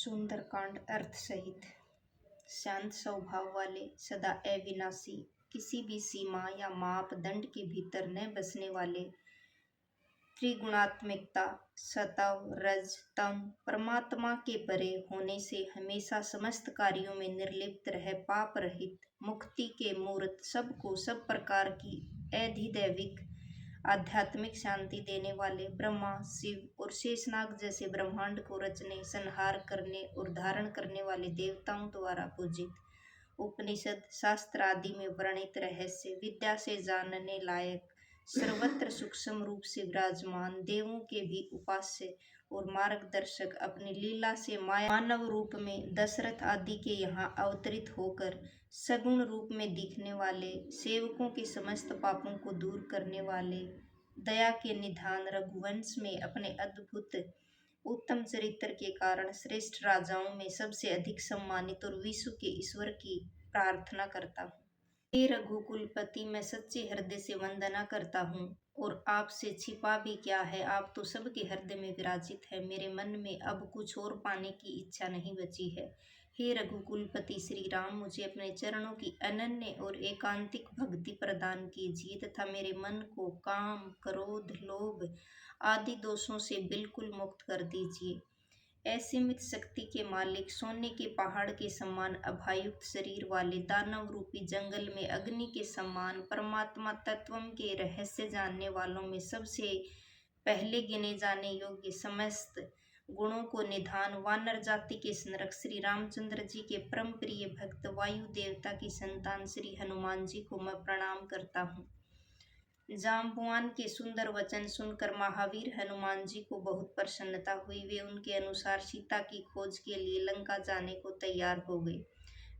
सुंदरकांड अर्थ सहित। शांत स्वभाव वाले, सदा अविनाशी, किसी भी सीमा या मापदंड के भीतर न बसने वाले, त्रिगुणात्मिकता सत्व रज तम परमात्मा के परे होने से हमेशा समस्त कार्यों में निर्लिप्त रह पाप रहित, मुक्ति के मूर्त, सबको सब प्रकार की अधिदैविक आध्यात्मिक शांति देने वाले, ब्रह्मा शिव और शेषनाग जैसे ब्रह्मांड को रचने, संहार करने और धारण करने वाले देवताओं द्वारा पूजित, उपनिषद शास्त्र आदि में वर्णित रहस्य विद्या से जानने लायक, सर्वत्र सूक्ष्म रूप से विराजमान, देवों के भी उपास्य और मार्गदर्शक, अपनी लीला से मानव रूप में दशरथ आदि के यहाँ अवतरित होकर सगुण रूप में दिखने वाले, सेवकों के समस्त पापों को दूर करने वाले, दया के निधान रघुवंश में अपने अद्भुत उत्तम चरित्र के कारण श्रेष्ठ राजाओं में सबसे अधिक सम्मानित और विश्व के ईश्वर की प्रार्थना करता हूँ। हे रघुकुलपति, मैं सच्चे हृदय से वंदना करता हूँ और आपसे छिपा भी क्या है, आप तो सबके हृदय में विराजित है। मेरे मन में अब कुछ और पाने की इच्छा नहीं बची है। हे रघुकुलपति श्री राम, मुझे अपने चरणों की अनन्य और एकांतिक भक्ति प्रदान कीजिए तथा मेरे मन को काम, क्रोध, लोभ आदि दोषों से बिल्कुल मुक्त कर दीजिए। असीमित शक्ति के मालिक, सोने के पहाड़ के समान अभायुक्त शरीर वाले, दानव रूपी जंगल में अग्नि के समान, परमात्मा तत्व के रहस्य जानने वालों में सबसे पहले गिने जाने योग्य, समस्त गुणों को निधान, वानर जाति के संरक्षक श्री रामचंद्र जी के परम प्रिय भक्त, वायु देवता की संतान श्री हनुमान जी को मैं प्रणाम करता हूँ। जाम्बुवान के सुंदर वचन सुनकर महावीर हनुमान जी को बहुत प्रसन्नता हुई। वे उनके अनुसार सीता की खोज के लिए लंका जाने को तैयार हो गए।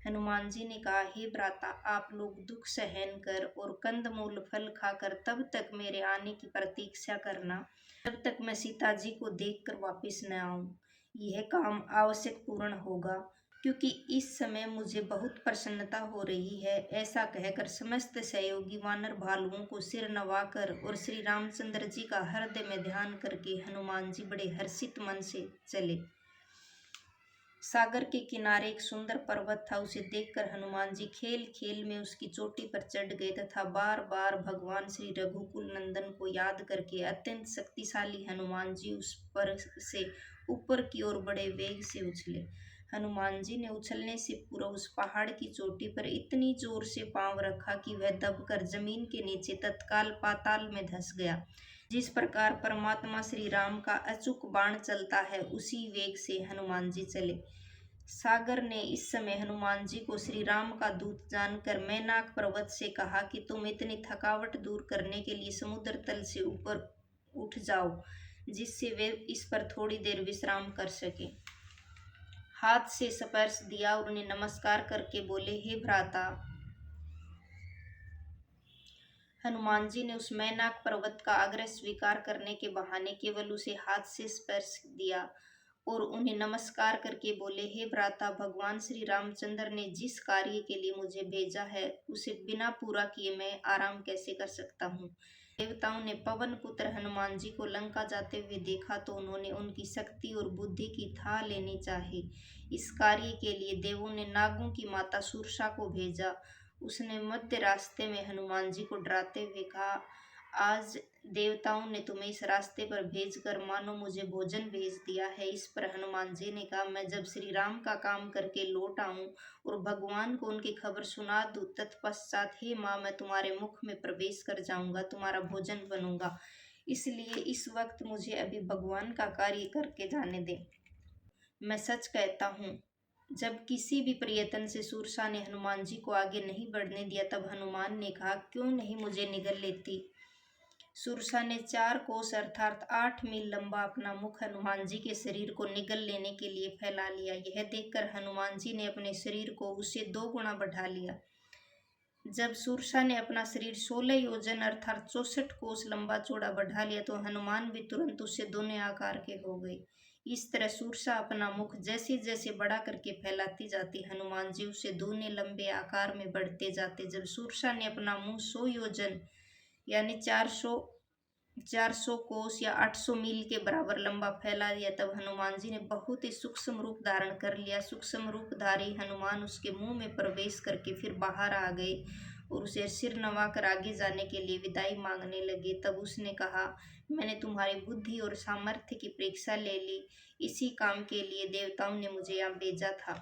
हनुमान जी ने कहा, हे भ्राता, आप लोग दुख सहन कर और कंदमूल फल खाकर तब तक मेरे आने की प्रतीक्षा करना जब तक मैं सीता जी को देखकर वापस न आऊं। यह काम आवश्यक पूर्ण होगा, क्योंकि इस समय मुझे बहुत प्रसन्नता हो रही है। ऐसा कहकर समस्त सहयोगी वानर भालुओं को सिर नवाकर और श्री रामचंद्र जी का हृदय में ध्यान करके हनुमान जी बड़े हर्षित मन से चले। सागर के किनारे एक सुंदर पर्वत था। उसे देखकर हनुमान जी खेल खेल में उसकी चोटी पर चढ़ गए तथा बार बार भगवान श्री रघुकुल नंदन को याद करके अत्यंत शक्तिशाली हनुमान जी उस पर से ऊपर की ओर बड़े वेग से उछले। हनुमान जी ने उछलने से पूर्व उस पहाड़ की चोटी पर इतनी जोर से पांव रखा कि वह दबकर जमीन के नीचे तत्काल पाताल में धंस गया। जिस प्रकार परमात्मा श्री राम का अचूक बाण चलता है, उसी वेग से हनुमान जी चले। सागर ने इस समय हनुमान जी को श्री राम का दूत जानकर मैनाक पर्वत से कहा कि तुम इतनी थकावट दूर करने के लिए समुद्र तल से ऊपर उठ जाओ, जिससे वे इस पर थोड़ी देर विश्राम कर सके। हाथ से स्पर्श दिया और उन्हें नमस्कार करके बोले, हे भ्राता। हनुमान जी ने उस मैनाक पर्वत का आग्रह स्वीकार करने के बहाने केवल उसे हाथ से स्पर्श दिया और उन्हें नमस्कार करके बोले, हे भ्राता, भगवान श्री रामचंद्र ने जिस कार्य के लिए मुझे भेजा है उसे बिना पूरा किए मैं आराम कैसे कर सकता हूँ। देवताओं ने पवन पुत्र हनुमान जी को लंका जाते हुए देखा तो उन्होंने उनकी शक्ति और बुद्धि की था लेनी चाही। इस कार्य के लिए देवों ने नागों की माता सुरसा को भेजा। उसने मध्य रास्ते में हनुमान जी को डराते हुए कहा, आज देवताओं ने तुम्हें इस रास्ते पर भेजकर मानो मुझे भोजन भेज दिया है। इस पर हनुमान जी ने कहा, मैं जब श्री राम का काम करके लौट आऊं और भगवान को उनकी खबर सुना दूं, तत्पश्चात हे माँ, मैं तुम्हारे मुख में प्रवेश कर जाऊंगा, तुम्हारा भोजन बनूंगा। इसलिए इस वक्त मुझे अभी भगवान का कार्य करके जाने दे। मैं सच कहता हूँ, जब किसी भी प्रयत्न से सुरसा ने हनुमान जी को आगे नहीं बढ़ने दिया, तब हनुमान ने कहा, क्यों नहीं मुझे निगल लेती। सुरसा ने 4 कोस अर्थात 8 मील लंबा अपना मुख हनुमान जी के शरीर को निगल लेने के लिए फैला लिया। यह देखकर हनुमान जी ने अपने शरीर को उससे 2 गुना बढ़ा लिया। जब सुरसा ने अपना शरीर 16 योजन अर्थात 64 कोस लंबा चौड़ा बढ़ा लिया तो हनुमान भी तुरंत उससे दोने आकार के हो गए। इस तरह सुरसा अपना मुख जैसे जैसे बड़ा करके फैलाती जाती, हनुमान जी उससे दूने लंबे आकार में बढ़ते जाते। जब सुरसा ने अपना मुंह 100 योजन यानी 400 400 कोस या 800 मील के बराबर लंबा फैला दिया। तब हनुमान जी ने बहुत ही सूक्ष्म रूप धारण कर लिया। सूक्ष्म रूपधारी हनुमान उसके मुंह में प्रवेश करके फिर बाहर आ गए और उसे सिर नवाकर आगे जाने के लिए विदाई मांगने लगे। तब उसने कहा, मैंने तुम्हारी बुद्धि और सामर्थ्य की परीक्षा ले ली। इसी काम के लिए देवताओं ने मुझे यहाँ भेजा था।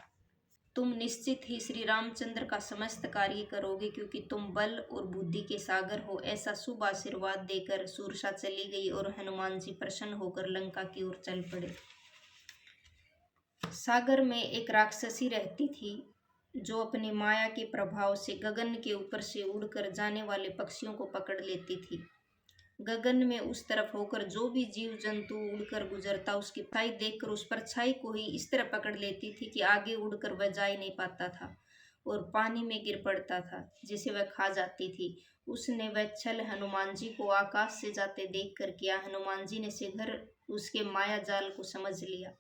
तुम निश्चित ही श्री रामचंद्र का समस्त कार्य करोगे, क्योंकि तुम बल और बुद्धि के सागर हो। ऐसा शुभ आशीर्वाद देकर सुरसा चली गई और हनुमान जी प्रसन्न होकर लंका की ओर चल पड़े। सागर में एक राक्षसी रहती थी, जो अपनी माया के प्रभाव से गगन के ऊपर से उड़कर जाने वाले पक्षियों को पकड़ लेती थी। गगन में उस तरफ होकर जो भी जीव जंतु उड़कर गुजरता, उसकी परछाई देखकर उस परछाई को ही इस तरह पकड़ लेती थी कि आगे उड़कर वह जा ही नहीं पाता था और पानी में गिर पड़ता था, जिसे वह खा जाती थी। उसने वह छल हनुमान जी को आकाश से जाते देख कर किया। हनुमान जी ने शीघ्र उसके माया जाल को समझ लिया।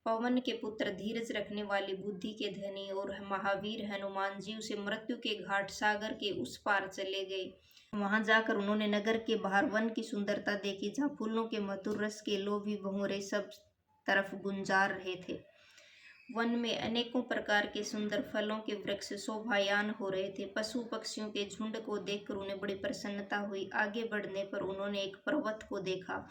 पवन के पुत्र, धीरज रखने वाली बुद्धि के धनी और महावीर हनुमान जी उसे मृत्यु के घाट सागर के उस पार चले गए। वहां जाकर उन्होंने नगर के बाहर वन की सुंदरता देखी, जहाँ फूलों के मधुर रस के लोभी भंवरे सब तरफ गुंजार रहे थे। वन में अनेकों प्रकार के सुंदर फलों के वृक्ष शोभायान हो रहे थे। पशु पक्षियों के झुंड को देखकर उन्हें बड़ी प्रसन्नता हुई। आगे बढ़ने पर उन्होंने एक पर्वत को देखा,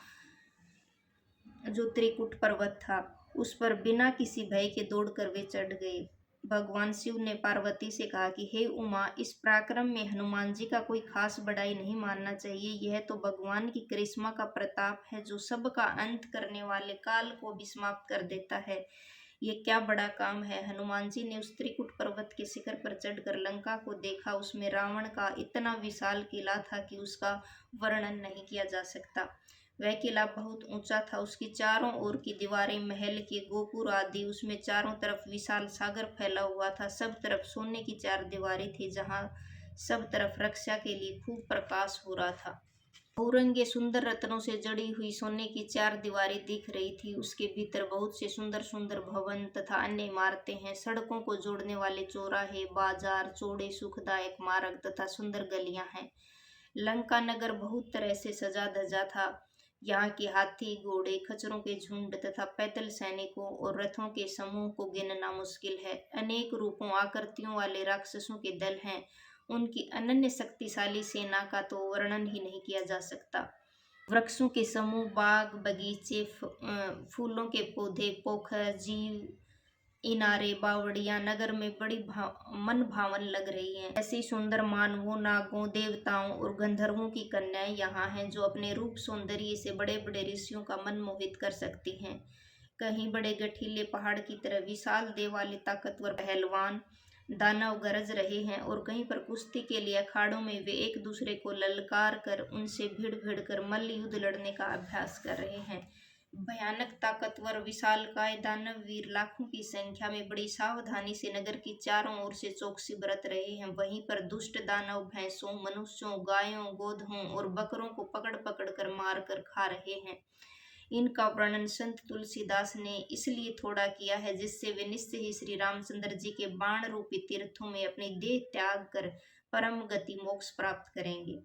जो त्रिकुट पर्वत था। उस पर बिना किसी भय के दौड़कर वे चढ़ गए। भगवान शिव ने पार्वती से कहा कि हे उमा, इस पराक्रम में हनुमान जी का कोई खास बड़ाई नहीं मानना चाहिए। यह तो भगवान की करिश्मा का प्रताप है, जो सबका अंत करने वाले काल को भी समाप्त कर देता है। ये क्या बड़ा काम है। हनुमान जी ने उस त्रिकुट पर्वत के शिखर पर चढ़कर लंका को देखा। उसमें रावण का इतना विशाल किला था कि उसका वर्णन नहीं किया जा सकता। वह किला बहुत ऊंचा था। उसकी चारों ओर की दीवारें, महल के गोपुर आदि, उसमें चारों तरफ विशाल सागर फैला हुआ था। सब तरफ सोने की चार दीवारें थी, जहां सब तरफ रक्षा के लिए खूब प्रकाश हो रहा था। बहुरंगे सुंदर रत्नों से जड़ी हुई सोने की चार दीवारें दिख रही थी। उसके भीतर बहुत से सुंदर सुंदर भवन तथा अन्य इमारतें हैं। सड़कों को जोड़ने वाले चौराहे, बाजार, चौड़े सुखदायक मार्ग तथा सुंदर गलियां हैं। लंका नगर बहुत तरह से सजा धजा था। यहाँ के हाथी, घोड़े, खच्चरों के झुंड तथा पैदल सैनिकों और रथों के समूह को गिनना मुश्किल है। अनेक रूपों आकृतियों वाले राक्षसों के दल हैं। उनकी अनन्य शक्तिशाली सेना का तो वर्णन ही नहीं किया जा सकता। वृक्षों के समूह, बाग बगीचे, फूलों के पौधे, पोखर, जीव, इनारे, बावड़ियां नगर में बड़ी मन भावन लग रही हैं। ऐसी सुंदर मानवों, नागों, देवताओं और गंधर्वों की कन्याएं यहाँ हैं, जो अपने रूप सौंदर्य से बड़े बड़े ऋषियों का मन मोहित कर सकती हैं। कहीं बड़े गठीले पहाड़ की तरह विशाल देह वाले ताकतवर पहलवान दानव गरज रहे हैं, और कहीं पर कुश्ती के लिए अखाड़ों में वे एक दूसरे को ललकार कर उनसे भिड़ भिड़ कर मल्ल युद्ध लड़ने का अभ्यास कर रहे हैं। भयानक ताकतवर विशालकाय दानव वीर लाखों की संख्या में बड़ी सावधानी से नगर की चारों ओर से चौकसी बरत रहे हैं। वहीं पर दुष्ट दानव भैंसों, मनुष्यों, गायों, गोधों और बकरों को पकड़ पकड़ कर मार कर खा रहे हैं। इनका वर्णन संत तुलसीदास ने इसलिए थोड़ा किया है, जिससे वे निश्चय ही श्री रामचंद्र जी के बाण रूपी तीर्थों में अपनी देह त्याग कर परम गति मोक्ष प्राप्त करेंगे।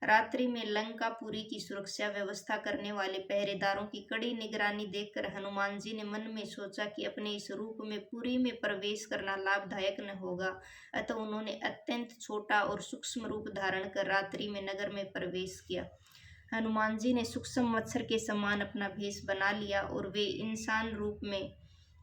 रात्रि में लंकापुरी की सुरक्षा व्यवस्था करने वाले पहरेदारों की कड़ी निगरानी देखकर हनुमान जी ने मन में सोचा कि अपने इस रूप में पुरी में प्रवेश करना लाभदायक न होगा। अतः उन्होंने अत्यंत छोटा और सूक्ष्म रूप धारण कर रात्रि में नगर में प्रवेश किया। हनुमान जी ने सूक्ष्म मत्सर के समान अपना भेष बना लिया और वे इंसान रूप में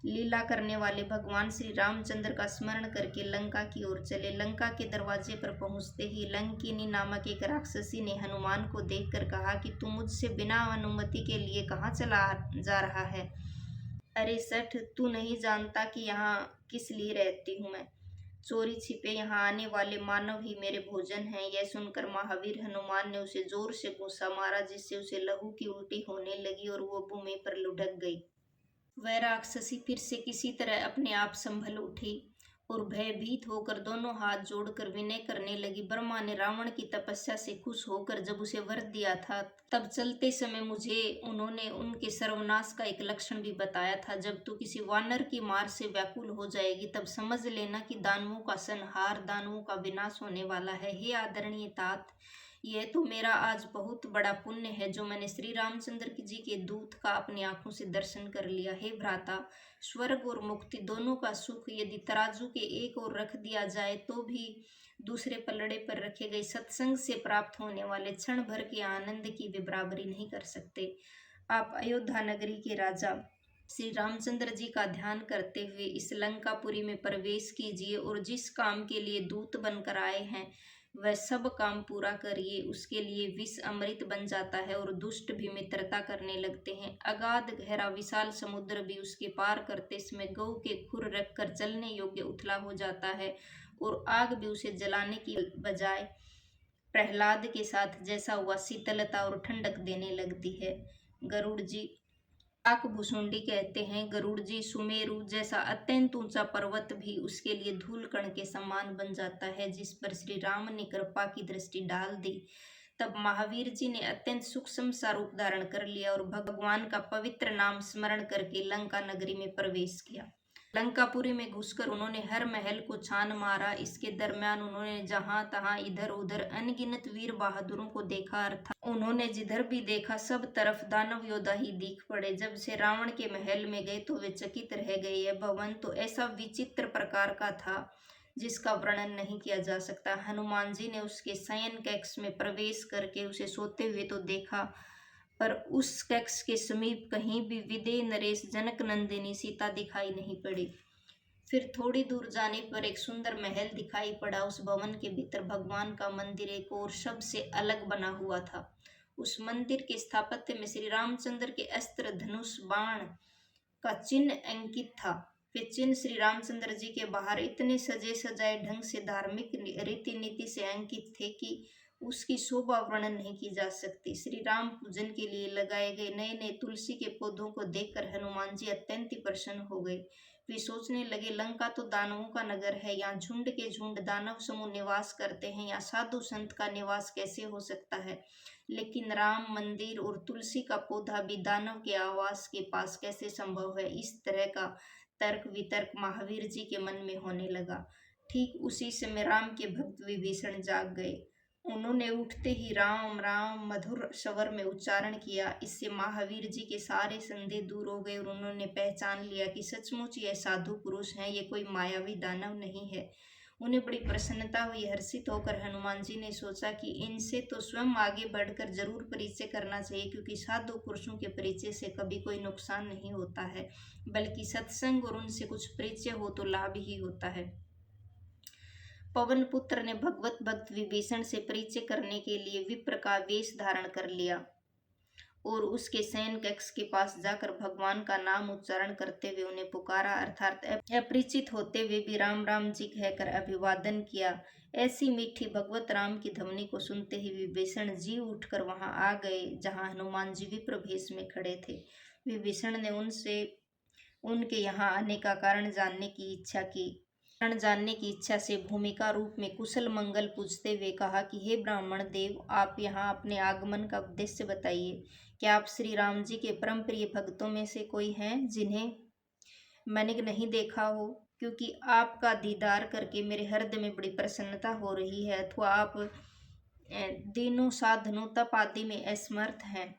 लीला करने वाले भगवान श्री रामचंद्र का स्मरण करके लंका की ओर चले। लंका के दरवाजे पर पहुंचते ही लंकिनी नामक एक राक्षसी ने हनुमान को देखकर कहा कि तू मुझसे बिना अनुमति के लिए कहाँ चला जा रहा है। अरे सठ, तू नहीं जानता कि यहाँ किस लिए रहती हूँ मैं। चोरी छिपे यहाँ आने वाले मानव ही मेरे भोजन हैं। यह सुनकर महावीर हनुमान ने उसे जोर से घूंसा मारा, जिससे उसे लहू की उल्टी होने लगी और वो भूमि पर लुढ़क गई। वह राक्षसी फिर से किसी तरह अपने आप संभल उठी और भयभीत होकर दोनों हाथ जोड़कर विनय करने लगी। ब्रह्मा ने रावण की तपस्या से खुश होकर जब उसे वर दिया था, तब चलते समय मुझे उन्होंने उनके सर्वनाश का एक लक्षण भी बताया था। जब तू किसी वानर की मार से व्याकुल हो जाएगी, तब समझ लेना कि दानवों का संहार, दानवों का विनाश होने वाला है। हे आदरणीय तात, यह तो मेरा आज बहुत बड़ा पुण्य है जो मैंने श्री रामचंद्र जी के दूत का अपनी आंखों से दर्शन कर लिया। हे भ्राता, स्वर्ग और मुक्ति दोनों का सुख यदि तराजू के एक ओर रख दिया जाए तो भी दूसरे पलड़े पर रखे गए सत्संग से प्राप्त होने वाले क्षण भर के आनंद की वे बराबरी नहीं कर सकते। आप अयोध्या नगरी के राजा श्री रामचंद्र जी का ध्यान करते हुए इस लंकापुरी में प्रवेश कीजिए और जिस काम के लिए दूत बनकर आए हैं वह सब काम पूरा करिए। उसके लिए विष अमृत बन जाता है और दुष्ट भी मित्रता करने लगते हैं। अगाध गहरा विशाल समुद्र भी उसके पार करते समय गऊ के खुर रखकर चलने योग्य उथला हो जाता है और आग भी उसे जलाने की बजाय प्रहलाद के साथ जैसा हुआ शीतलता और ठंडक देने लगती है। गरुड़ जी काकभुसुंडी कहते हैं, गरुड़ जी सुमेरु जैसा अत्यंत ऊंचा पर्वत भी उसके लिए धूल कण के समान बन जाता है। जिस पर श्री राम ने कृपा की दृष्टि डाल दी तब महावीर जी ने अत्यंत सूक्ष्म सा रूप धारण कर लिया और भगवान का पवित्र नाम स्मरण करके लंका नगरी में प्रवेश किया। लंकापुरी में घुसकर उन्होंने हर महल को छान मारा। इसके दरमियान उन्होंने जहां तहां इधर उधर अनगिनत वीर बहादुरों को देखा, अर्थात उन्होंने जिधर भी देखा सब तरफ दानव योद्धा ही दिख पड़े। जब से रावण के महल में गए तो वे चकित रह गए। यह भवन तो ऐसा विचित्र प्रकार का था जिसका वर्णन नहीं किया जा सकता। हनुमान जी ने उसके शयन कक्ष में प्रवेश करके उसे सोते हुए तो देखा, पर उस कक्ष के समीप कहीं भी विदेह नरेश जनक नंदिनी सीता दिखाई नहीं पड़ी। फिर थोड़ी दूर जाने पर एक सुंदर महल दिखाई पड़ा। उस भवन के भीतर भगवान का मंदिर एक और सब से अलग बना हुआ था। उस मंदिर के स्थापत्य में श्री रामचंद्र के अस्त्र धनुष बाण का चिन्ह अंकित था। वे चिन्ह श्री रामचंद्र जी के बाहर इतने सजे सजाए ढंग से धार्मिक रीति नीति से अंकित थे कि उसकी शोभा वर्णन नहीं की जा सकती। श्री राम पूजन के लिए लगाए गए नए नए तुलसी के पौधों को देखकर हनुमान जी अत्यंत ही प्रसन्न हो गए। वे सोचने लगे, लंका तो दानवों का नगर है, यहाँ झुंड के झुंड दानव समूह निवास करते हैं, यहाँ साधु संत का निवास कैसे हो सकता है? लेकिन राम मंदिर और तुलसी का पौधा भी दानव के आवास के पास कैसे संभव है? इस तरह का तर्क वितर्क महावीर जी के मन में होने लगा। ठीक उसी समय राम के भक्त विभीषण जाग गए। उन्होंने उठते ही राम राम मधुर स्वर में उच्चारण किया। इससे महावीर जी के सारे संदेह दूर हो गए और उन्होंने पहचान लिया कि सचमुच यह साधु पुरुष हैं, ये कोई मायावी दानव नहीं है। उन्हें बड़ी प्रसन्नता हुई। हर्षित होकर हनुमान जी ने सोचा कि इनसे तो स्वयं आगे बढ़कर जरूर परिचय करना चाहिए, क्योंकि साधु पुरुषों के परिचय से कभी कोई नुकसान नहीं होता है, बल्कि सत्संग और उनसे कुछ परिचय हो तो लाभ ही होता है। पवन पुत्र ने भगवत भक्त विभीषण से परिचय करने के लिए विप्र का वेश धारण कर लिया और उसके शयन कक्ष के पास जाकर भगवान का नाम उच्चारण करते हुए उन्हें पुकारा, अर्थात अपरिचित होते हुए भी राम राम जी कहकर अभिवादन किया। ऐसी मीठी भगवत राम की ध्वनि को सुनते ही विभीषण जी उठकर वहां आ गए जहां हनुमान जी विप्र भेष में खड़े थे। विभीषण ने उनसे उनके यहाँ आने का कारण जानने की इच्छा से भूमिका रूप में कुशल मंगल पूछते हुए कहा कि हे ब्राह्मण देव, आप यहाँ अपने आगमन का उद्देश्य बताइए। क्या आप श्री राम जी के परम प्रिय भक्तों में से कोई हैं जिन्हें मैंने नहीं देखा हो? क्योंकि आपका दीदार करके मेरे हृदय में बड़ी प्रसन्नता हो रही है, अथवा आप दिनों साधनों तप आदि में असमर्थ हैं,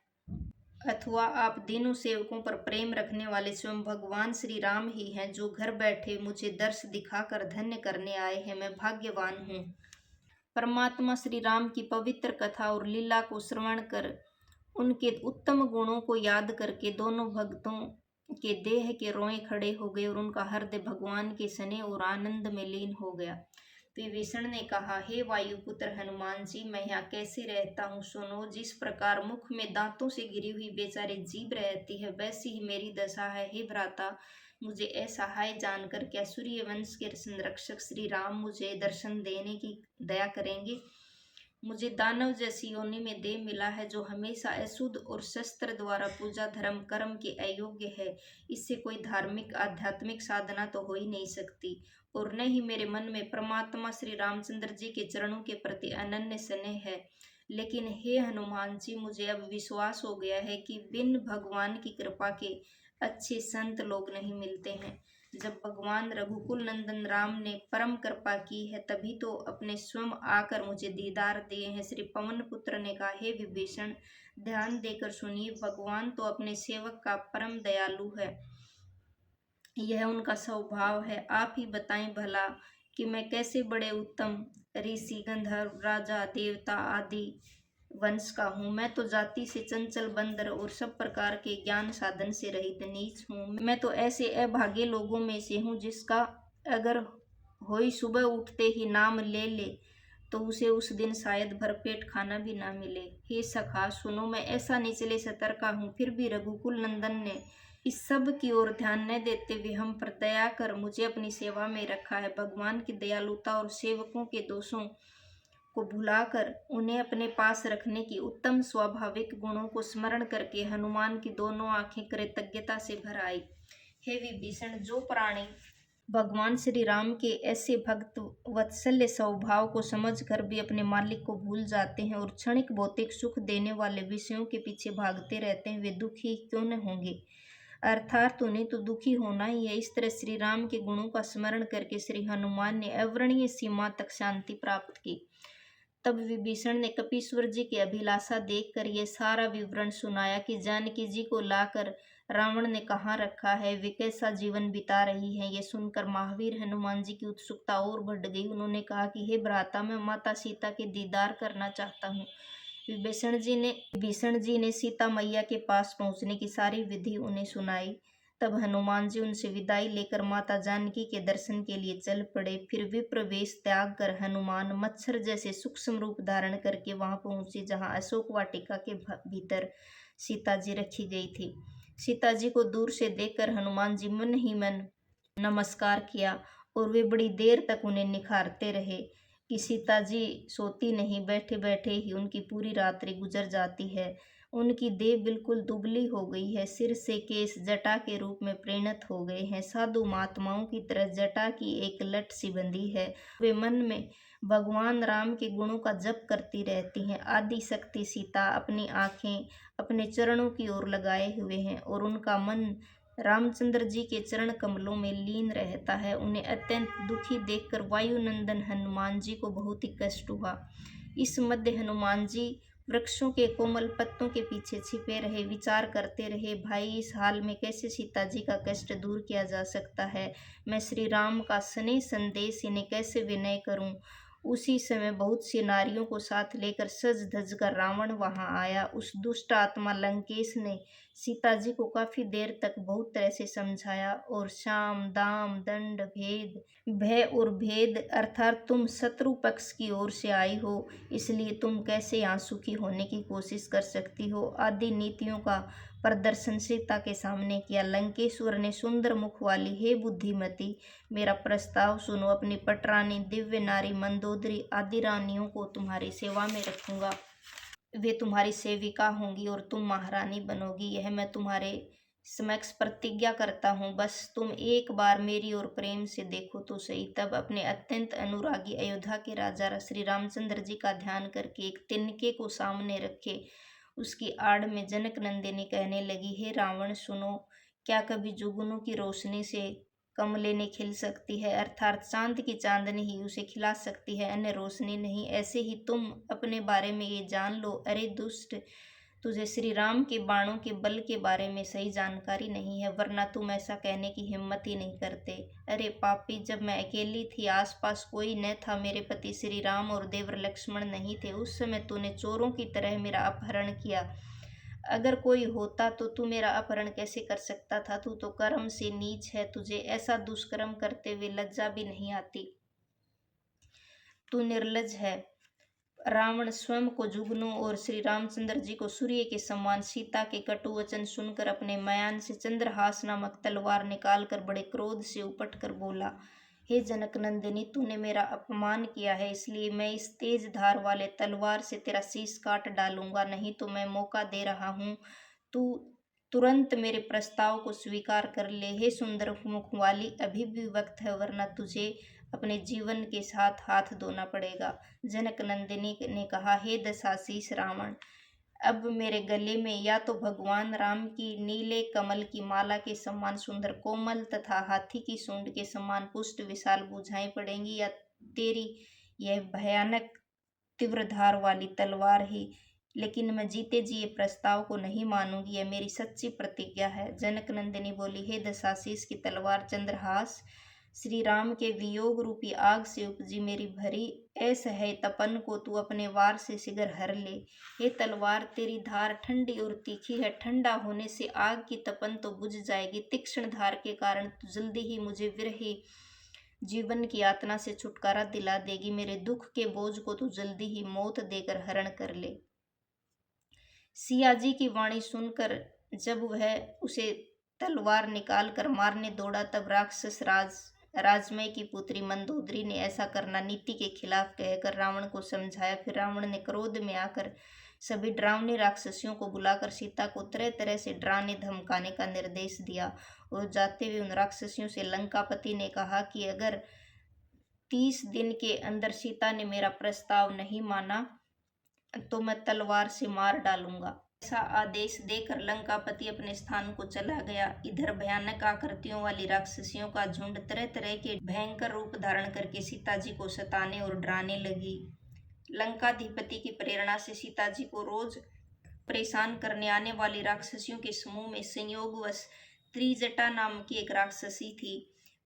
अथवा आप दिनों सेवकों पर प्रेम रखने वाले स्वयं भगवान श्री राम ही हैं जो घर बैठे मुझे दर्श दिखाकर धन्य करने आए हैं। मैं भाग्यवान हूँ। परमात्मा श्री राम की पवित्र कथा और लीला को श्रवण कर उनके उत्तम गुणों को याद करके दोनों भक्तों के देह के रोए खड़े हो गए और उनका हृदय भगवान के स्नेह और आनंद में लीन हो गया। विभीषण ने कहा, हे वायुपुत्र हनुमान जी, मैं यहाँ कैसे रहता हूँ सुनो। जिस प्रकार मुख में दांतों से गिरी हुई बेचारे जीभ रहती है, वैसी ही मेरी दशा है। हे भ्राता, मुझे असहाय जानकर क्या सूर्य वंश के संरक्षक श्री राम मुझे दर्शन देने की दया करेंगे? मुझे दानव जैसी योनि में देह मिला है जो हमेशा अशुद्ध और शस्त्र द्वारा पूजा धर्म कर्म के अयोग्य है। इससे कोई धार्मिक आध्यात्मिक साधना तो हो ही नहीं सकती, और न ही मेरे मन में परमात्मा श्री रामचंद्र जी के चरणों के प्रति अनन्य स्नेह है। लेकिन हे हनुमान जी, मुझे अब विश्वास हो गया है कि बिन भगवान की कृपा के अच्छे संत लोग नहीं मिलते हैं। जब भगवान रघुकुल नंदन राम ने परम कृपा की है तभी तो अपने स्वयं आकर मुझे दीदार दिए हैं। श्री पवन पुत्र ने कहा, हे विभीषण, ध्यान देकर सुनिए, भगवान तो अपने सेवक का परम दयालु है, यह उनका स्वभाव है। आप ही बताएं भला कि मैं कैसे बड़े उत्तम ऋषि, गंधर्व, राजा, देवता आदि वंश का हूँ। मैं तो जाति से चंचल, बंदर और सब प्रकार के ज्ञान साधन से रहित नीच हूँ। मैं तो ऐसे अभागे लोगों में से हूँ जिसका अगर होई सुबह उठते ही नाम ले ले तो उसे उस दिन शायद भरपेट खाना भी ना मिले। हे सखा सुनो, मैं ऐसा निचले स्तर का हूँ, फिर भी रघुकुल नंदन ने इस सब की ओर ध्यान न देते हुए हम पर दया कर मुझे अपनी सेवा में रखा है। भगवान की दयालुता और सेवकों के दोषों को भुलाकर उन्हें अपने पास रखने की उत्तम स्वाभाविक गुणों को स्मरण करके हनुमान की दोनों आंखें कृतज्ञता से भर आई। हे विभीषण, जो प्राणी भगवान श्री राम के ऐसे भक्त वत्सल्य स्वभाव को समझकर भी अपने मालिक को भूल जाते हैं और क्षणिक भौतिक सुख देने वाले विषयों के पीछे भागते रहते हैं, वे दुखी क्यों न होंगे। अर्थात उन्हें तो दुखी होना ही है। इस तरह श्री राम के गुणों का स्मरण करके श्री हनुमान ने अवर्णीय सीमा तक शांति प्राप्त की। तब विभीषण ने कपीश्वर जी की अभिलाषा देखकर यह सारा विवरण सुनाया कि जानकी जी को लाकर रावण ने कहाँ रखा है, वे कैसा जीवन बिता रही हैं। यह सुनकर महावीर हनुमान जी की उत्सुकता और बढ़ गई। उन्होंने कहा कि हे भ्राता, मैं माता सीता के दीदार करना चाहता हूँ। विभीषण जी ने सीता मैया के पास पहुंचने की सारी विधि उन्हें सुनाई। तब हनुमान जी उनसे विदाई लेकर माता जानकी के दर्शन के लिए चल पड़े। फिर विप्र वेश त्याग कर हनुमान मच्छर जैसे सूक्ष्म रूप धारण करके वहां पहुंचे जहां अशोक वाटिका के भीतर सीता जी रखी गई थी। सीता जी को दूर से देखकर हनुमान जी मन ही मन नमस्कार किया और वे बड़ी देर तक उन्हें निखारते रहे कि सीता जी सोती नहीं, बैठे बैठे ही उनकी पूरी रात्रि गुजर जाती है। उनकी देह बिल्कुल दुबली हो गई है, सिर से केस जटा के रूप में परिणत हो गए हैं। साधु महात्माओं की तरह जटा की एक लट सी बंधी है। वे मन में भगवान राम के गुणों का जप करती रहती हैं। आदि शक्ति सीता अपनी आंखें अपने चरणों की ओर लगाए हुए हैं और उनका मन रामचंद्र जी के चरण कमलों में लीन रहता है। उन्हें अत्यंत दुखी देखकर वायुनंदन हनुमान जी को बहुत ही कष्ट हुआ। इस मध्य हनुमान जी वृक्षों के कोमल पत्तों के पीछे छिपे रहे, विचार करते रहे, भाई इस हाल में कैसे सीता जी का कष्ट दूर किया जा सकता है। मैं श्री राम का स्नेह संदेश इन्हें कैसे विनय करूं। उसी समय बहुत सी नारियों को साथ लेकर सज धज कर रावण वहां आया। उस दुष्ट आत्मा लंकेश ने सीता जी को काफी देर तक बहुत तरह से समझाया और शाम दाम दंड भेद भय और भेद अर्थात तुम शत्रु पक्ष की ओर से आई हो, इसलिए तुम कैसे यहाँ सुखी होने की कोशिश कर सकती हो, आदि नीतियों का प्रदर्शन सीता के सामने किया। लंकेश्वर ने सुंदर मुख वाली, हे बुद्धिमती, मेरा प्रस्ताव सुनो। अपनी पटरानी, दिव्य नारी, मंदोदरी आदि रानियों को तुम्हारी सेवा में रखूंगा। वे तुम्हारी सेविका होंगी और तुम महारानी बनोगी, यह मैं तुम्हारे समक्ष प्रतिज्ञा करता हूँ। बस तुम एक बार मेरी ओर प्रेम से देखो तो सही। तब अपने अत्यंत अनुरागी अयोध्या के राजा श्री रामचंद्र जी का ध्यान करके एक तिनके को सामने रखे उसकी आड़ में जनक नंदिनी कहने लगी, हे रावण सुनो, क्या कभी जुगनू की रोशनी से कमले ने खिल सकती है, अर्थात चांद की चांदनी ही उसे खिला सकती है, अन्य रोशनी नहीं। ऐसे ही तुम अपने बारे में ये जान लो। अरे दुष्ट, तुझे श्री राम के बाणों के बल के बारे में सही जानकारी नहीं है, वरना तुम ऐसा कहने की हिम्मत ही नहीं करते। अरे पापी, जब मैं अकेली थी, आसपास कोई न था, मेरे पति श्री राम और देवर लक्ष्मण नहीं थे, उस समय तूने चोरों की तरह मेरा अपहरण किया। अगर कोई होता तो तू मेरा अपहरण कैसे कर सकता था। तू तो कर्म से नीच है, तुझे ऐसा दुष्कर्म करते हुए लज्जा भी नहीं आती, तू निर्लज है। रावण स्वयं को जुगनू और श्री रामचंद्र जी को सूर्य के समान सीता के कटु वचन सुनकर अपने मयान से चंद्रहास नामक तलवार निकालकर बड़े क्रोध से उपट कर बोला, हे जनक नंदिनी, तूने मेरा अपमान किया है, इसलिए मैं इस तेज धार वाले तलवार से तेरा शीश काट डालूंगा। नहीं तो मैं मौका दे रहा हूँ, तू तुरंत मेरे प्रस्ताव को स्वीकार कर ले। हे सुंदर मुख वाली, अभी भी वक्त है, वरना तुझे अपने जीवन के साथ हाथ धोना पड़ेगा। जनक नंदिनी ने कहा, हे दशाशीष रावण, अब मेरे गले में या तो भगवान राम की नीले कमल की माला के समान सुंदर कोमल तथा हाथी की सूंड के समान पुष्ट विशाल भुजाएं पड़ेंगी, या तेरी यह भयानक तीव्र धार वाली तलवार ही। लेकिन मैं जीते जी ये प्रस्ताव को नहीं मानूंगी, यह मेरी सच्ची प्रतिज्ञा है। जनक नंदिनी बोली, हे दशाशीष की तलवार चंद्रहास, श्री राम के वियोग रूपी आग से उपजी मेरी भरी असह्य तपन को तू अपने वार से शीघ्र हर ले। हे तलवार, तेरी धार ठंडी और तीखी है, ठंडा होने से आग की तपन तो बुझ जाएगी, तीक्ष्ण धार के कारण तू जल्दी ही मुझे विरही जीवन की यातना से छुटकारा दिला देगी। मेरे दुख के बोझ को तू जल्दी ही मौत देकर हरण कर ले। सियाजी की वाणी सुनकर जब वह उसे तलवार निकाल कर मारने दौड़ा, तब राक्षस राजमय की पुत्री मंदोदरी ने ऐसा करना नीति के खिलाफ कहकर रावण को समझाया। फिर रावण ने क्रोध में आकर सभी डरावनी राक्षसियों को बुलाकर सीता को तरह तरह से डराने धमकाने का निर्देश दिया, और जाते हुए उन राक्षसियों से लंकापति ने कहा कि अगर 30 दिन के अंदर सीता ने मेरा प्रस्ताव नहीं माना तो मैं तलवार से मार डालूंगा। ऐसा आदेश देकर लंकापति अपने स्थान को चला गया। इधर भयानक आकृतियों वाली राक्षसियों का झुंड तरह तरह के भयंकर रूप धारण करके सीता जी को सताने और डराने लगी। लंकाधिपति की प्रेरणा से सीता जी को रोज परेशान करने आने वाली राक्षसियों के समूह में संयोगवश त्रिजटा नाम की एक राक्षसी थी।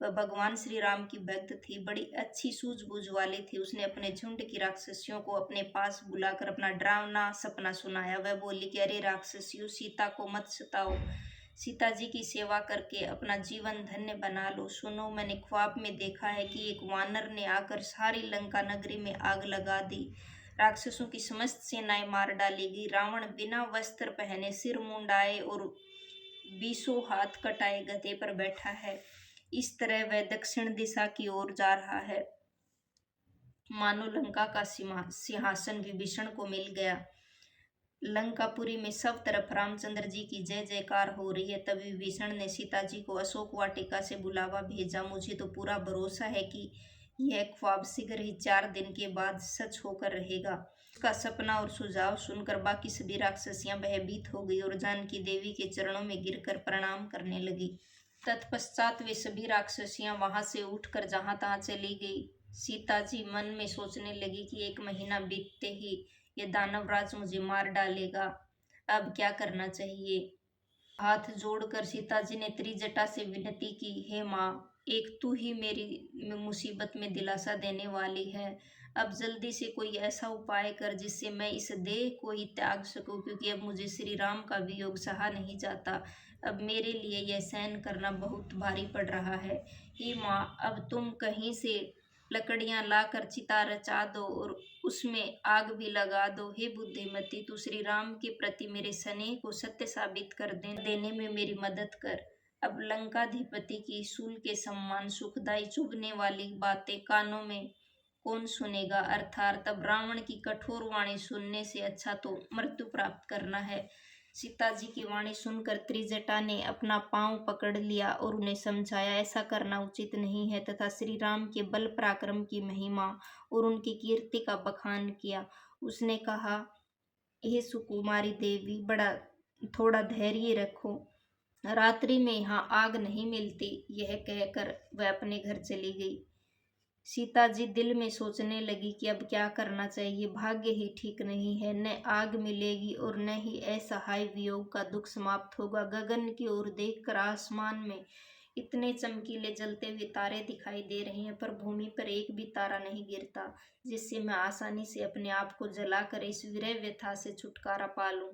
वह भगवान श्री राम की भक्त थी, बड़ी अच्छी सूझबूझ वाली थी। उसने अपने झुंड की राक्षसियों को अपने पास बुलाकर अपना डरावना सपना सुनाया। वह बोली कि अरे राक्षसियों, सीता को मत सताओ, सीता जी की सेवा करके अपना जीवन धन्य बना लो। सुनो, मैंने ख्वाब में देखा है कि एक वानर ने आकर सारी लंका नगरी में आग लगा दी, राक्षसों की समस्त सेनाएं मार डाली गई। रावण बिना वस्त्र पहने, सिर मुंडाए और 20 हाथ कटाए गधे पर बैठा है। इस तरह वह दक्षिण दिशा की ओर जा रहा है, मानो लंका का सिंहासन विभीषण को मिल गया। लंकापुरी में सब तरफ रामचंद्र जी की जय जयकार हो रही है। तभी विभीषण ने सीता जी को अशोक वाटिका से बुलावा भेजा। मुझे तो पूरा भरोसा है कि यह ख्वाब शीघ्र ही 4 दिन के बाद सच होकर रहेगा। उसका सपना और सुझाव सुनकर बाकी सभी राक्षसियां भयभीत हो गई और जानकी देवी के चरणों में गिरकर प्रणाम करने लगी। तत्पश्चात वे सभी राक्षसियां वहां से उठकर जहां तहां चली गई। सीता जी मन में सोचने लगी कि 1 महीना बीतते ही ये दानवराज मुझे मार डालेगा, अब क्या करना चाहिए। हाथ जोड़कर सीता जी ने त्रिजटा से विनती की, हे माँ, एक तू ही मेरी मुसीबत में दिलासा देने वाली है। अब जल्दी से कोई ऐसा उपाय कर जिससे मैं इस देह को ही त्याग सकूं, क्योंकि अब मुझे श्री राम का वियोग सहा नहीं जाता। अब मेरे लिए यह सहन करना बहुत भारी पड़ रहा है। हे माँ, अब तुम कहीं से लकड़ियां लाकर चिता रचा दो और उसमें आग भी लगा दो। हे बुद्धिमती, तू श्री राम के प्रति मेरे स्नेह को सत्य साबित कर देने में मेरी मदद कर। अब लंकाधिपति की शूल के सम्मान सुखदायी चुभने वाली बातें कानों में कौन सुनेगा। अर्थात तब रावण की कठोर वाणी सुनने से अच्छा तो मृत्यु प्राप्त करना है। सीता जी की वाणी सुनकर त्रिजटा ने अपना पांव पकड़ लिया और उन्हें समझाया, ऐसा करना उचित नहीं है, तथा श्री राम के बल पराक्रम की महिमा और उनकी कीर्ति का बखान किया। उसने कहा, हे सुकुमारी देवी, थोड़ा धैर्य रखो, रात्रि में यहाँ आग नहीं मिलती। यह कहकर वह अपने घर चली गई। सीता जी दिल में सोचने लगी कि अब क्या करना चाहिए। भाग्य ही ठीक नहीं है, न आग मिलेगी और न ही असहाय वियोग का दुख समाप्त होगा। गगन की ओर देखकर आसमान में इतने चमकीले जलते हुए तारे दिखाई दे रहे हैं, पर भूमि पर एक भी तारा नहीं गिरता जिससे मैं आसानी से अपने आप को जलाकर इस विरह व्यथा से छुटकारा पा लूं।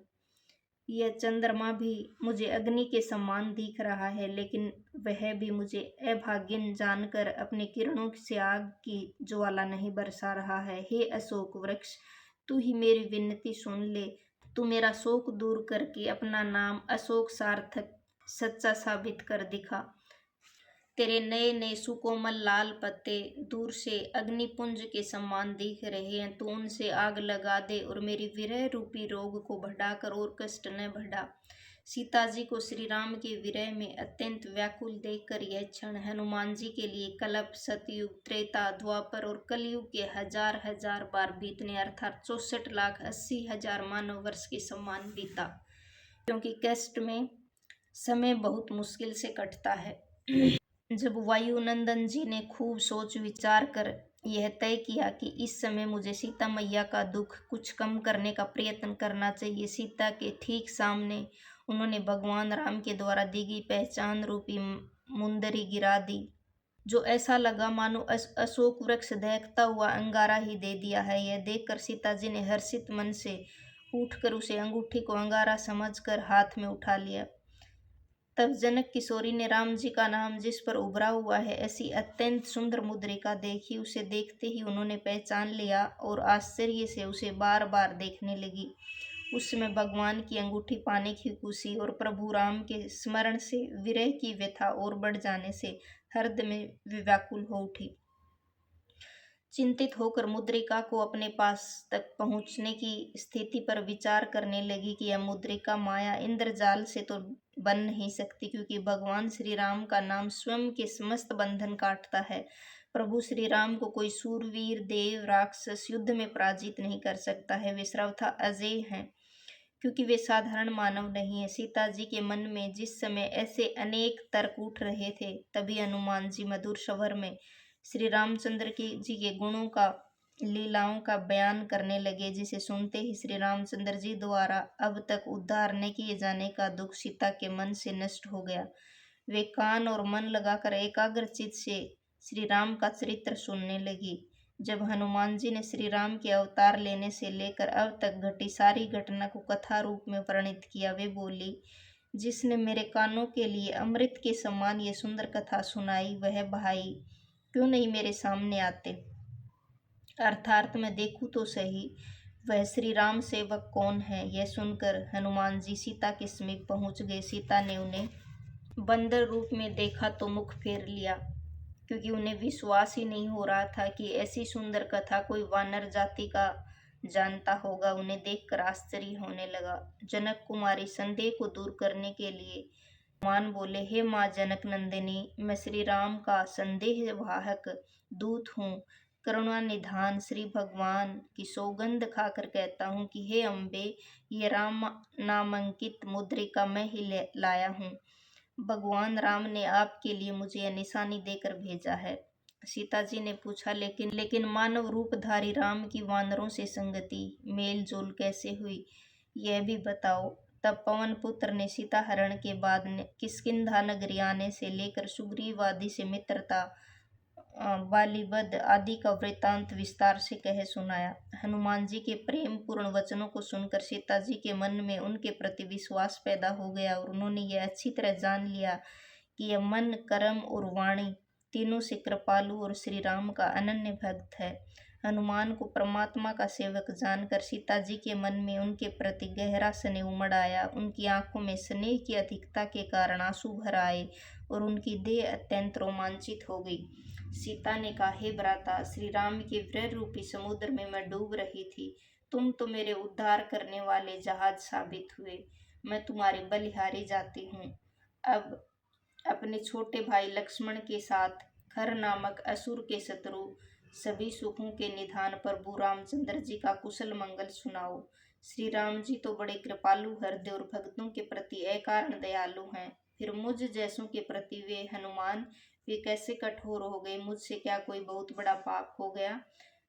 यह चंद्रमा भी मुझे अग्नि के समान दिख रहा है, लेकिन वह भी मुझे अभागिन जानकर अपने किरणों से आग की ज्वाला नहीं बरसा रहा है। हे अशोक वृक्ष, तू ही मेरी विनती सुन ले। तू मेरा शोक दूर करके अपना नाम अशोक सार्थक सच्चा साबित कर दिखा। तेरे नए नए सुकोमल लाल पत्ते दूर से अग्निपुंज के समान दिख रहे हैं, तू उनसे आग लगा दे और मेरी विरह रूपी रोग को बढ़ाकर और कष्ट न बढ़ा। सीता जी को श्री राम के विरह में अत्यंत व्याकुल देखकर यह क्षण हनुमान जी के लिए कल्प, सतयुग, त्रेता, द्वापर और कलयुग के हजार हजार बार बीतने अर्थात 64,80,000 मानव वर्ष के समान बीता। क्योंकि कष्ट में समय बहुत मुश्किल से कटता है। जब वायुनंदन जी ने खूब सोच विचार कर यह तय किया कि इस समय मुझे सीता मैया का दुख कुछ कम करने का प्रयत्न करना चाहिए, सीता के ठीक सामने उन्होंने भगवान राम के द्वारा दी गई पहचान रूपी मुंदरी गिरा दी, जो ऐसा लगा मानो अशोक वृक्ष दहकता हुआ अंगारा ही दे दिया है। यह देखकर सीता जी ने हर्षित मन से उठकर उसे अंगूठी को अंगारा समझकर हाथ में उठा लिया। तब जनक किशोरी ने राम जी का नाम जिस पर उभरा हुआ है ऐसी अत्यंत सुंदर मुद्रिका देखी। उसे देखते ही उन्होंने पहचान लिया और आश्चर्य से उसे बार बार देखने लगी। उस समय भगवान की अंगूठी पाने की खुशी और प्रभु राम के स्मरण से विरह की व्यथा और बढ़ जाने से हृदय में व्याकुल हो उठी। चिंतित होकर मुद्रिका को अपने पास तक पहुंचने की स्थिति पर विचार करने लगी कि यह मुद्रिका माया इंद्रजाल से तो बन नहीं सकती, क्योंकि भगवान श्री राम का नाम स्वयं के समस्त बंधन काटता है। प्रभु श्री राम को कोई सूरवीर, देव, राक्षस युद्ध में पराजित नहीं कर सकता है। वे सर्वथा अजेय हैं, क्योंकि वे साधारण मानव नहीं है। सीता जी के मन में जिस समय ऐसे अनेक तर्क उठ रहे थे, तभी हनुमान जी मधुर स्वर में श्री रामचंद्र जी के गुणों का, लीलाओं का बयान करने लगे, जिसे सुनते ही श्री रामचंद्र जी द्वारा अब तक उद्धार न किए जाने का दुख सीता के मन से नष्ट हो गया। वे कान और मन लगाकर एकाग्रचित से श्री राम का चरित्र सुनने लगी। जब हनुमान जी ने श्री राम के अवतार लेने से लेकर अब तक घटी सारी घटना को कथा रूप में वर्णित किया, वे बोली, जिसने मेरे कानों के लिए अमृत के समान ये सुंदर कथा सुनाई, वह भाई क्यों नहीं मेरे सामने आते, अर्थात मैं देखूं तो सही वह श्री राम सेवक कौन है। यह सुनकर हनुमान जी सीता के समीप पहुंच गए। सीता ने उन्हें बंदर रूप में देखा तो मुख फेर लिया, क्योंकि उन्हें विश्वास ही नहीं हो रहा था कि ऐसी सुंदर कथा कोई वानर जाति का जानता होगा। उन्हें देखकर आश्चर्य होने लगा। जनक कुमारी संदेह को दूर करने के लिए हनुमान बोले, हे माँ जनक नंदिनी, मैं श्री राम का संदेह वाहक दूत हूँ। करुणा निधान श्री भगवान की सौगंध खाकर कहता हूँ कि हे अम्बे, ये राम नामांकित मुद्रिका मैं ही लाया हूँ। भगवान राम ने आपके लिए मुझे यह निशानी देकर भेजा है। सीता जी ने पूछा, लेकिन मानव रूपधारी राम की वानरों से संगति, मेल जोल कैसे हुई, यह भी बताओ। तब पवन पुत्र ने सीता हरण के बाद किष्किंधा नगरी आने से लेकर सुग्रीव आदि से मित्रता, बालीवध आदि का वृत्तांत विस्तार से कह सुनाया। हनुमान जी के प्रेम पूर्ण वचनों को सुनकर सीता जी के मन में उनके प्रति विश्वास पैदा हो गया और उन्होंने यह अच्छी तरह जान लिया कि यह मन, कर्म और वाणी तीनों से कृपालु और श्री राम का अनन्य भक्त है। हनुमान को परमात्मा का सेवक जानकर सीता जी के मन में उनके प्रति गहरा स्नेह उमड़ आया। उनकी आंखों में स्नेह की अधिकता के कारण आंसू भर आए और उनकी देह अत्यंत रोमांचित हो गई। सीता ने कहा, हे भ्राता, श्री राम के विरह रूपी समुद्र में मैं डूब रही थी। तुम तो मेरे उद्धार करने वाले जहाज साबित हुए। मैं तुम्हारे बलिहारी जाती हूँ। अब अपने छोटे भाई लक्ष्मण के साथ खर नामक असुर के शत्रु सभी सुखों के निधान प्रभु रामचंद्र जी का कुशल मंगल सुनाओ। श्री राम जी तो बड़े कृपालु हृदय और भक्तों के प्रति अकारण दयालु हैं, फिर मुझ जैसों के प्रति वे हनुमान, वे कैसे कठोर हो गए। मुझसे क्या कोई बहुत बड़ा पाप हो गया।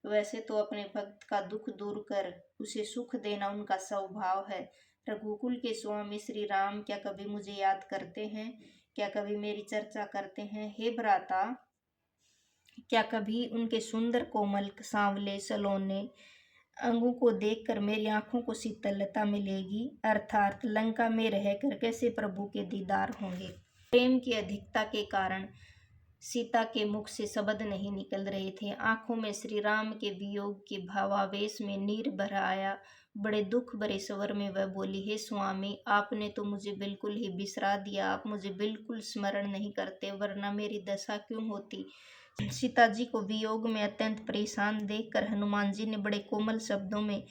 वैसे तो अपने भक्त का दुख दूर कर उसे सुख देना उनका स्वभाव है। रघुकुल के स्वामी श्री राम क्या कभी मुझे याद करते हैं? क्या कभी मेरी चर्चा करते हैं? हे भ्राता, क्या कभी उनके सुंदर कोमल सांवले सलोने अंगों को देखकर मेरी आंखों को शीतलता मिलेगी? अर्थात लंका में रहकर कैसे प्रभु के दीदार होंगे। प्रेम की अधिकता के कारण सीता के मुख से शब्द नहीं निकल रहे थे। आंखों में श्री राम के वियोग के भावावेश में नीर भर आया। बड़े दुख भरे स्वर में वह बोली, हे स्वामी, आपने तो मुझे बिल्कुल ही बिसरा दिया। आप मुझे बिल्कुल स्मरण नहीं करते, वरना मेरी दशा क्यों होती। सीता जी को वियोग में अत्यंत परेशान देखकर हनुमान जी ने बड़े कोमल शब्दों में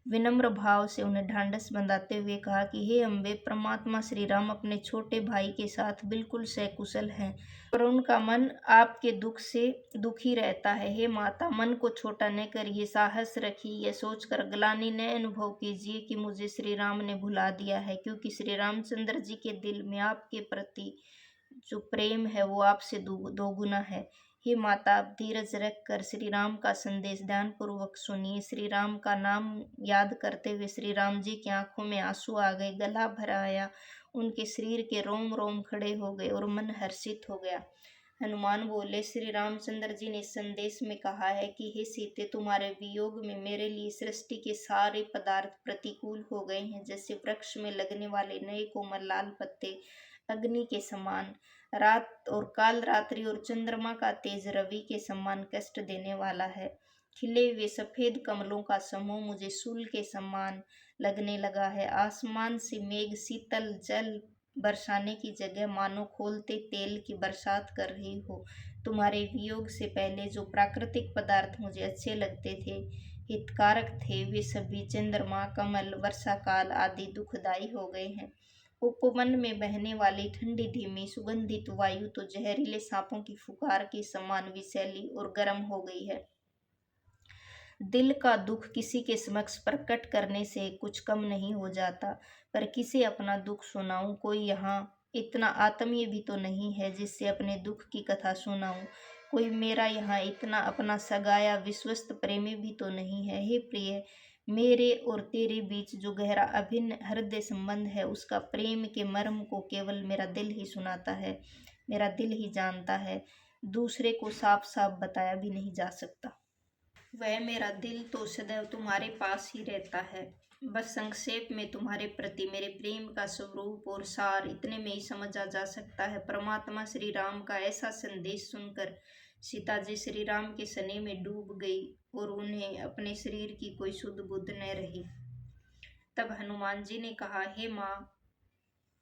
विनम्र भाव से उन्हें ढांढस बंधाते हुए कहा कि हे अम्बे, परमात्मा श्री राम अपने छोटे भाई के साथ बिल्कुल सकुशल हैं और उनका मन आपके दुख से दुखी रहता है। हे माता, मन को छोटा न करिए, साहस रखिए, यह सोचकर ग्लानि न अनुभव कीजिए कि मुझे श्री राम ने भुला दिया है, क्योंकि श्री रामचंद्र जी के दिल में आपके प्रति जो प्रेम है वो आपसे दोगुना है। हे माता, आप धीरज रखकर श्री राम का संदेश ध्यानपूर्वक सुनिए। श्री राम का नाम याद करते हुए श्री राम जी की आंखों में आंसू आ गए, गला भर आया, उनके शरीर के रोम रोम खड़े हो गए और मन हर्षित हो गया। हनुमान बोले, श्री रामचंद्र जी ने संदेश में कहा है कि हे सीते, तुम्हारे वियोग में मेरे लिए सृष्टि के सारे पदार्थ प्रतिकूल हो गए हैं, जैसे वृक्ष में लगने वाले नए कोमल लाल पत्ते अग्नि के समान, रात और काल रात्रि और चंद्रमा का तेज रवि के समान कष्ट देने वाला है। खिले हुए सफेद कमलों का समूह मुझे शूल के समान लगने लगा है। आसमान से मेघ शीतल जल बरसाने की जगह मानो खोलते तेल की बरसात कर रही हो। तुम्हारे वियोग से पहले जो प्राकृतिक पदार्थ मुझे अच्छे लगते थे, हितकारक थे, वे सभी चंद्रमा, कमल, वर्षा काल आदि दुखदाई हो गए हैं। उपवन में बहने वाली ठंडी धीमी सुगंधित वायु तो जहरीले सांपों की फुकार के समान विषैली और गर्म हो गई है। दिल का दुख किसी के समक्ष प्रकट करने से कुछ कम नहीं हो जाता, पर किसे अपना दुख सुनाऊं? कोई यहाँ इतना आत्मीय भी तो नहीं है जिससे अपने दुख की कथा सुनाऊं। कोई मेरा यहाँ इतना अपना सगाया विश्वस्त प्रेमी भी तो नहीं है। हे प्रिय, मेरे और तेरे बीच जो गहरा अभिन्न हृदय संबंध है, उसका प्रेम के मर्म को केवल मेरा दिल ही सुनाता है, मेरा दिल ही जानता है, दूसरे को साफ साफ बताया भी नहीं जा सकता। वह मेरा दिल तो सदैव तुम्हारे पास ही रहता है। बस संक्षेप में तुम्हारे प्रति मेरे प्रेम का स्वरूप और सार इतने में ही समझा जा सकता है। परमात्मा श्री राम का ऐसा संदेश सुनकर सीता जी श्री राम के सने में डूब गई और उन्हें अपने शरीर की कोई सुध बुध न रही। तब हनुमान जी ने कहा, हे माँ,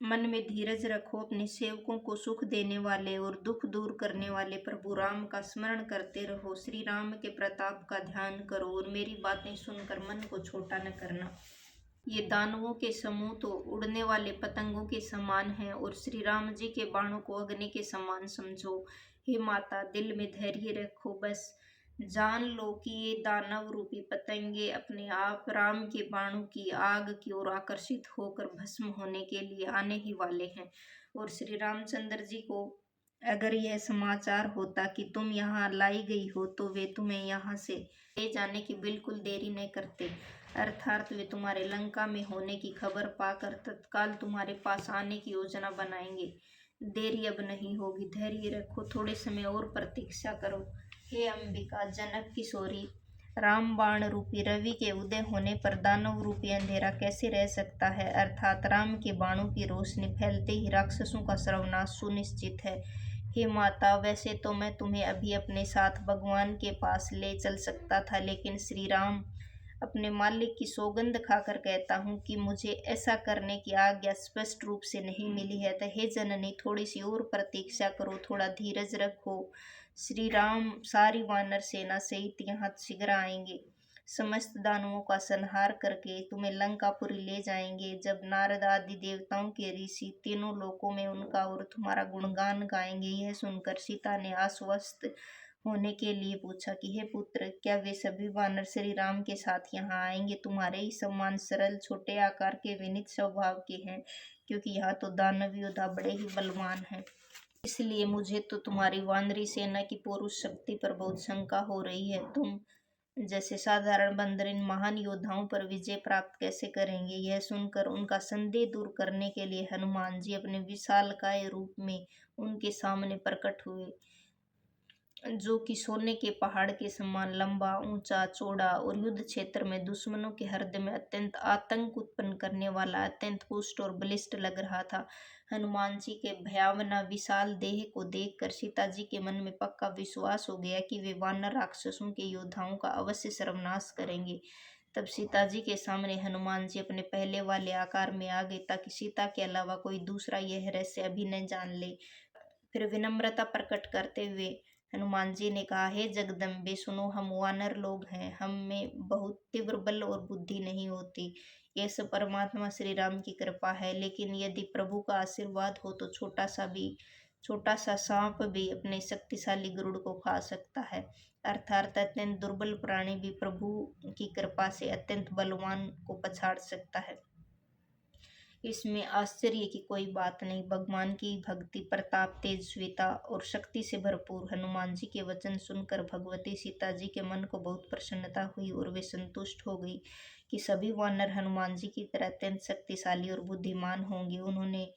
मन में धीरज रखो, अपने सेवकों को सुख देने वाले और दुख दूर करने वाले प्रभु राम का स्मरण करते रहो। श्री राम के प्रताप का ध्यान करो और मेरी बातें सुनकर मन को छोटा न करना। ये दानवों के समूह तो उड़ने वाले पतंगों के समान हैं और श्री राम जी के बाणों को अग्नि के समान समझो। हे माता, दिल में धैर्य रखो, बस जान लो कि ये दानव रूपी पतंगे अपने आप राम के बाणों की आग की ओर आकर्षित होकर भस्म होने के लिए आने ही वाले हैं। और श्री रामचंद्र जी को अगर यह समाचार होता कि तुम यहाँ लाई गई हो, तो वे तुम्हें यहाँ से ले जाने की बिल्कुल देरी नहीं करते, अर्थात वे तुम्हारे लंका में होने की खबर पाकर तत्काल तुम्हारे पास आने की योजना बनाएंगे। देरी अब नहीं होगी, धैर्य रखो, थोड़े समय और प्रतीक्षा करो। हे अंबिका, जनक किशोरी, रामबाण रूपी रवि के उदय होने पर दानव रूपी अंधेरा कैसे रह सकता है? अर्थात राम के बाणों की रोशनी फैलते ही राक्षसों का सर्वनाश सुनिश्चित है। हे माता, वैसे तो मैं तुम्हें अभी अपने साथ भगवान के पास ले चल सकता था, लेकिन श्री राम अपने मालिक की सौगंध खाकर कहता हूँ कि मुझे ऐसा करने की आज्ञा स्पष्ट रूप से नहीं मिली है। तो हे जननी, थोड़ी सी और प्रतीक्षा करो, थोड़ा धीरज रखो। श्री राम सारी वानर सेना सहित यहाँ शीघ्र आएंगे, समस्त दानवों का संहार करके तुम्हें लंकापुरी ले जाएंगे। जब नारद आदि देवताओं के ऋषि तीनों लोकों में उनका और तुम्हारा गुणगान गाएंगे। यह सुनकर सीता ने आश्वस्त होने के लिए पूछा कि हे पुत्र, क्या वे सभी वानर श्री राम के साथ यहाँ आएंगे? तुम्हारे ही समान सरल छोटे आकार के विनीत स्वभाव के हैं, क्योंकि यहाँ तो दानव योद्धा बड़े ही बलवान हैं। इसलिए मुझे तो तुम्हारी वानरी सेना की पौरुष शक्ति पर बहुत शंका हो रही है। तुम जैसे साधारण बंदर इन महान योद्धाओं पर विजय प्राप्त कैसे करेंगे? यह सुनकर उनका संदेह दूर करने के लिए हनुमान जी अपने विशालकाय रूप में उनके सामने प्रकट हुए, जो कि सोने के पहाड़ के समान लंबा, ऊंचा, चौड़ा और युद्ध क्षेत्र में दुश्मनों के हृदय में अत्यंत आतंक उत्पन्न करने वाला अत्यंत पुष्ट और बलिष्ठ लग रहा था। हनुमान जी के भयावना विशाल देह को देखकर सीता जी के मन में पक्का विश्वास हो गया कि वे वानर राक्षसों के योद्धाओं का अवश्य सर्वनाश करेंगे। तब सीता जी के सामने हनुमान जी अपने पहले वाले आकार में आ गए, ताकि सीता के अलावा कोई दूसरा यह रहस्य अभी न जान ले। फिर विनम्रता प्रकट करते हुए हनुमान जी ने कहा, हे जगदम्बे सुनो, हम वानर लोग हैं, हम में बहुत तीव्र बल और बुद्धि नहीं होती। यह सब परमात्मा श्री राम की कृपा है, लेकिन यदि प्रभु का आशीर्वाद हो तो छोटा सा सांप भी अपने शक्तिशाली गरुड़ को खा सकता है। अर्थात अत्यंत दुर्बल प्राणी भी प्रभु की कृपा से अत्यंत बलवान को पछाड़ सकता है। इसमें आश्चर्य की कोई बात नहीं। भगवान की भक्ति, प्रताप, तेजस्विता और शक्ति से भरपूर हनुमान जी के वचन सुनकर भगवती सीता जी के मन को बहुत प्रसन्नता हुई और वे संतुष्ट हो गई कि सभी वानर हनुमान जी की तरह अत्यंत शक्तिशाली और बुद्धिमान होंगे। उन्होंने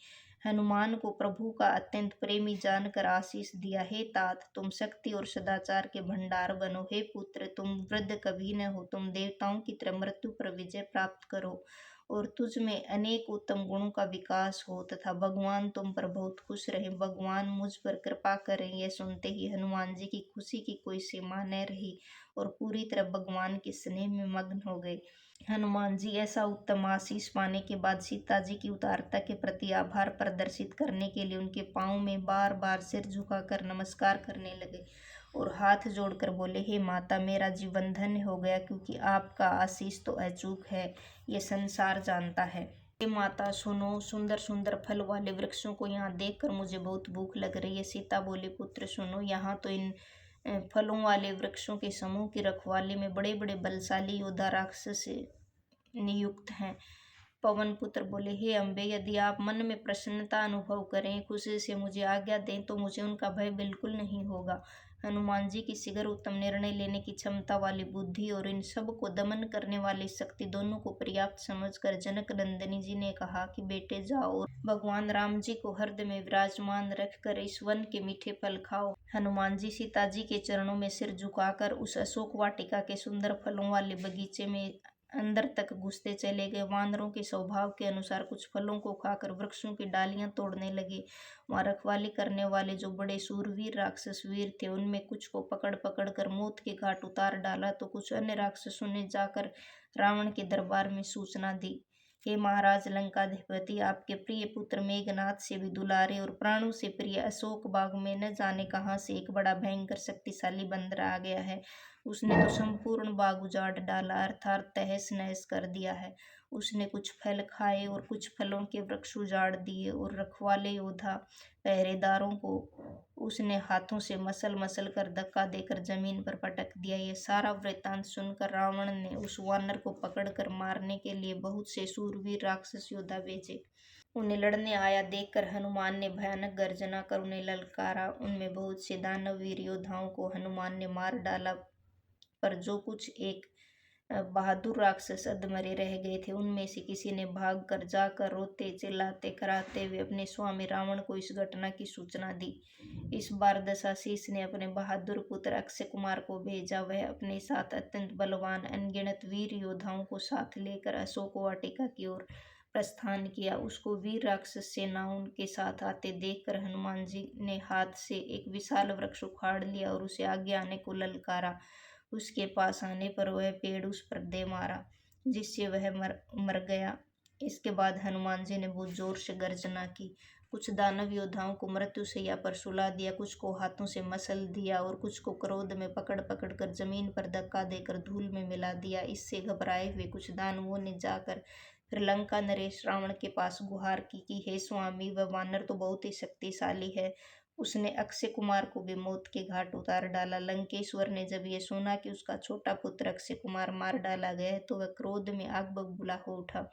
हनुमान को प्रभु का अत्यंत प्रेमी जानकर आशीष दिया। हे तात, तुम शक्ति और सदाचार के भंडार बनो। हे पुत्र, तुम वृद्ध कभी न हो, तुम देवताओं की तरह मृत्यु पर विजय प्राप्त करो और तुझ में अनेक उत्तम गुणों का विकास हो तथा भगवान तुम पर बहुत खुश रहे, भगवान मुझ पर कृपा करें। यह सुनते ही हनुमान जी की खुशी की कोई सीमा न रही और पूरी तरह भगवान के स्नेह में मग्न हो गए। हनुमान जी ऐसा उत्तम आशीष पाने के बाद सीता जी की उदारता के प्रति आभार प्रदर्शित करने के लिए उनके पांव में बार बार सिर झुकाकर नमस्कार करने लगे और हाथ जोड़कर बोले, हे माता, मेरा जीवन धन्य हो गया, क्योंकि आपका आशीष तो अचूक है, ये संसार जानता है। हे माता सुनो, सुंदर सुंदर फल वाले वृक्षों को यहाँ देखकर मुझे बहुत भूख लग रही है। सीता बोली, पुत्र सुनो, यहाँ तो इन फलों वाले वृक्षों के समूह की रखवाली में बड़े बड़े बलशाली योद्धा राक्षस नियुक्त हैं। पवन पुत्र बोले, हे अम्बे, यदि आप मन में प्रसन्नता अनुभव करें, खुशी से मुझे आज्ञा दें, तो मुझे उनका भय बिल्कुल नहीं होगा। हनुमान जी की शीघ्र उत्तम निर्णय लेने की क्षमता वाली बुद्धि और इन सब को दमन करने वाली शक्ति दोनों को पर्याप्त समझकर जनक नंदिनी जी ने कहा कि बेटे जाओ और भगवान राम जी को हृदय में विराजमान रखकर इस वन के मीठे फल खाओ। हनुमान जी सीता जी के चरणों में सिर झुकाकर उस अशोक वाटिका के सुंदर फलों वाले बगीचे में अंदर तक घुसते चले गए। वानरों के स्वभाव के अनुसार कुछ फलों को खाकर वृक्षों की डालियां तोड़ने लगे। वहां रखवाली करने वाले जो बड़े सूरवीर राक्षस वीर थे, उनमें कुछ को पकड़ पकड़ कर मौत के घाट उतार डाला, तो कुछ अन्य राक्षसों ने जाकर रावण के दरबार में सूचना दी, हे महाराज लंकाधिपति, आपके प्रिय पुत्र मेघनाथ से भी दुलारे और प्राणों से प्रिय अशोक बाग में न जाने कहाँ से एक बड़ा भयंकर शक्तिशाली बंदर आ गया है। उसने तो संपूर्ण बाग उजाड़ डाला, अर्थात तहस नहस कर दिया है। उसने कुछ फल खाए और कुछ फलों के वृक्ष उजाड़ दिए और रखवाले योद्धा पहरेदारों को उसने हाथों से मसल मसल कर धक्का देकर जमीन पर पटक दिया। यह सारा वृत्तांत सुनकर रावण ने उस वानर को पकड़कर मारने के लिए बहुत से सूरवीर राक्षस योद्धा भेजे। उन्हें लड़ने आया देखकर हनुमान ने भयानक गर्जना कर उन्हें ललकारा। उनमें बहुत से दानवीर योद्धाओं को हनुमान ने मार डाला, पर जो कुछ एक बहादुर राक्षस अधमरे रह गए थे, उनमें से किसी ने भाग कर जाकर रोते चिल्लाते कराते हुए अपने स्वामी रावण को इस घटना की सूचना दी। इस बार दशाशीष ने अपने बहादुर पुत्र अक्षय कुमार को भेजा। वह अपने साथ अत्यंत बलवान अनगिनत वीर योद्धाओं को साथ लेकर अशोक वाटिका की ओर प्रस्थान किया। उसको वीर राक्षस सेनाओं के साथ आते देखकर हनुमान जी ने हाथ से एक विशाल वृक्ष उखाड़ लिया और उसे आगे आने को ललकारा। उसके पास आने पर वह पेड़ उस पर दे मारा, जिससे वह मर गया। इसके बाद हनुमान जी ने बहुत जोर से गर्जना की। कुछ दानव योद्धाओं को मृत्युशैया पर सुला दिया, कुछ को हाथों से मसल दिया और कुछ को क्रोध में पकड़ पकड़ कर जमीन पर धक्का देकर धूल में मिला दिया। इससे घबराए हुए कुछ दानवों ने जाकर फिर लंका नरेश रावण के पास गुहार की कि हे स्वामी, वह वानर तो बहुत ही शक्तिशाली है, उसने अक्षय कुमार को भी मौत के घाट उतार डाला। लंकेश्वर ने जब यह सुना कि उसका छोटा पुत्र अक्षय कुमार मार डाला गया है, तो वह क्रोध में आग बबूला हो उठा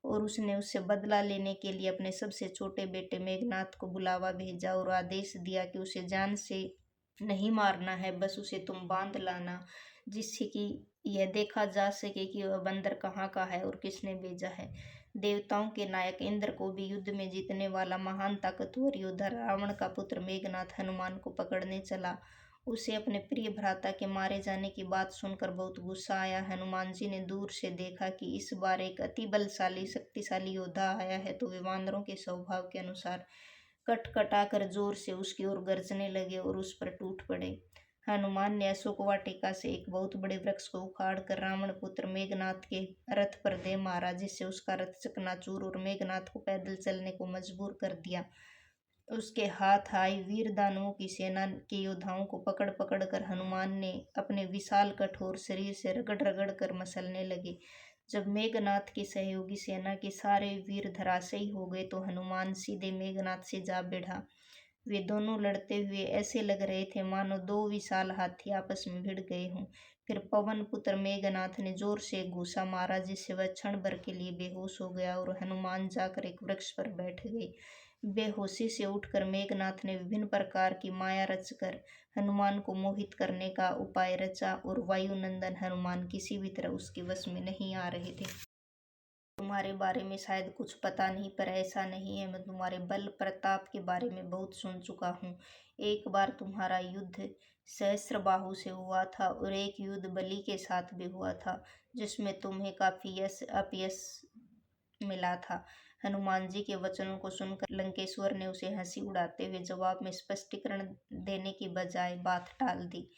और उसने उससे बदला लेने के लिए अपने सबसे छोटे बेटे मेघनाथ को बुलावा भेजा और आदेश दिया कि उसे जान से नहीं मारना है, बस उसे तुम बांध लाना, जिससे कि यह देखा जा सके कि वह बंदर कहाँ का है और किसने भेजा है। देवताओं के नायक इंद्र को भी युद्ध में जीतने वाला महान ताकतवर योद्धा रावण का पुत्र मेघनाथ हनुमान को पकड़ने चला। उसे अपने प्रिय भ्राता के मारे जाने की बात सुनकर बहुत गुस्सा आया। हनुमान जी ने दूर से देखा कि इस बार एक अति बलशाली शक्तिशाली योद्धा आया है, तो वे वानरों के स्वभाव के अनुसार कटकटाकर जोर से उसकी ओर गरजने लगे और उस पर टूट पड़े। हनुमान ने अशोक वाटिका से एक बहुत बड़े वृक्ष को उखाड़ कर रावण पुत्र मेघनाथ के रथ पर दे मारा, जिससे उसका रथ चकनाचूर और मेघनाथ को पैदल चलने को मजबूर कर दिया। उसके हाथ आई वीर दानवों की सेना के योद्धाओं को पकड़ पकड़ कर हनुमान ने अपने विशाल कठोर शरीर से रगड़ रगड़ कर मसलने लगे। जब मेघनाथ की सहयोगी सेना के सारे वीर धराशायी हो गए तो हनुमान सीधे मेघनाथ से जा भिड़ा। वे दोनों लड़ते हुए ऐसे लग रहे थे मानो दो विशाल हाथी आपस में भिड़ गए हों। फिर पवन पुत्र मेघनाथ ने जोर से एक घूंसा मारा जिससे वह क्षण भर के लिए बेहोश हो गया और हनुमान जाकर एक वृक्ष पर बैठ गए। बेहोशी से उठकर मेघनाथ ने विभिन्न प्रकार की माया रचकर हनुमान को मोहित करने का उपाय रचा और वायुनंदन हनुमान किसी भी तरह उसके वश में नहीं आ रहे थे। तुम्हारे बारे में शायद कुछ पता नहीं, पर ऐसा नहीं है। मैं तुम्हारे बल प्रताप के बारे में बहुत सुन चुका हूँ। एक बार तुम्हारा युद्ध सहस्त्रबाहु से हुआ था और एक युद्ध बलि के साथ भी हुआ था जिसमें तुम्हें काफी अपयश मिला था। हनुमान जी के वचनों को सुनकर लंकेश्वर ने उसे हंसी उड़ाते हुए जवाब में स्पष्टीकरण देने की बजाय बात टाल दी।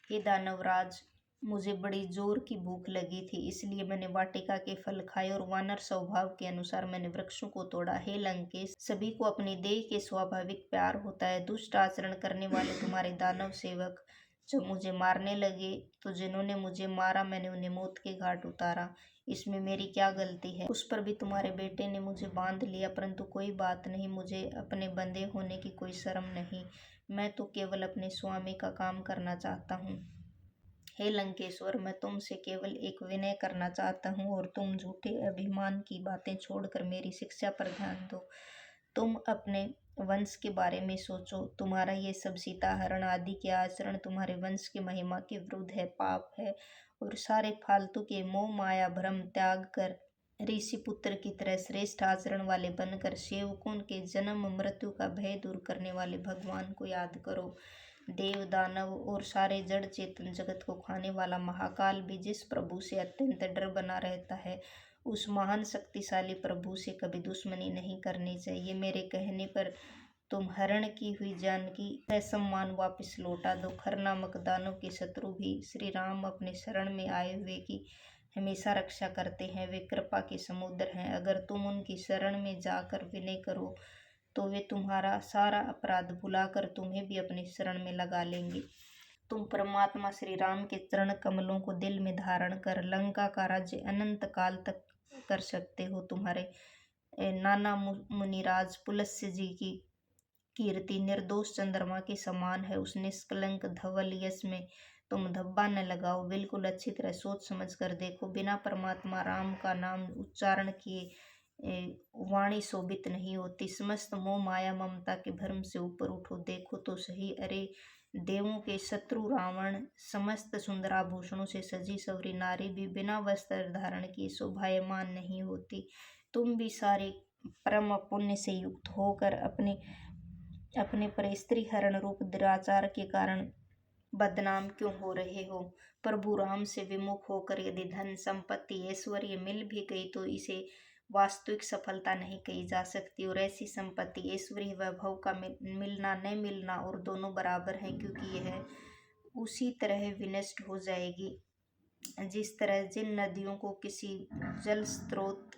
हे दानवराज, मुझे बड़ी जोर की भूख लगी थी, इसलिए मैंने वाटिका के फल खाए और वानर स्वभाव के अनुसार मैंने वृक्षों को तोड़ा। हे लंकेश, सभी को अपनी देह के स्वाभाविक प्यार होता है। दुष्ट आचरण करने वाले तुम्हारे दानव सेवक जब मुझे मारने लगे तो जिन्होंने मुझे मारा मैंने उन्हें मौत के घाट उतारा। इसमें मेरी क्या गलती है? उस पर भी तुम्हारे बेटे ने मुझे बांध लिया, परंतु कोई बात नहीं, मुझे अपने बंधे होने की कोई शर्म नहीं। मैं तो केवल अपने स्वामी का काम करना चाहता हूँ। हे लंकेश्वर, मैं तुमसे केवल एक विनय करना चाहता हूँ और तुम झूठे अभिमान की बातें छोड़कर मेरी शिक्षा पर ध्यान दो। तुम अपने वंश के बारे में सोचो। तुम्हारा ये सब सीता हरण आदि के आचरण तुम्हारे वंश की महिमा के विरुद्ध है, पाप है। और सारे फालतू के मोह माया भ्रम त्याग कर ऋषि पुत्र की तरह श्रेष्ठ आचरण वाले बनकर सेवकों के जन्म मृत्यु का भय दूर करने वाले भगवान को याद करो। देव दानव और सारे जड़ चेतन जगत को खाने वाला महाकाल भी जिस प्रभु से अत्यंत डर बना रहता है, उस महान शक्तिशाली प्रभु से कभी दुश्मनी नहीं करनी चाहिए। मेरे कहने पर तुम हरण की हुई जानकी सम्मान वापस लौटा दो। खर नामक दानव के शत्रु भी श्री राम अपने शरण में आए हुए की हमेशा रक्षा करते हैं। वे कृपा के समुद्र हैं। अगर तुम उनकी शरण में जाकर विनय करो तो वे तुम्हारा सारा अपराध भुलाकर तुम्हें भी अपनी शरण में लगा लेंगे। तुम परमात्मा श्री राम के चरण कमलों को दिल में धारण कर लंका का राज्य अनंत काल तक कर सकते हो। तुम्हारे नाना मुनिराज पुलस्य जी की कीर्ति निर्दोष चंद्रमा के समान है। उस निष्कलंक धवल यश में तुम धब्बा न लगाओ। बिल्कुल अच्छी तरह सोच समझ कर देखो। बिना परमात्मा राम का नाम उच्चारण किए वाणी शोभित नहीं होती। समस्त मोह माया ममता के भ्रम से ऊपर उठो, देखो तो सही। अरे देवों के शत्रु रावण समस्त सुंदराभूषणों से सजी सवरी नारी भी बिना वस्त्र धारण किए शोभायमान नहीं होती। तुम भी सारे परम पुण्य से युक्त होकर अपने पर स्त्री हरण रूप दुराचार के कारण बदनाम क्यों हो रहे हो? प्रभु राम से विमुख होकर यदि धन संपत्ति ऐश्वर्य मिल भी गई तो इसे वास्तविक सफलता नहीं कही जा सकती। और ऐसी संपत्ति ऐश्वर्य वैभव का मिलना न मिलना और दोनों बराबर हैं, क्योंकि यह उसी तरह विनष्ट हो जाएगी जिस तरह जिन नदियों को किसी जल स्रोत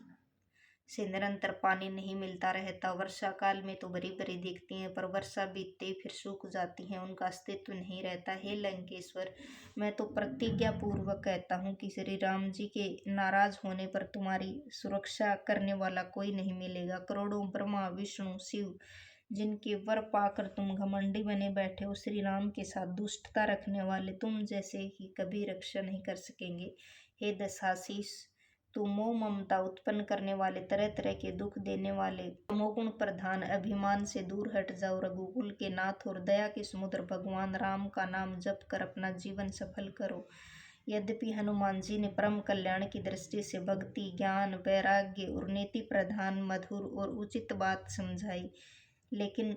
से निरंतर पानी नहीं मिलता रहता। वर्षा काल में तो भरी भरी दिखती हैं, पर वर्षा बीतते ही फिर सूख जाती हैं, उनका अस्तित्व नहीं रहता। हे लंकेश्वर, मैं तो प्रतिज्ञा पूर्वक कहता हूँ कि श्री राम जी के नाराज होने पर तुम्हारी सुरक्षा करने वाला कोई नहीं मिलेगा। करोड़ों ब्रह्मा विष्णु शिव जिनके वर पाकर तुम घमंडी बने बैठे हो, श्री राम के साथ दुष्टता रखने वाले तुम जैसे की कभी रक्षा नहीं कर सकेंगे। हे दशाशीष, तू मोह ममता उत्पन्न करने वाले, तरह तरह के दुख देने वाले तमोगुण प्रधान, अभिमान से दूर हट जाओ। रघुकुल के नाथ और दया के समुद्र भगवान राम का नाम जप कर अपना जीवन सफल करो। यद्यपि हनुमान जी ने परम कल्याण की दृष्टि से भक्ति, ज्ञान, वैराग्य और नीति प्रधान मधुर और उचित बात समझाई, लेकिन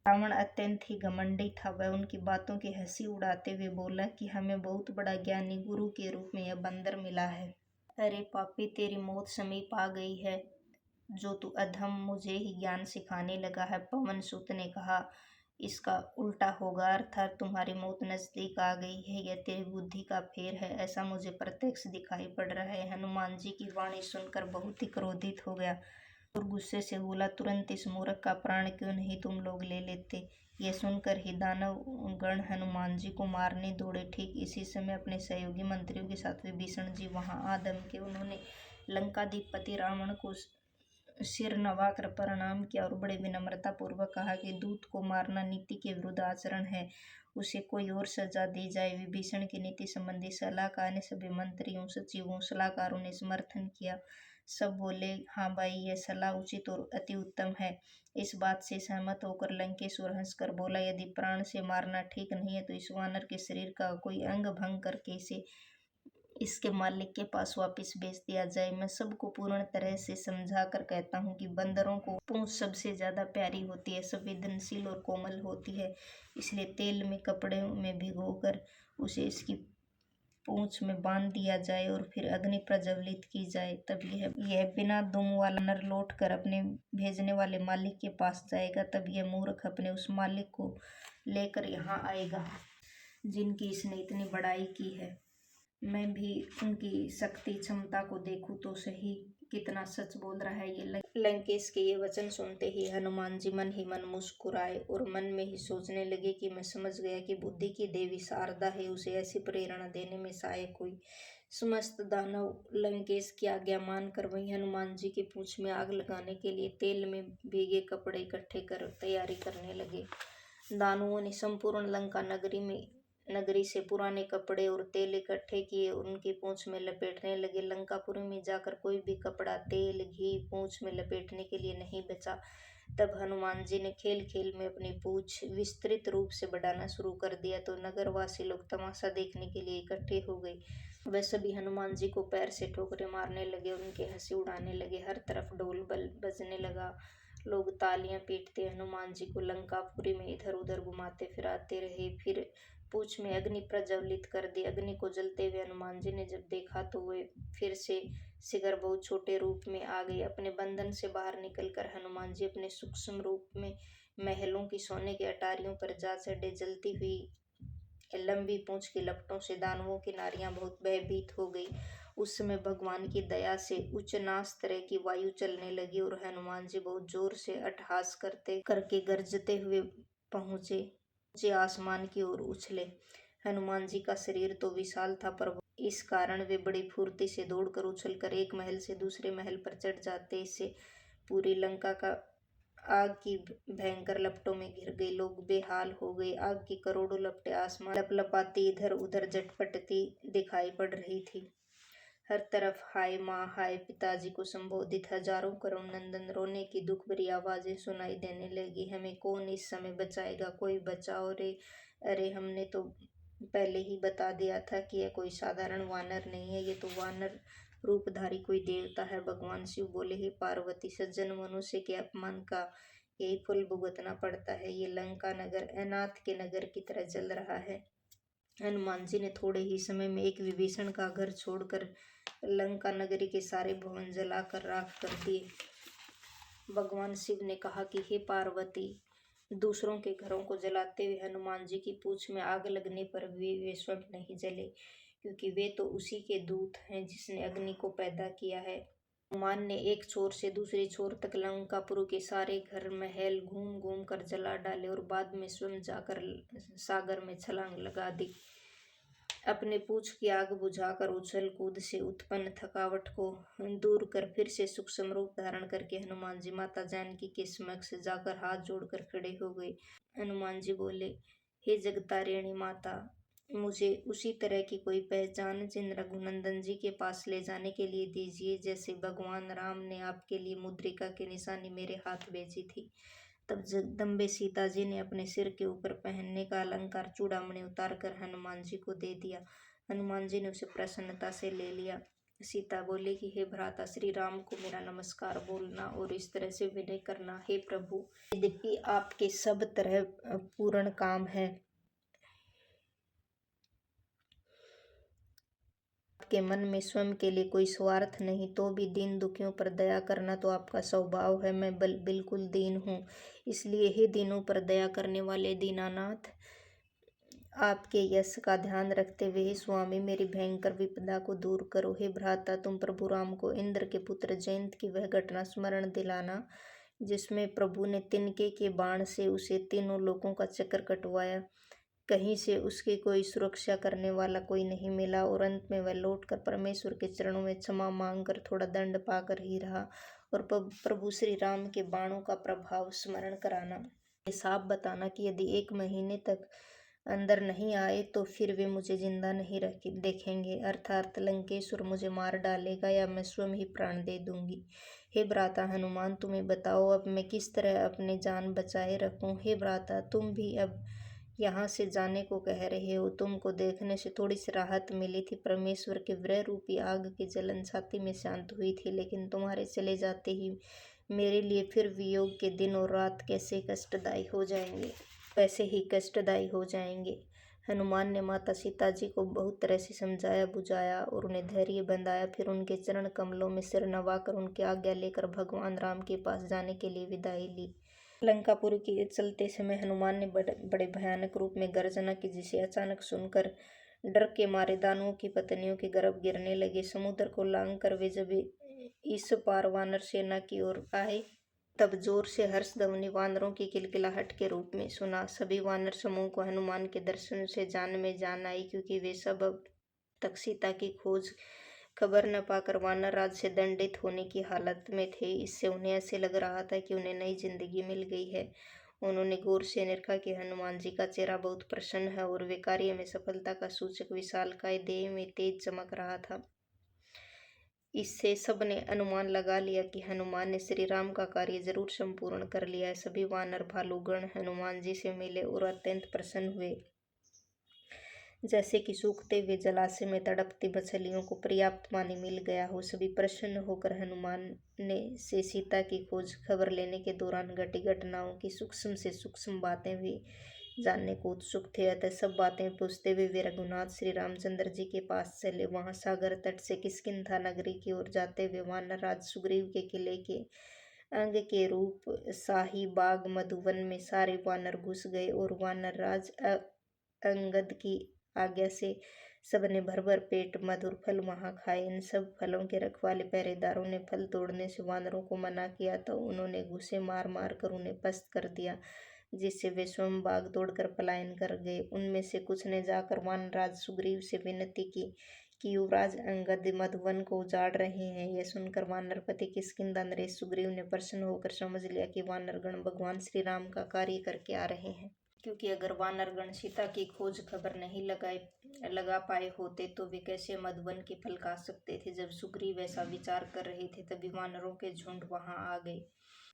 रावण अत्यंत ही घमंडी था। वह उनकी बातों की हंसी उड़ाते हुए बोला कि हमें बहुत बड़ा ज्ञानी गुरु के रूप में यह बंदर मिला है। अरे पापी, तेरी मौत समीप आ गई है जो तू अधम मुझे ही ज्ञान सिखाने लगा है। पवन सुत ने कहा, इसका उल्टा होगा, अर्थात तुम्हारी मौत नजदीक आ गई है। यह तेरी बुद्धि का फेर है, ऐसा मुझे प्रत्यक्ष दिखाई पड़ रहा है। हनुमान जी की वाणी सुनकर बहुत ही क्रोधित हो गया। और गुस्से से बोला, तुरंत इस मूर्ख का प्राण क्यों नहीं तुम लोग ले लेते। यह सुनकर ही दानव गण हनुमान जी को मारने दौड़े। ठीक इसी समय अपने सहयोगी मंत्रियों के साथ विभीषण जी वहां आ धमके। उन्होंने लंकाधिपति रावण को सिर नवाकर प्रणाम किया और बड़े विनम्रता पूर्वक कहा कि दूत को मारना नीति के विरुद्ध आचरण है, उसे कोई और सजा दी जाए। विभीषण की नीति संबंधी सलाहकार ने सभी मंत्रियों, सचिवों, सलाहकारों ने समर्थन किया। सब बोले, हाँ भाई, यह सलाह उचित और अति उत्तम है। इस बात से सहमत होकर लंकेश्वर हंसकर बोला, यदि प्राण से मारना ठीक नहीं है तो इस वानर के शरीर का कोई अंग भंग करके इसे इसके मालिक के पास वापस भेज दिया जाए। मैं सबको पूर्ण तरह से समझा कर कहता हूँ कि बंदरों को पूंछ सबसे ज्यादा प्यारी होती है, संवेदनशील और कोमल होती है, इसलिए तेल में कपड़े में भिगोकर उसे इसकी पूंछ में बांध दिया जाए और फिर अग्नि प्रज्वलित की जाए। तब यह बिना दुम वाला नर लौट कर अपने भेजने वाले मालिक के पास जाएगा। तब यह मूर्ख अपने उस मालिक को लेकर यहाँ आएगा जिनकी इसने इतनी बड़ाई की है। मैं भी उनकी शक्ति क्षमता को देखूं तो सही, कितना सच बोल रहा है ये। लंकेश के ये वचन सुनते ही हनुमान जी मन ही मन मुस्कुराए और मन में ही सोचने लगे कि मैं समझ गया कि बुद्धि की देवी शारदा है, उसे ऐसी प्रेरणा देने में सहायक हुई। समस्त दानव लंकेश की आज्ञा मानकर वहीं हनुमान जी की पूंछ में आग लगाने के लिए तेल में भीगे कपड़े इकट्ठे कर तैयारी करने लगे। दानवों ने संपूर्ण लंका नगरी से पुराने कपड़े और तेल इकट्ठे किए और उनकी पूंछ में लपेटने लगे। लंकापुरी में जाकर कोई भी कपड़ा, तेल, घी पूंछ में लपेटने के लिए नहीं बचा। तब हनुमान जी ने खेल खेल में अपनी पूंछ विस्तृत रूप से बढ़ाना शुरू कर दिया तो नगरवासी लोग तमाशा देखने के लिए इकट्ठे हो गए। वे सभी हनुमान जी को पैर से ठोकरें मारने लगे, उनके हंसी उड़ाने लगे। हर तरफ ढोल बजने लगा, लोग तालियां पीटते हनुमान जी को लंकापुरी में इधर उधर घुमाते फिराते रहे। फिर पूंछ में अग्नि प्रज्वलित कर दी। अग्नि को जलते हुए हनुमान जी ने जब देखा तो वे फिर से शीघ्र बहुत छोटे रूप में आ गए। अपने बंधन से बाहर निकलकर हनुमान जी अपने सूक्ष्म रूप में महलों की सोने की अटारियों पर जा चढ़े। जलती हुई लंबी पूंछ की लपटों से दानवों की नारियां बहुत भयभीत हो गई। उस समय भगवान की दया से उच्चनाश तरह की वायु चलने लगी और हनुमान जी बहुत जोर से अट्टहास करके गरजते हुए पहुंचे आसमान की ओर उछले। हनुमान जी का शरीर तो विशाल था, पर इस कारण वे बड़ी फुर्ती से दौड़कर उछलकर एक महल से दूसरे महल पर चढ़ जाते। इससे पूरी लंका का आग की भयंकर लपटों में घिर गई। लोग बेहाल हो गए। आग की करोड़ों लपटें आसमान लपलपाती इधर उधर झटपटती दिखाई पड़ रही थी। हर तरफ हाय माँ, हाय पिताजी को संबोधित हजारों करुण नंदन रोने की दुख भरी आवाजें सुनाई देने लगी। हमें कौन इस समय बचाएगा, कोई बचाओ रे। अरे, हमने तो पहले ही बता दिया था कि यह कोई साधारण वानर नहीं है, ये तो वानर रूपधारी कोई देवता है। भगवान शिव बोले, हे पार्वती, सज्जन मनुष्य के अपमान का यही फल भुगतना पड़ता है। ये लंका नगर अनाथ के नगर की तरह जल रहा है। हनुमान जी ने थोड़े ही समय में एक विभीषण का घर छोड़कर लंका नगरी के सारे भवन जलाकर राख कर दिए। भगवान शिव ने कहा कि हे पार्वती, दूसरों के घरों को जलाते हुए हनुमान जी की पूंछ में आग लगने पर भी वे स्वयं नहीं जले, क्योंकि वे तो उसी के दूत हैं जिसने अग्नि को पैदा किया है। हनुमान ने एक छोर से दूसरी छोर तक लंकापुर के सारे घर महल घूम घूम कर जला डाले और बाद में स्वयं जाकर सागर में छलांग लगा दी। अपने पूंछ की आग बुझाकर उछल कूद से उत्पन्न थकावट को दूर कर फिर से सूक्ष्म रूप धारण करके हनुमान जी माता जानकी के समक्ष जाकर हाथ जोड़कर खड़े हो गए। हनुमान जी बोले, हे जगतारिणी माता, मुझे उसी तरह की कोई पहचान जिन रघुनंदन जी के पास ले जाने के लिए दीजिए जैसे भगवान राम ने आपके लिए मुद्रिका की निशानी मेरे हाथ भेजी थी। तब जगदम्बे सीता जी ने अपने सिर के ऊपर पहनने का अलंकार चूड़ामणि उतार कर हनुमान जी को दे दिया। हनुमान जी ने उसे प्रसन्नता से ले लिया। सीता बोली कि हे भ्राता श्री राम को मेरा नमस्कार बोलना और इस तरह से विनय करना, हे प्रभु, यद्यपि आपके सब तरह पूर्ण काम है, आपके मन में स्वयं के लिए कोई स्वार्थ नहीं, तो भी दीन दुखियों पर दया करना तो आपका स्वभाव है। मैं बिल्कुल दीन हूँ, इसलिए हे दीनों पर दया करने वाले दीनानाथ, आपके यश का ध्यान रखते हुए हे स्वामी मेरी भयंकर विपदा को दूर करो। हे भ्राता, तुम प्रभु राम को इंद्र के पुत्र जयंत की वह घटना स्मरण दिलाना जिसमें प्रभु ने तिनके के बाण से उसे तीनों लोकों का चक्कर कटवाया। कहीं से उसकी कोई सुरक्षा करने वाला कोई नहीं मिला और अंत में वह लौटकर परमेश्वर के चरणों में क्षमा मांगकर थोड़ा दंड पाकर ही रहा। और प्रभु श्री राम के बाणों का प्रभाव स्मरण कराना। ये साफ बताना कि यदि 1 महीने तक अंदर नहीं आए तो फिर वे मुझे जिंदा नहीं देखेंगे, अर्थात लंकेश्वर मुझे मार डालेगा या मैं स्वयं ही प्राण दे दूंगी। हे भ्राता हनुमान, तुम्हें बताओ अब मैं किस तरह अपने जान बचाए रखूं। हे भ्राता, तुम भी अब यहाँ से जाने को कह रहे हो। तुमको देखने से थोड़ी सी राहत मिली थी। परमेश्वर के वृह रूपी आग की जलन छाती में शांत हुई थी, लेकिन तुम्हारे चले जाते ही मेरे लिए फिर वियोग के दिन और रात कैसे कष्टदायी हो जाएंगे, वैसे ही कष्टदायी हो जाएंगे। हनुमान ने माता सीता जी को बहुत तरह से समझाया बुझाया और उन्हें धैर्य बंधाया। फिर उनके चरण कमलों में सिर नवाकर उनकी आज्ञा लेकर भगवान राम के पास जाने के लिए विदाई ली। लंकापुरी के चलते समय हनुमान ने बड़े भयानक रूप में गर्जना की, जिसे अचानक सुनकर डर के मारे दानवों की पत्नियों के गर्भ गिरने लगे। समुद्र को लांघकर वे जब इस पार वानर सेना की ओर आए तब जोर से हर्षध्वनि वानरों की किलकिलाहट के रूप में सुना। सभी वानर समूह को हनुमान के दर्शन से जान में जान आई, क्योंकि वे सब अब तक सीता की खोज खबर न पाकर वानर राज से दंडित होने की हालत में थे। इससे उन्हें ऐसे लग रहा था कि उन्हें नई जिंदगी मिल गई है। उन्होंने गौर से निरखा कि हनुमान जी का चेहरा बहुत प्रसन्न है और वे कार्य में सफलता का सूचक विशालकाय देह में तेज चमक रहा था। इससे सबने अनुमान लगा लिया कि हनुमान ने श्री राम का कार्य जरूर संपूर्ण कर लिया है। सभी वानर भालूगण हनुमान जी से मिले और अत्यंत प्रसन्न हुए। जैसे कि सूखते हुए जलाशय में तड़पती मछलियों को पर्याप्त पानी मिल गया हो। सभी प्रसन्न होकर हनुमान ने से सीता की खोज खबर लेने के दौरान घटी घटनाओं की सूक्ष्म से सूक्ष्म बातें भी जानने को उत्सुक थे। अतः सब बातें पूछते हुए वे रघुनाथ श्री रामचंद्र जी के पास चले। वहां सागर तट से किष्किंधा नगरी की ओर जाते हुए वानर राज सुग्रीव के किले के अंग के रूप शाही बाग मधुवन में सारे वानर घुस गए और वानर राज अंगद की आज्ञा से सबने भर भर पेट मधुर फल वहां खाए। इन सब फलों के रखवाले पहरेदारों ने फल तोड़ने से वानरों को मना किया तो उन्होंने घुसे मार मार कर उन्हें पस्त कर दिया, जिससे वे स्वयं बाग तोड़कर पलायन कर गए। उनमें से कुछ ने जाकर वानराज सुग्रीव से विनती की कि युवराज अंगद मधुवन को उजाड़ रहे हैं। यह सुनकर वानरपति किष्किंधा नरेश सुग्रीव ने प्रसन्न होकर समझ लिया कि वानरगण भगवान श्री राम का कार्य करके आ रहे हैं, क्योंकि अगर वानरगण सीता की खोज खबर नहीं लगा पाए होते तो वे कैसे मधुवन के फल खा सकते थे। जब सुग्रीव ऐसा विचार कर रहे थे तभी वानरों के झुंड वहां आ गए।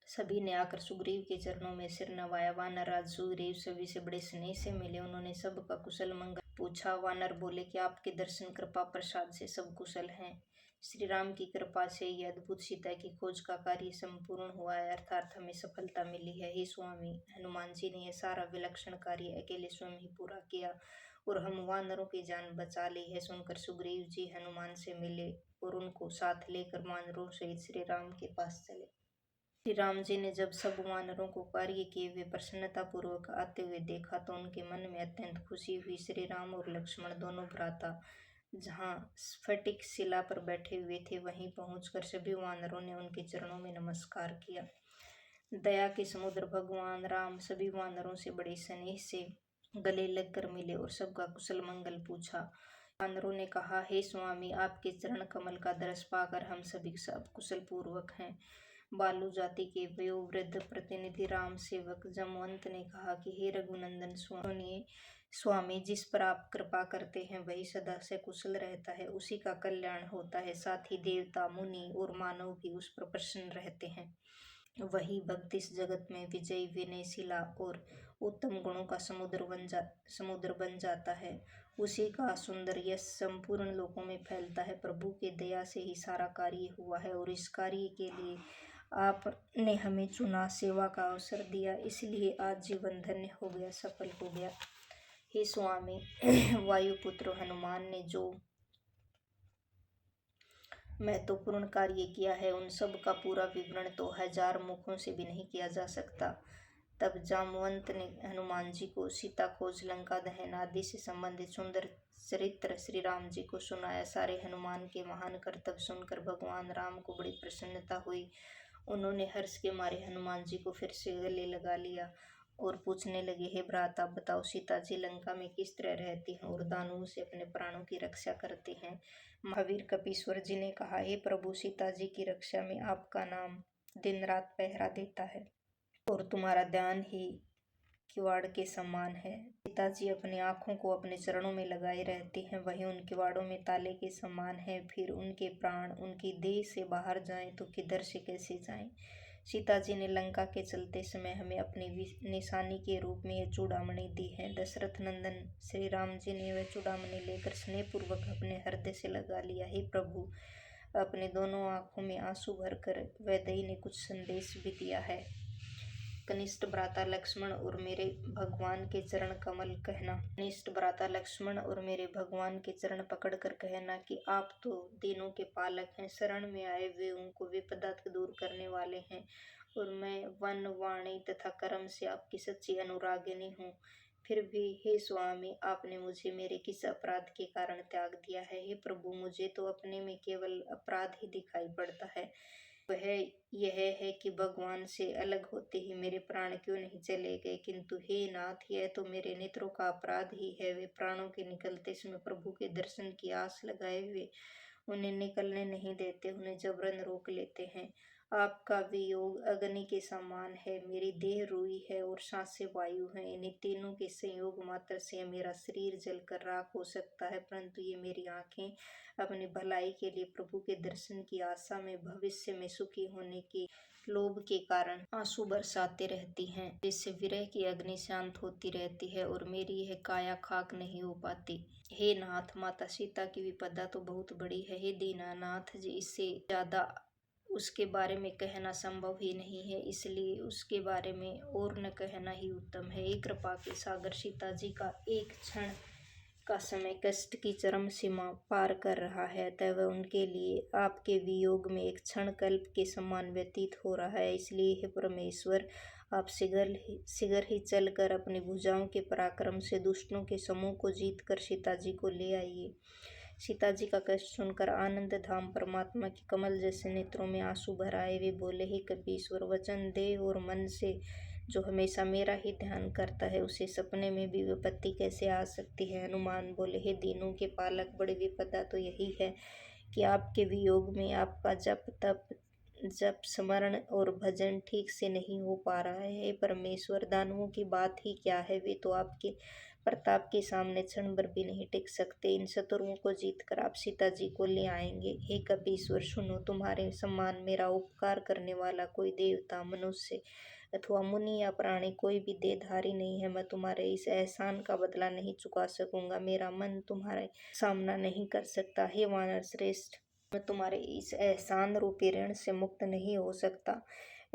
सभी ने आकर सुग्रीव के चरणों में सिर नवाया। वानरराज सुग्रीव सभी से बड़े स्नेह से मिले। उन्होंने सबका कुशल मंगल पूछा। वानर बोले कि आपके दर्शन कृपा प्रसाद से सब कुशल हैं। श्री राम की कृपा से यह अद्भुत सीता की खोज का कार्य संपूर्ण हुआ है, अर्थात हमें सफलता मिली है। हे स्वामी, हनुमान जी ने यह सारा विलक्षण कार्य अकेले स्वयं ही पूरा किया और हम वानरों की जान बचा ली है। सुनकर सुग्रीव जी हनुमान से मिले और उनको साथ लेकर वानरों सहित श्री राम के पास चले। श्री राम जी ने जब सब वानरों को कार्य किए हुए प्रसन्नता पूर्वक आते हुए देखा तो उनके मन में अत्यंत खुशी हुई। श्री राम और लक्ष्मण दोनों भ्राता जहाँ स्फटिक शिला पर बैठे हुए थे वहीं पहुंचकर सभी वानरों ने उनके चरणों में नमस्कार किया। दया के समुद्र भगवान राम सभी वानरों से बड़े स्नेह से गले लगकर मिले और सबका कुशल मंगल पूछा। वानरों ने कहा, हे स्वामी, आपके चरण कमल का दर्श पाकर हम सभी सब कुशल पूर्वक हैं। बालू जाति के वयोवृद्ध प्रतिनिधि राम सेवक जमवंत ने कहा कि हे रघुनंदन, सुनिए स्वामी, जिस पर आप कृपा करते हैं वही सदा से कुशल रहता है, उसी का कल्याण होता है। साथ ही देवता मुनि और मानव भी उस पर प्रसन्न रहते हैं। वही भक्त इस जगत में विजयी विनयशीला और उत्तम गुणों का समुद्र बन जाता है। उसी का सुंदर यश संपूर्ण लोकों में फैलता है। प्रभु के दया से ही सारा कार्य हुआ है और इस कार्य के लिए आपने हमें चुना, सेवा का अवसर दिया, इसलिए आज जीवन धन्य हो गया, सफल हो गया। हे स्वामी, वायुपुत्र हनुमान ने जो महत्वपूर्ण कार्य किया है उन सब का पूरा विवरण तो 1000 मुखों से भी नहीं किया जा सकता। तब जामवंत ने हनुमान जी को सीता खोज, लंका दहन आदि से संबंधित सुंदर चरित्र श्री राम जी को सुनाया। सारे हनुमान के महान कर्तव्य सुनकर भगवान राम को बड़ी प्रसन्नता हुई। उन्होंने हर्ष के मारे हनुमान जी को फिर से गले लगा लिया और पूछने लगे, हे भ्राता, बताओ सीता जी लंका में किस तरह रहती हैं और दानवों से अपने प्राणों की रक्षा करते हैं। महावीर कपीश्वर जी ने कहा, हे प्रभु, सीता जी की रक्षा में आपका नाम दिन रात पहरा देता है और तुम्हारा ध्यान ही किवाड़ के समान है। पिताजी अपनी आंखों को अपने चरणों में लगाए रहते हैं, वही उन किवाड़ों में ताले के समान है। फिर उनके प्राण उनकी देह से बाहर जाएं तो किधर से कैसे जाएं। सीता जी ने लंका के चलते समय हमें अपनी निशानी के रूप में यह चूड़ामणि दी है। दशरथ नंदन श्री राम जी ने वह चूड़ामणि लेकर स्नेहपूर्वक अपने हृदय से लगा लिया। हे प्रभु, अपने दोनों आंखों में आंसू भरकर वैदेही ने कुछ संदेश भी दिया है। कनिष्ठ भ्राता लक्ष्मण और मेरे भगवान के चरण कमल कहना। कनिष्ठ भ्राता लक्ष्मण और मेरे भगवान के चरण पकड़कर कहना कि आप तो दीनों के पालक हैं, शरण में आए हुए उनको विपदा दूर करने वाले हैं, और मैं वन, वाणी तथा कर्म से आपकी सच्ची अनुरागिनी हूँ। फिर भी हे स्वामी, आपने मुझे मेरे किस अपराध के कारण त्याग दिया है। हे प्रभु, मुझे तो अपने में केवल अपराध ही दिखाई पड़ता है। वह यह है कि भगवान से अलग होते ही मेरे प्राण क्यों नहीं चले गए, किंतु हे नाथ, यह तो मेरे नेत्रों का अपराध ही है। वे प्राणों के निकलते समय प्रभु के दर्शन की आस लगाए हुए उन्हें निकलने नहीं देते, उन्हें जबरन रोक लेते हैं। आपका वियोग अग्नि के समान है, मेरी देह रुई है और सांसें वायु हैं। इन्हीं तीनों के संयोग मात्र से मेरा शरीर जलकर राख हो सकता है, परंतु ये मेरी आंखें अपनी भलाई के लिए प्रभु के दर्शन की आशा में भविष्य में सुखी होने के लोभ के कारण आंसू बरसाते रहती हैं, जिससे विरह की अग्नि शांत होती रहती है और मेरी यह काया खाक नहीं हो पाती। हे नाथ, माता सीता की विपदा तो बहुत बड़ी है। हे दीनानाथ जी, इससे ज्यादा उसके बारे में कहना संभव ही नहीं है, इसलिए उसके बारे में और न कहना ही उत्तम है। हे कृपा के सागर, सीता जी का एक क्षण का समय कष्ट की चरम सीमा पार कर रहा है, अतः वह उनके लिए आपके वियोग में एक क्षण कल्प के समान व्यतीत हो रहा है। इसलिए हे परमेश्वर, आप शीघ्र ही चलकर अपनी भुजाओं के पराक्रम से दुष्टों के समूह को जीत कर सीता जी को ले आइए। सीता जी का कष्ट सुनकर आनंद धाम परमात्मा के कमल जैसे नेत्रों में आंसू भर आए। वे बोले, हे कपीश्वर, वचन, देह और मन से जो हमेशा मेरा ही ध्यान करता है, उसे सपने में भी विपत्ति कैसे आ सकती है। हनुमान बोले, हे दीनों के पालक, बड़ी विपदा तो यही है कि आपके वियोग में आपका जप स्मरण और भजन ठीक से नहीं हो पा रहा है। हे परमेश्वर, दानवों की बात ही क्या है, वे तो आपके प्रताप के सामने क्षण भर भी नहीं टिक सकते। इन शत्रुओं को जीतकर आप सीता जी को ले आएंगे। हे कपीश्वर, सुनो, तुम्हारे सम्मान मेरा उपकार करने वाला कोई देवता, मनुष्य अथवा मुनि या प्राणी कोई भी देहधारी नहीं है। मैं तुम्हारे इस एहसान का बदला नहीं चुका सकूंगा, मेरा मन तुम्हारे सामना नहीं कर सकता। हे वानर श्रेष्ठ, मैं तुम्हारे इस एहसान रूपी ऋण से मुक्त नहीं हो सकता।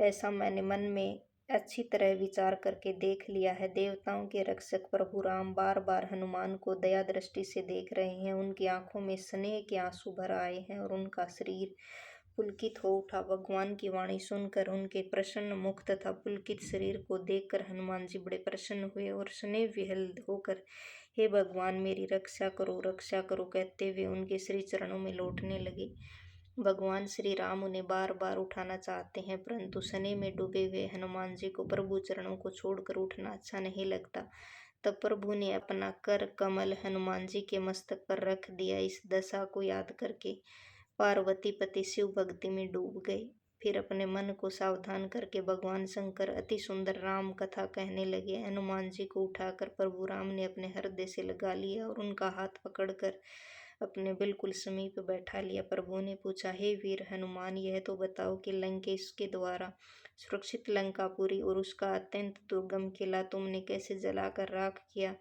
ऐसा मैंने मन में अच्छी तरह विचार करके देख लिया है। देवताओं के रक्षक प्रभु राम बार बार हनुमान को दया दृष्टि से देख रहे हैं। उनकी आंखों में स्नेह के आंसू भर आए हैं और उनका शरीर पुलकित हो उठा। भगवान की वाणी सुनकर उनके प्रसन्न मुख तथा पुलकित शरीर को देखकर हनुमान जी बड़े प्रसन्न हुए और स्नेह विह्वल होकर, हे भगवान, मेरी रक्षा करो कहते हुए उनके श्री चरणों में लौटने लगे। भगवान श्री राम उन्हें बार बार उठाना चाहते हैं, परंतु स्नेह में डूबे हुए हनुमान जी को प्रभु चरणों को छोड़कर उठना अच्छा नहीं लगता। तब प्रभु ने अपना कर कमल हनुमान जी के मस्तक पर रख दिया। इस दशा को याद करके पार्वती पति शिव भक्ति में डूब गए। फिर अपने मन को सावधान करके भगवान शंकर अति सुंदर राम कथा कहने लगे। हनुमान जी को उठाकर प्रभु राम ने अपने हृदय से लगा लिया और उनका हाथ पकड़कर अपने बिल्कुल समीप बैठा लिया। प्रभु ने पूछा, हे वीर हनुमान, यह तो बताओ कि लंकेश के द्वारा सुरक्षित लंकापुरी और उसका अत्यंत दुर्गम किला तुमने कैसे जलाकर राख किया।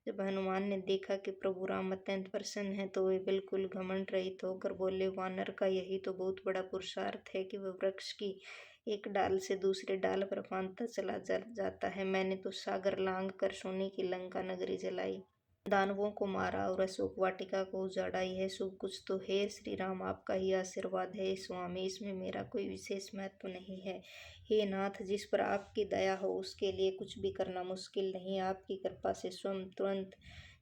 जब हनुमान ने देखा कि प्रभु राम अत्यंत प्रसन्न हैं, तो वे बिल्कुल घमंड रहित होकर बोले, वानर का यही तो बहुत बड़ा पुरुषार्थ है कि वह वृक्ष की एक डाल से दूसरे डाल पर फांदता चला जाता है। मैंने तो सागर लांघ कर सोने की लंका नगरी जलाई, दानवों को मारा और अशोक वाटिका को उजाड़ा। यह सब कुछ तो हे श्री राम आपका ही आशीर्वाद है। स्वामी, इसमें मेरा कोई विशेष महत्व नहीं है। हे नाथ, जिस पर आपकी दया हो उसके लिए कुछ भी करना मुश्किल नहीं। आपकी कृपा से स्वयं तुरंत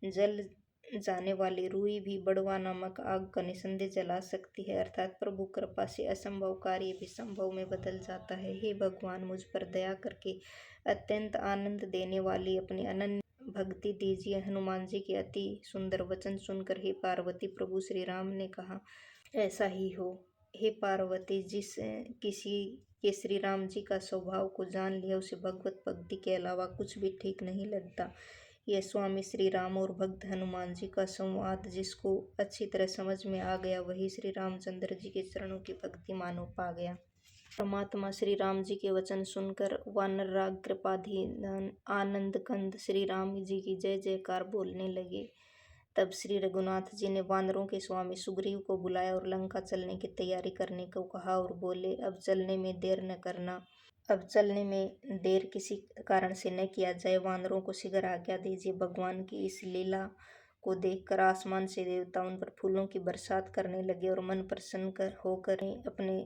जल जाने वाली रुई भी बड़वा नामक आग का निस्संदेह जला सकती है। अर्थात प्रभु कृपा से असंभव कार्य भी संभव में बदल जाता है। हे भगवान, मुझ पर दया करके अत्यंत आनंद देने वाली अपनी अनन्य भक्ति दीजिए। हनुमान जी के अति सुंदर वचन सुनकर हे पार्वती, प्रभु श्री राम ने कहा, ऐसा ही हो। हे पार्वती, जिस किसी के श्री राम जी का स्वभाव को जान लिया उसे भगवत भक्ति के अलावा कुछ भी ठीक नहीं लगता। यह स्वामी श्री राम और भक्त हनुमान जी का संवाद जिसको अच्छी तरह समझ में आ गया वही श्री रामचंद्र जी के चरणों की भक्ति मानो पा गया। परमात्मा श्री राम जी के वचन सुनकर वानरराज कृपाधीन आनंद कंद श्री राम जी की जय जयकार बोलने लगे। तब श्री रघुनाथ जी ने वानरों के स्वामी सुग्रीव को बुलाया और लंका चलने की तैयारी करने को कहा और बोले, अब चलने में देर न करना। अब चलने में देर किसी कारण से न किया जाए। वानरों को शीघ्र आज्ञा दीजिए। भगवान की इस लीला को देखकर आसमान से देवता उन पर फूलों की बरसात करने लगे और मन प्रसन्न होकर अपने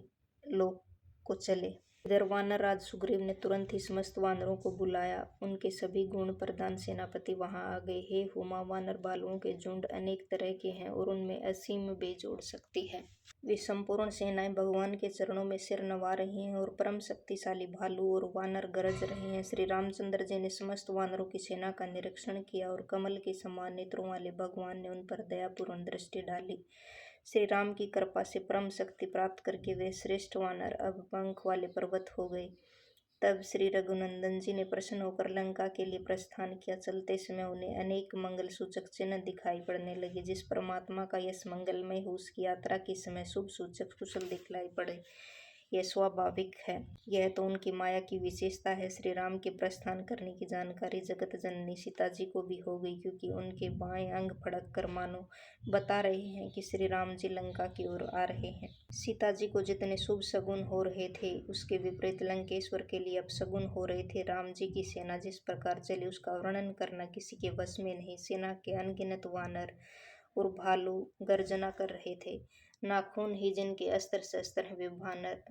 लोक को चले। इधर वानर राज सुग्रीव ने तुरंत ही समस्त वानरों को बुलाया। उनके सभी गुण प्रधान सेनापति वहां आ गए। हे हुमा, वानर भालुओं के झुंड अनेक तरह के हैं और उनमें असीम बेजोड़ शक्ति है। वे संपूर्ण सेनाएं भगवान के चरणों में सिर नवा रही हैं और परम शक्तिशाली भालू और वानर गरज रहे हैं। श्री रामचंद्र जी ने समस्त वानरों की सेना का निरीक्षण किया और कमल के समान नेत्रों वाले भगवान ने उन पर दयापूर्ण दृष्टि डाली। श्री राम की कृपा से परम शक्ति प्राप्त करके वे श्रेष्ठ वानर अब पंख वाले पर्वत हो गए। तब श्री रघुनंदन जी ने प्रसन्न होकर लंका के लिए प्रस्थान किया। चलते समय उन्हें अनेक मंगल सूचक चिन्ह दिखाई पड़ने लगे। जिस परमात्मा का यश मंगलमय हो उसकी यात्रा के समय शुभ सूचक कुशल दिखलाई पड़े, यह स्वाभाविक है। यह तो उनकी माया की विशेषता है। श्री राम के प्रस्थान करने की जानकारी जगत जननी सीता जी को भी हो गई, क्योंकि उनके बाएं अंग फड़क कर मानो बता रहे हैं कि श्री राम जी लंका की ओर आ रहे हैं। सीता जी को जितने शुभ शगुन हो रहे थे उसके विपरीत लंकेश्वर के लिए अपशगुन हो रहे थे। राम जी की सेना जिस प्रकार चली उसका वर्णन करना किसी के वश में नहीं। सेना के अनगिनत वानर और भालू गर्जना कर रहे थे। नाखून ही जिनके अस्त्र शस्त्र हैं,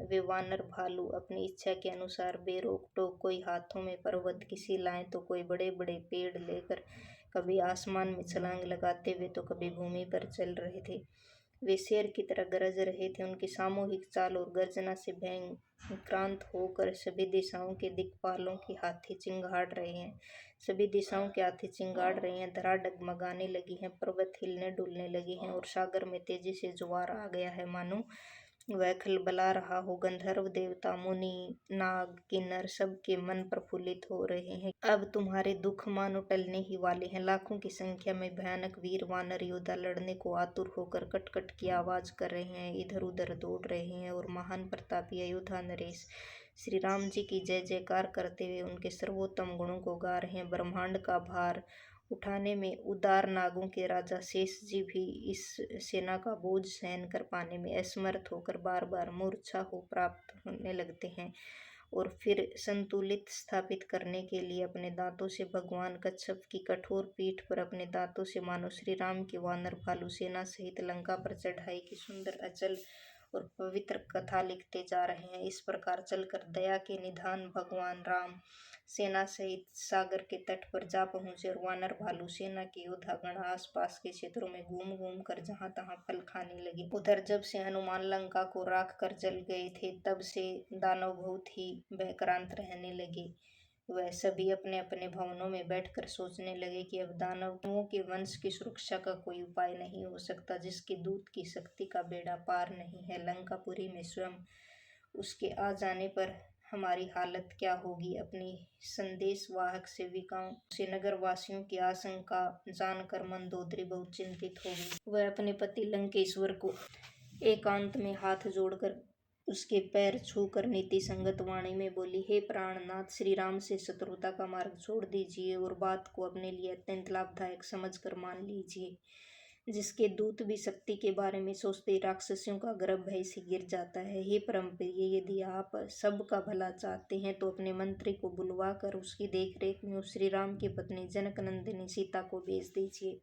वे वानर भालू अपनी इच्छा के अनुसार बेरोक टोक कोई हाथों में पर्वत किसी लाएं तो कोई बड़े बड़े पेड़ लेकर कभी आसमान में छलांग लगाते हुए तो कभी भूमि पर चल रहे थे। वे शेर की तरह गरज रहे थे। उनकी सामूहिक चाल और गर्जना से भयंक्रांत होकर सभी दिशाओं के दिक्पालों की हाथी चिंगाड़ रहे हैं। सभी दिशाओं के हाथी चिंगाड़ रहे हैं। धरा डगमगाने लगी है, पर्वत हिलने डुलने लगे हैं और सागर में तेजी से ज्वार आ गया है, मानो वह खलबला रहा हो। गंधर्व देवता मुनि नाग किन्नर सबके मन प्रफुल्लित हो रहे हैं। अब तुम्हारे दुख मानो टलने ही वाले हैं। लाखों की संख्या में भयानक वीर वानर योद्धा लड़ने को आतुर होकर कटकट की आवाज कर रहे हैं, इधर उधर दौड़ रहे हैं और महान प्रतापी अयोध्या नरेश श्री राम जी की जय जयकार करते हुए उनके सर्वोत्तम गुणों को गा रहे हैं। ब्रह्मांड का भार उठाने में उदार नागों के राजा शेष जी भी इस सेना का बोझ सहन कर पाने में असमर्थ होकर बार बार मूर्छा हो प्राप्त होने लगते हैं और फिर संतुलित स्थापित करने के लिए अपने दांतों से भगवान कच्छप की कठोर पीठ पर अपने दांतों से मानो श्री राम की वानर भालू सेना सहित लंका पर चढ़ाई की सुंदर अचल और पवित्र कथा लिखते जा रहे हैं। इस प्रकार चलकर दया के निधान भगवान राम सेना सहित सागर के तट पर जा पहुंचे और वानर भालू सेना के योद्धागण आसपास के क्षेत्रों में घूम घूम कर जहां तहां फल खाने लगे। उधर जब से हनुमान लंका को राख कर जल गए थे तब से दानव बहुत ही भयक्रांत रहने लगे। वह सभी अपने अपने भवनों में बैठकर सोचने लगे कि अब दानवों के वंश की सुरक्षा का कोई उपाय नहीं हो सकता, जिसके दूत की शक्ति का बेड़ा पार नहीं है। लंकापुरी में स्वयं उसके आ जाने पर हमारी हालत क्या होगी। अपनी संदेश वाहक सेविकाओं से नगर वासियों की आशंका जानकर मंदोदरी बहुत चिंतित हो गई। वह अपने पति लंकेश्वर को एकांत में हाथ जोड़कर उसके पैर छूकर नीति संगत वाणी में बोली, हे प्राणनाथ, श्री राम से शत्रुता का मार्ग छोड़ दीजिए और बात को अपने लिए अत्यंत लाभदायक समझकर मान लीजिए। जिसके दूत भी शक्ति के बारे में सोचते ही राक्षसियों का गर्भ भय से गिर जाता है। हे परमप्रिय, यदि आप सबका भला चाहते हैं तो अपने मंत्री को बुलवा कर उसकी देखरेख में उस श्री राम की पत्नी जनक नंदिनी सीता को भेज दीजिए।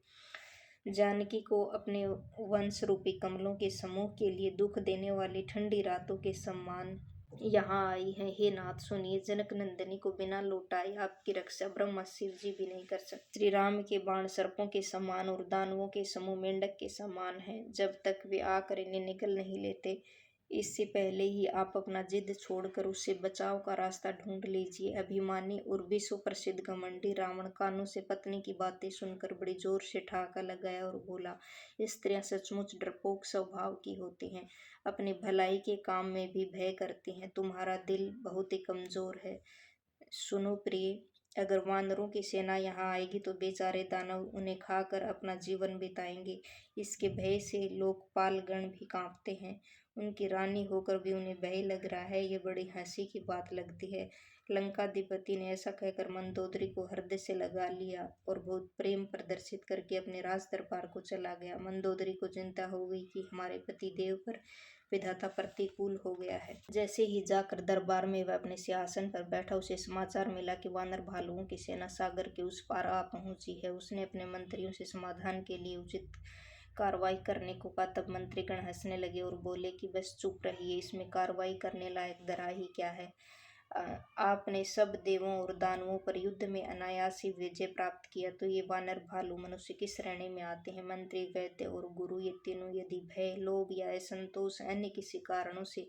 जानकी को अपने वंश रूपी कमलों के समूह के लिए दुख देने वाली ठंडी रातों के सम्मान यहाँ आई हैं। हे नाथ सुनिए, जनक नंदिनी को बिना लौटाए आपकी रक्षा ब्रह्मा शिव जी भी नहीं कर सकते। श्री राम के बाण सर्पों के समान और दानवों के समूह मेंढक के समान हैं। जब तक वे आकर इन्हें निगल नहीं लेते, इससे पहले ही आप अपना जिद छोड़कर उससे बचाव का रास्ता ढूंढ लीजिए। अभिमानी और विश्व प्रसिद्ध घमंडी रावण कानों से पत्नी की बातें सुनकर बड़ी जोर से ठहाका लगाया और बोला, स्त्रियां सचमुच डरपोक स्वभाव की होती हैं, अपनी भलाई के काम में भी भय करती हैं। तुम्हारा दिल बहुत ही कमजोर है। सुनो प्रिय, अगर वानरों की सेना यहाँ आएगी तो बेचारे दानव उन्हें खाकर अपना जीवन बिताएंगे। इसके भय से लोकपाल गण भी कांपते हैं। उनकी रानी होकर भी उन्हें भय लग रहा है, ये बड़ी हंसी की बात लगती है। लंकाधिपति ने ऐसा कहकर मंदोदरी को हृदय से लगा लिया और बहुत प्रेम प्रदर्शित करके अपने राज दरबार को चला गया। मंदोदरी को चिंता हो गई कि हमारे पति देव पर विधाता प्रतिकूल हो गया है। जैसे ही जाकर दरबार में वह अपने सिंहासन पर बैठा, उसे समाचार मिला कि वानर भालुओं की सेना सागर के उस पार आ पहुंची है। उसने अपने मंत्रियों से समाधान के लिए उचित कार्रवाई करने को कहा। तब मंत्रीगण हंसने लगे और बोले कि बस चुप रहिए, इसमें कार्रवाई करने लायक धरा ही क्या है। आपने सब देवों और दानवों पर युद्ध में अनायास ही विजय प्राप्त किया, तो ये वानर भालू मनुष्य किस श्रेणी में आते हैं। मंत्री, वैद्य और गुरु, ये तीनों यदि भय, लोभ या असंतोष अन्य किसी कारणों से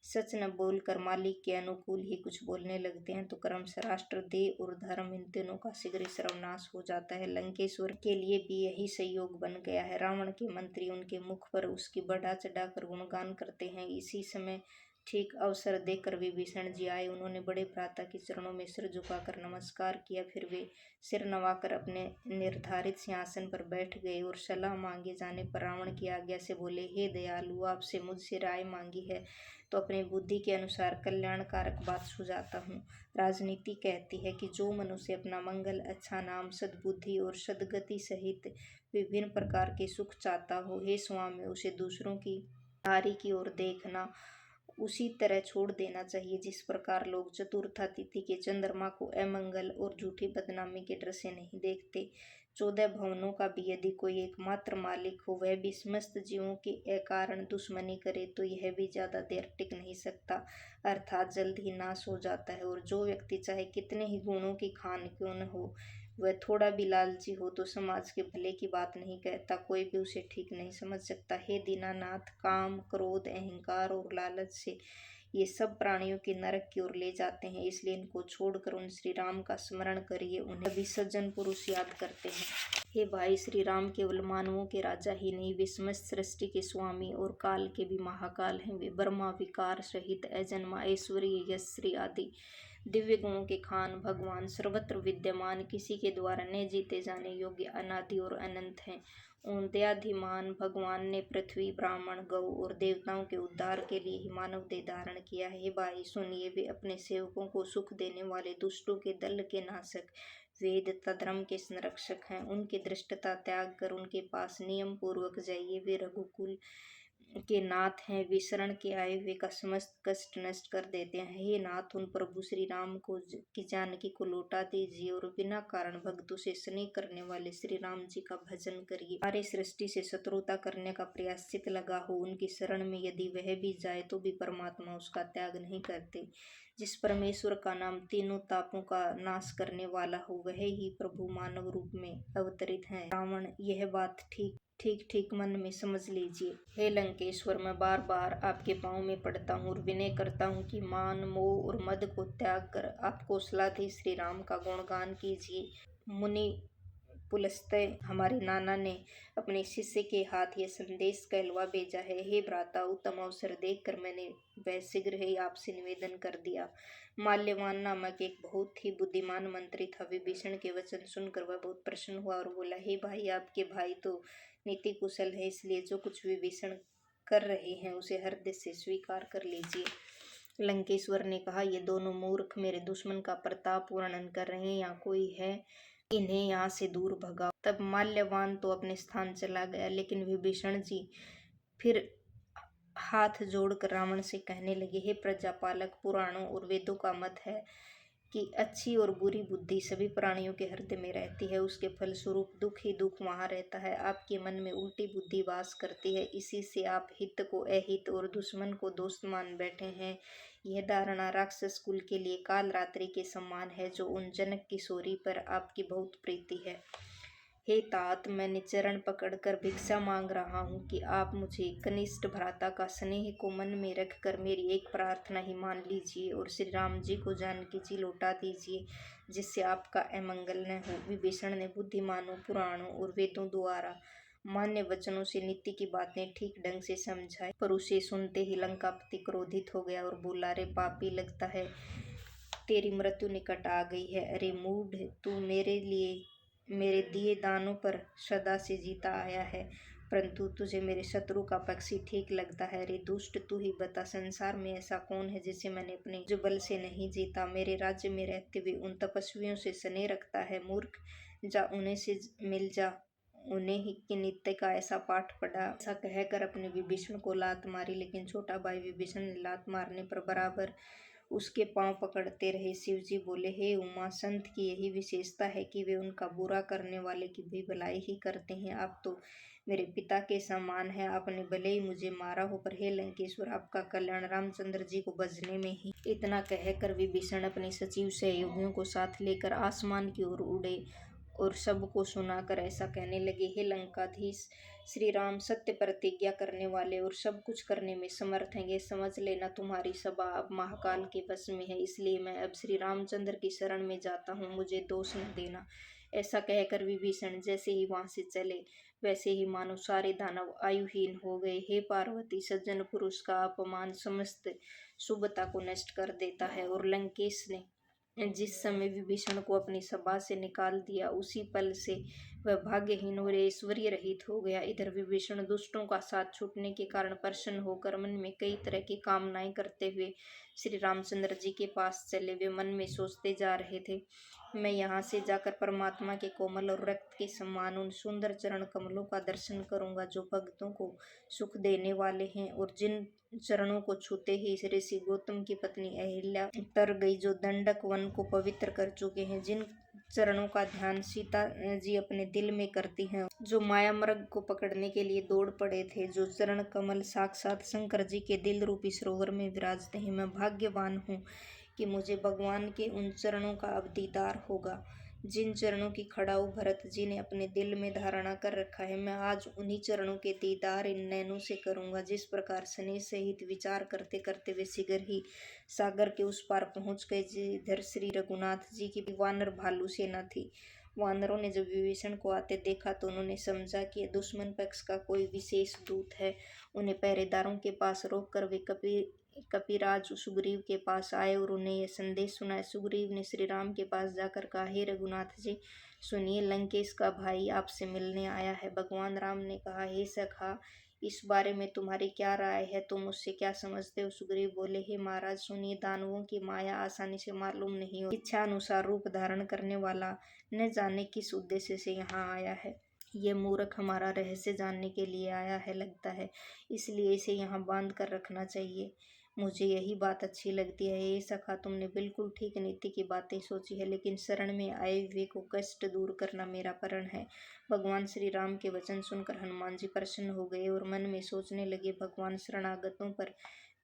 सच न बोलकर मालिक के अनुकूल ही कुछ बोलने लगते हैं, तो क्रमशः राष्ट्र, देह और धर्म, इन तीनों का शीघ्र सर्वनाश हो जाता है। लंकेश्वर के लिए भी यही संयोग बन गया है। रावण के मंत्री उनके मुख पर उसकी बढ़ा चढ़ाकर गुणगान करते हैं। इसी समय ठीक अवसर देखकर विभीषण जी आए। उन्होंने बड़े भ्राता के चरणों में सिर झुकाकर नमस्कार किया। फिर वे सिर नवाकर अपने निर्धारित सिंहासन पर बैठ गए और सलाह मांगे जाने पर रावण की आज्ञा से बोले, हे दयालु, आपसे मुझसे राय मांगी है तो अपनी बुद्धि के अनुसार कल्याणकारक बात सुझाता हूँ। राजनीति कहती है कि जो मनुष्य अपना मंगल, अच्छा नाम, सद्बुद्धि और सद्गति सहित विभिन्न प्रकार के सुख चाहता हो, हे स्वामी, उसे दूसरों की हारि की ओर देखना उसी तरह छोड़ देना चाहिए जिस प्रकार लोग चतुर्था तिथि के चंद्रमा को अमंगल और झूठी बदनामी के डर से नहीं देखते। 14 भवनों का भी यदि कोई एकमात्र मालिक हो, वह भी समस्त जीवों की अकारण दुश्मनी करे, तो यह भी ज्यादा देर टिक नहीं सकता, अर्थात जल्द ही नाश हो जाता है। और जो व्यक्ति चाहे कितने ही गुणों की खान क्यों न हो, वह थोड़ा भी लालची हो तो समाज के भले की बात नहीं कहता, कोई भी उसे ठीक नहीं समझ सकता। हे दीनानाथ, काम, क्रोध, अहंकार और लालच से ये सब प्राणियों की नरक की ओर ले जाते हैं, इसलिए इनको छोड़कर उन श्री राम का स्मरण करिए, उन्हें भी सज्जन पुरुष याद करते हैं। हे भाई, श्री राम केवल मानवों के राजा ही नहीं, वे समस्त सृष्टि के स्वामी और काल के भी महाकाल हैं। वे ब्रह्मा विकार सहित अजन्मा, ऐश्वर्य, यश, श्री आदि दिव्य गुणों के खान भगवान, सर्वत्र विद्यमान, किसी के द्वारा न जीते जाने योग्य, अनादि और अनंत हैं। उन दयाधिमान भगवान ने पृथ्वी, ब्राह्मण, गौ और देवताओं के उद्धार के लिए ही मानव देह धारण किया है। भाई सुनिए, वे अपने सेवकों को सुख देने वाले दुष्टों के दल के नाशक, वेद तथा धर्म के संरक्षक हैं। उनकी दृष्टता त्याग कर उनके पास नियम पूर्वक जाइए। वे रघुकुल के नाथ हैं, वे शरण के आए हुए का समस्त कष्ट नष्ट कर देते हैं। हे नाथ, उन प्रभु श्री राम को की जानकी को लौटा दीजिए और बिना कारण भक्तों से स्नेह करने वाले श्री राम जी का भजन करिए। सारी सृष्टि से शत्रुता करने का प्रयाश्चित लगा हो, उनकी शरण में यदि वह भी जाए तो भी परमात्मा उसका त्याग नहीं करते। जिस परमेश्वर का नाम तीनों तापों का नाश करने वाला हो, वह ही प्रभु मानव रूप में अवतरित है। रावण, यह बात ठीक ठीक मन में समझ लीजिए। हे लंकेश्वर, मैं बार बार आपके पांव में पड़ता हूँ और विनय करता हूँ कि मान, मोह और मद को त्याग कर आप कौशलाधीश श्री राम का गुणगान कीजिए। मुनि पुलस्त्य, हमारे नाना ने अपने शिष्य के हाथ यह संदेश कहलवा भेजा है। हे भ्राता, उत्तम अवसर देखकर मैंने वह शीघ्र ही आपसे निवेदन कर दिया। माल्यवान नामक एक बहुत ही बुद्धिमान मंत्री था। विभीषण के वचन सुनकर वह बहुत प्रसन्न हुआ और बोला, हे भाई, आपके भाई तो नीति कुशल है, इसलिए जो कुछ विभीषण कर रहे हैं उसे हृदय से स्वीकार कर लीजिए। लंकेश्वर ने कहा, ये दोनों मूर्ख मेरे दुश्मन का प्रताप वर्णन कर रहे हैं, यहाँ कोई है, इन्हें यहाँ से दूर भगाओ। तब माल्यवान तो अपने स्थान चला गया, लेकिन विभीषण जी फिर हाथ जोड़कर रावण से कहने लगे, हे प्रजापालक, पुराणों और वेदों का मत है कि अच्छी और बुरी बुद्धि सभी प्राणियों के हृदय में रहती है, उसके फलस्वरूप दुख ही दुख वहाँ रहता है। आपके मन में उल्टी बुद्धि वास करती है, इसी से आप हित को अहित और दुश्मन को दोस्त मान बैठे हैं। यह धारणा राक्षस कुल के लिए काल रात्रि के समान है, जो उन जनक किशोरी पर आपकी बहुत प्रीति है। हे तात, मैंने चरण पकड़कर भिक्षा मांग रहा हूँ कि आप मुझे कनिष्ठ भ्राता का स्नेह को मन में रखकर मेरी एक प्रार्थना ही मान लीजिए और श्री राम जी को जानकी जी लौटा दीजिए, जिससे आपका अमंगल न हो। विभीषण ने बुद्धिमानों, पुराणों और वेदों द्वारा मान्य वचनों से नीति की बातें ठीक ढंग से समझाई, पर उसे सुनते ही लंकापति क्रोधित हो गया और बोला, रे पापी, लगता है तेरी मृत्यु निकट आ गई है। अरे मूढ़, तू मेरे दिए दानों पर सदा से जीता आया है, परंतु तुझे मेरे शत्रु का पक्ष ही ठीक लगता है। अरे दुष्ट, तू ही बता, संसार में ऐसा कौन है जिसे मैंने अपने निज बल से नहीं जीता। मेरे राज्य में रहते हुए उन तपस्वियों से स्नेह रखता है। मूर्ख, जा उन्हें से मिल जा, उन्हें ही की नित्य का ऐसा पाठ पढ़ा। ऐसा कहकर अपने विभीषण को लात मारी, लेकिन छोटा भाई विभीषण ने लात मारने पर बराबर उसके पांव पकड़ते रहे। शिवजी बोले, हे उमा, संत की यही विशेषता है कि वे उनका बुरा करने वाले की भी भलाई ही करते हैं। आप तो मेरे पिता के समान है, आपने भले ही मुझे मारा हो, पर हे लंकेश्वर, आपका कल्याण रामचंद्र जी को भजने में ही। इतना कहकर विभीषण अपने सचिव सहयोगियों को साथ लेकर आसमान की ओर उड़े और सबको सुनाकर ऐसा कहने लगे, हे लंकाधीश, श्री राम सत्य प्रतिज्ञा करने वाले और सब कुछ करने में समर्थ हैं। ये समझ लेना, तुम्हारी सभा अब महाकाल के वश में है, इसलिए मैं अब श्री रामचंद्र की शरण में जाता हूँ, मुझे दोष न देना। ऐसा कहकर विभीषण जैसे ही वहां से चले, वैसे ही मानो सारे दानव आयुहीन हो गए। हे पार्वती, सज्जन पुरुष का अपमान समस्त शुभता को नष्ट कर देता है, और लंकेश ने जिस समय विभीषण को अपनी सभा से निकाल दिया, उसी पल से वह भाग्यहीन और ऐश्वर्य रहित हो गया। इधर विभीषण दुष्टों का साथ छूटने के कारण प्रसन्न होकर मन में कई तरह की कामनाएं करते हुए श्री रामचंद्र जी के पास चले। वे मन में सोचते जा रहे थे, मैं यहाँ से जाकर परमात्मा के कोमल और रक्त के समान उन सुंदर चरण कमलों का दर्शन करूंगा, जो भक्तों को सुख देने वाले हैं, और जिन चरणों को छूते ही ऋषि गौतम की पत्नी अहिल्या तर गई, जो दंडक वन को पवित्र कर चुके हैं, जिन चरणों का ध्यान सीता जी अपने दिल में करती हैं, जो माया मृग को पकड़ने के लिए दौड़ पड़े थे, जो चरण कमल साक्षात शंकर जी के दिल रूपी सरोवर में विराजते हैं। मैं भाग्यवान हूँ कि मुझे भगवान के उन चरणों का अब दीदार होगा, जिन चरणों की खड़ाऊ भरत जी ने अपने दिल में धारणा कर रखा है। मैं आज उन्हीं चरणों के दीदार इन नैनों से करूंगा। जिस प्रकार स्नेह सहित विचार करते करते वे शीघ्र ही सागर के उस पार पहुंच गए, जिधर श्री रघुनाथ जी की वानर भालू सेना थी। वानरों ने जब विभीषण को आते देखा तो उन्होंने समझा कि यह दुश्मन पक्ष का कोई विशेष दूत है। उन्हें पहरेदारों के पास रोककर वे कपिराज सुग्रीव के पास आए और उन्हें यह संदेश सुनाया। सुग्रीव ने श्री राम के पास जाकर कहा, हे रघुनाथ जी, सुनिए, लंकेश का भाई आपसे मिलने आया है। भगवान राम ने कहा, हे सखा, इस बारे में तुम्हारी क्या राय है, तुम मुझसे क्या समझते हो? सुग्रीव बोले, हे महाराज, सुनिए, दानवों की माया आसानी से मालूम नहीं हो। इच्छा अनुसार रूप धारण करने वाला न जाने किस उद्देश्य से यहाँ आया है। ये मूर्ख हमारा रहस्य जानने के लिए आया है लगता है, इसलिए इसे यहाँ बांध कर रखना चाहिए। मुझे यही बात अच्छी लगती है। ये सखा, तुमने बिल्कुल ठीक नीति की बातें सोची है, लेकिन शरण में आए हुए को कष्ट दूर करना मेरा प्रण है। भगवान श्री राम के वचन सुनकर हनुमान जी प्रसन्न हो गए और मन में सोचने लगे, भगवान शरणागतों पर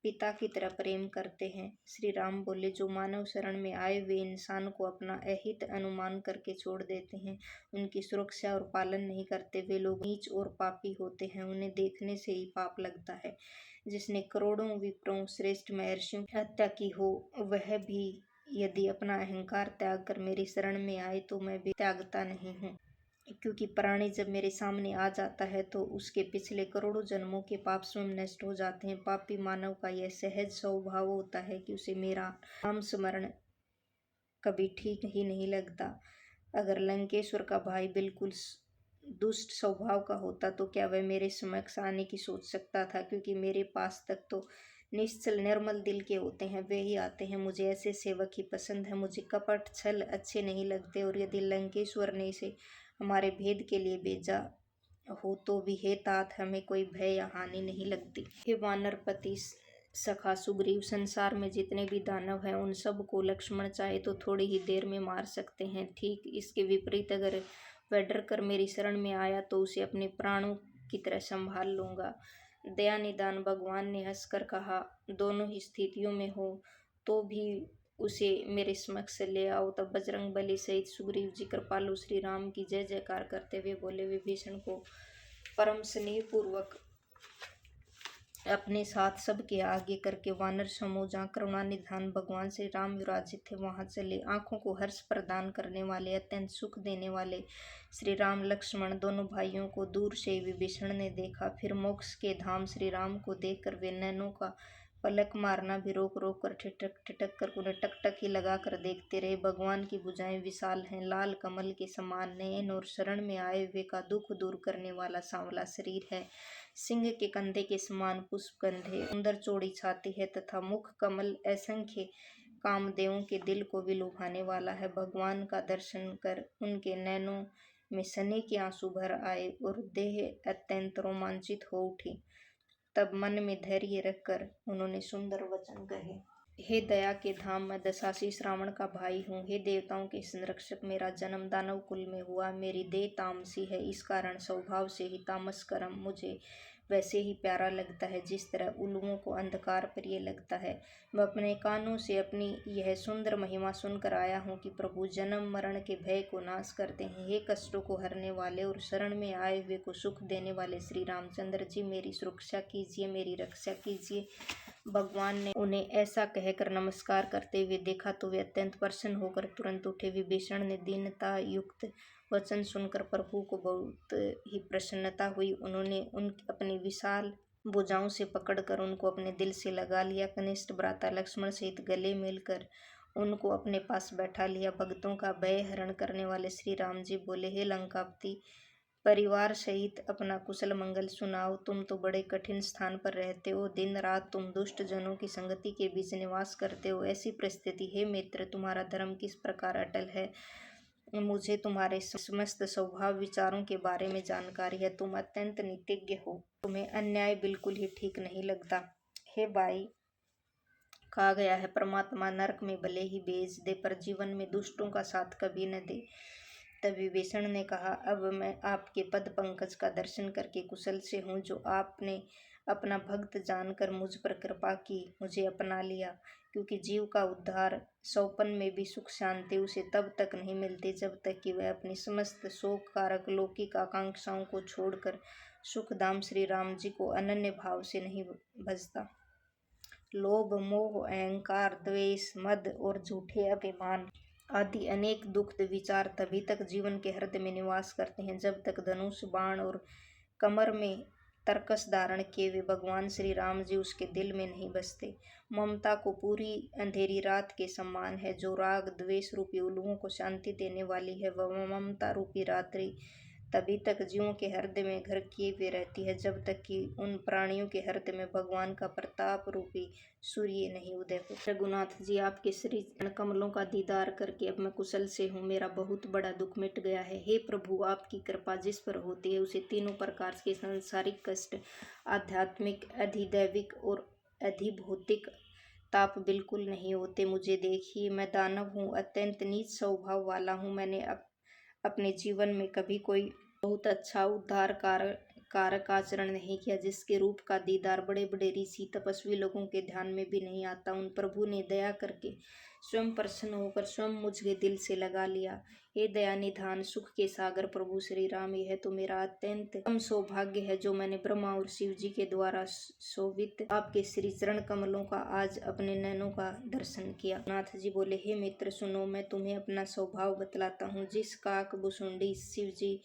पिता की तरह प्रेम करते हैं। श्री राम बोले, जो मानव शरण में आए हुए इंसान को अपना अहित अनुमान करके छोड़ देते हैं, उनकी सुरक्षा और पालन नहीं करते, वे लोग नीच और पापी होते हैं। उन्हें देखने से ही पाप लगता है। जिसने करोड़ों विप्रों श्रेष्ठ महर्षियों की हत्या की हो, वह भी यदि अपना अहंकार त्याग कर मेरी शरण में आए तो मैं भी त्यागता नहीं हूँ, क्योंकि प्राणी जब मेरे सामने आ जाता है तो उसके पिछले करोड़ों जन्मों के पाप स्वयं नष्ट हो जाते हैं। पापी मानव का यह सहज स्वभाव होता है कि उसे मेरा नाम स्मरण कभी ठीक ही नहीं लगता। अगर लंकेश्वर का भाई बिल्कुल दुष्ट स्वभाव का होता तो क्या वह मेरे समक्ष आने की सोच सकता था? क्योंकि मेरे पास तक तो निश्चल निर्मल दिल के होते हैं, वे ही आते हैं। मुझे ऐसे सेवक ही पसंद है। मुझे कपट छल अच्छे नहीं लगते, और यदि लंकेश्वर ने इसे हमारे भेद के लिए भेजा हो तो भी हे तात, हमें कोई भय या हानि नहीं लगती। हे वानरपति, सखा सुग्रीव, संसार में जितने भी दानव हैं उन सब को लक्ष्मण चाहे तो थोड़ी ही देर में मार सकते हैं। ठीक इसके विपरीत अगर वह डर कर मेरी शरण में आया तो उसे अपने प्राणों की तरह संभाल लूंगा। दया निदान भगवान ने हंसकर कहा, दोनों ही स्थितियों में हो तो भी उसे मेरे समक्ष ले आओ। तब बजरंग बली सहित सुग्रीव जी कृपालु श्री राम की जय जयकार करते हुए बोले। विभीषण को परम स्नेह पूर्वक अपने साथ सबके आगे करके वानर समूह जहाँ करुणा निधान भगवान श्री राम विराजित थे वहां चले। आंखों को हर्ष प्रदान करने वाले, अत्यंत सुख देने वाले श्री राम लक्ष्मण दोनों भाइयों को दूर से विभीषण ने देखा। फिर मोक्ष के धाम श्री राम को देखकर वे नैनों का पलक मारना भी रोक रोक कर ठिठक ठिठक कर उन्हें टकटकी लगा कर देखते रहे। भगवान की भुजाएं विशाल हैं, लाल कमल के समान नयन और शरण में आए हुए का दुख दूर करने वाला सांवला शरीर है। सिंह के कंधे के समान पुष्प गंधे, सुंदर चौड़ी छाती है तथा मुख कमल असंख्य कामदेवों के दिल को भी लुभाने वाला है। भगवान का दर्शन कर उनके नैनों में स्नेह के आंसू भर आए और देह अत्यंत रोमांचित हो उठी। तब मन में धैर्य रखकर उन्होंने सुंदर वचन कहे। हे दया के धाम, मैं दशाशीष रावण का भाई हूँ। हे देवताओं के संरक्षक, मेरा जन्म दानव कुल में हुआ। मेरी देह तामसी है, इस कारण स्वभाव से ही तामस कर्म मुझे वैसे ही प्यारा लगता है जिस तरह उल्लुओं को अंधकार प्रिय लगता है। मैं अपने कानों से अपनी यह सुंदर महिमा सुनकर आया हूँ कि प्रभु जन्म मरण के भय को नाश करते हैं। हे कष्टों को हरने वाले और शरण में आए हुए को सुख देने वाले श्री रामचंद्र जी, मेरी सुरक्षा कीजिए, मेरी रक्षा कीजिए। भगवान ने उन्हें ऐसा कहकर नमस्कार करते हुए देखा तो वे अत्यंत प्रसन्न होकर तुरंत उठे। विभीषण ने दीनता युक्त वचन सुनकर प्रभु को बहुत ही प्रसन्नता हुई। उन्होंने अपनी विशाल भुजाओं से पकड़कर उनको अपने दिल से लगा लिया। कनिष्ठ भ्राता लक्ष्मण सहित गले मिलकर उनको अपने पास बैठा लिया। भक्तों का भय हरण करने वाले श्री राम जी बोले, हे लंकापति, परिवार सहित अपना कुशल मंगल सुनाओ। तुम तो बड़े कठिन स्थान पर रहते हो, दिन रात तुम दुष्ट जनों की संगति के बीच निवास करते हो। ऐसी परिस्थिति, हे मित्र, तुम्हारा धर्म किस प्रकार अटल है? मुझे तुम्हारे समस्त स्वभाव विचारों के बारे में जानकारी है। तुम अत्यंत नीतिज्ञ हो, तुम्हें अन्याय बिल्कुल ही ठीक नहीं लगता। हे भाई, कहा गया है परमात्मा नरक में भले ही भेज दे पर जीवन में दुष्टों का साथ कभी न दे। तब विभीषण ने कहा, अब मैं आपके पद पंकज का दर्शन करके कुशल से हूँ। जो आपने अपना भक्त जानकर मुझ पर कृपा की, मुझे अपना लिया, क्योंकि जीव का उद्धार सौपन में भी सुख शांति उसे तब तक नहीं मिलती जब तक कि वह अपनी समस्त शोक कारक लौकिक आकांक्षाओं को छोड़कर सुखधाम श्री राम जी को अनन्य भाव से नहीं भजता। लोभ, मोह, अहंकार, द्वेष, मद और झूठे अभिमान आदि अनेक दुखद विचार तभी तक जीवन के हृदय में निवास करते हैं जब तक धनुष, बाण और कमर में तरकस धारण किए हुए भगवान श्री राम जी उसके दिल में नहीं बसते। ममता को पूरी अंधेरी रात के समान है। जो राग द्वेष रूपी उल्लुओं को शांति देने वाली है, वह ममता रूपी रात्रि तभी तक जीवों के हृदय में घर किए हुए रहती है जब तक कि उन प्राणियों के हृदय में भगवान का प्रताप रूपी सूर्य नहीं उदय हो। रघुनाथ जी, आपके श्री कमलों का दीदार करके अब मैं कुशल से हूँ। मेरा बहुत बड़ा दुख मिट गया है। हे प्रभु, आपकी कृपा जिस पर होती है उसे तीनों प्रकार के सांसारिक कष्ट, आध्यात्मिक, अधिदैविक और अधिभौतिक ताप बिल्कुल नहीं होते। मुझे देखिए, मैं दानव हूँ, अत्यंत नीच स्वभाव वाला हूँ। मैंने अपने जीवन में कभी कोई बहुत अच्छा उद्धार कारक आचरण नहीं किया जिसके रूप का दीदार बड़े बड़े ऋषि तपस्वी लोगों के ध्यान में भी नहीं आता। उन प्रभु ने दया करके स्वयं प्रसन्न होकर स्वयं मुझे दिल से लगा लिया। हे दया निधान सुख के सागर प्रभु श्री राम, यह तो मेरा अत्यंत कम सौभाग्य है जो मैंने ब्रह्मा और शिव जी के द्वारा शोभित आपके श्री चरण कमलों का आज अपने नैनों का दर्शन किया। नाथ जी बोले, हे मित्र सुनो, मैं तुम्हें अपना स्वभाव बतलाता हूँ। जिस काक भुसुंडी शिव जी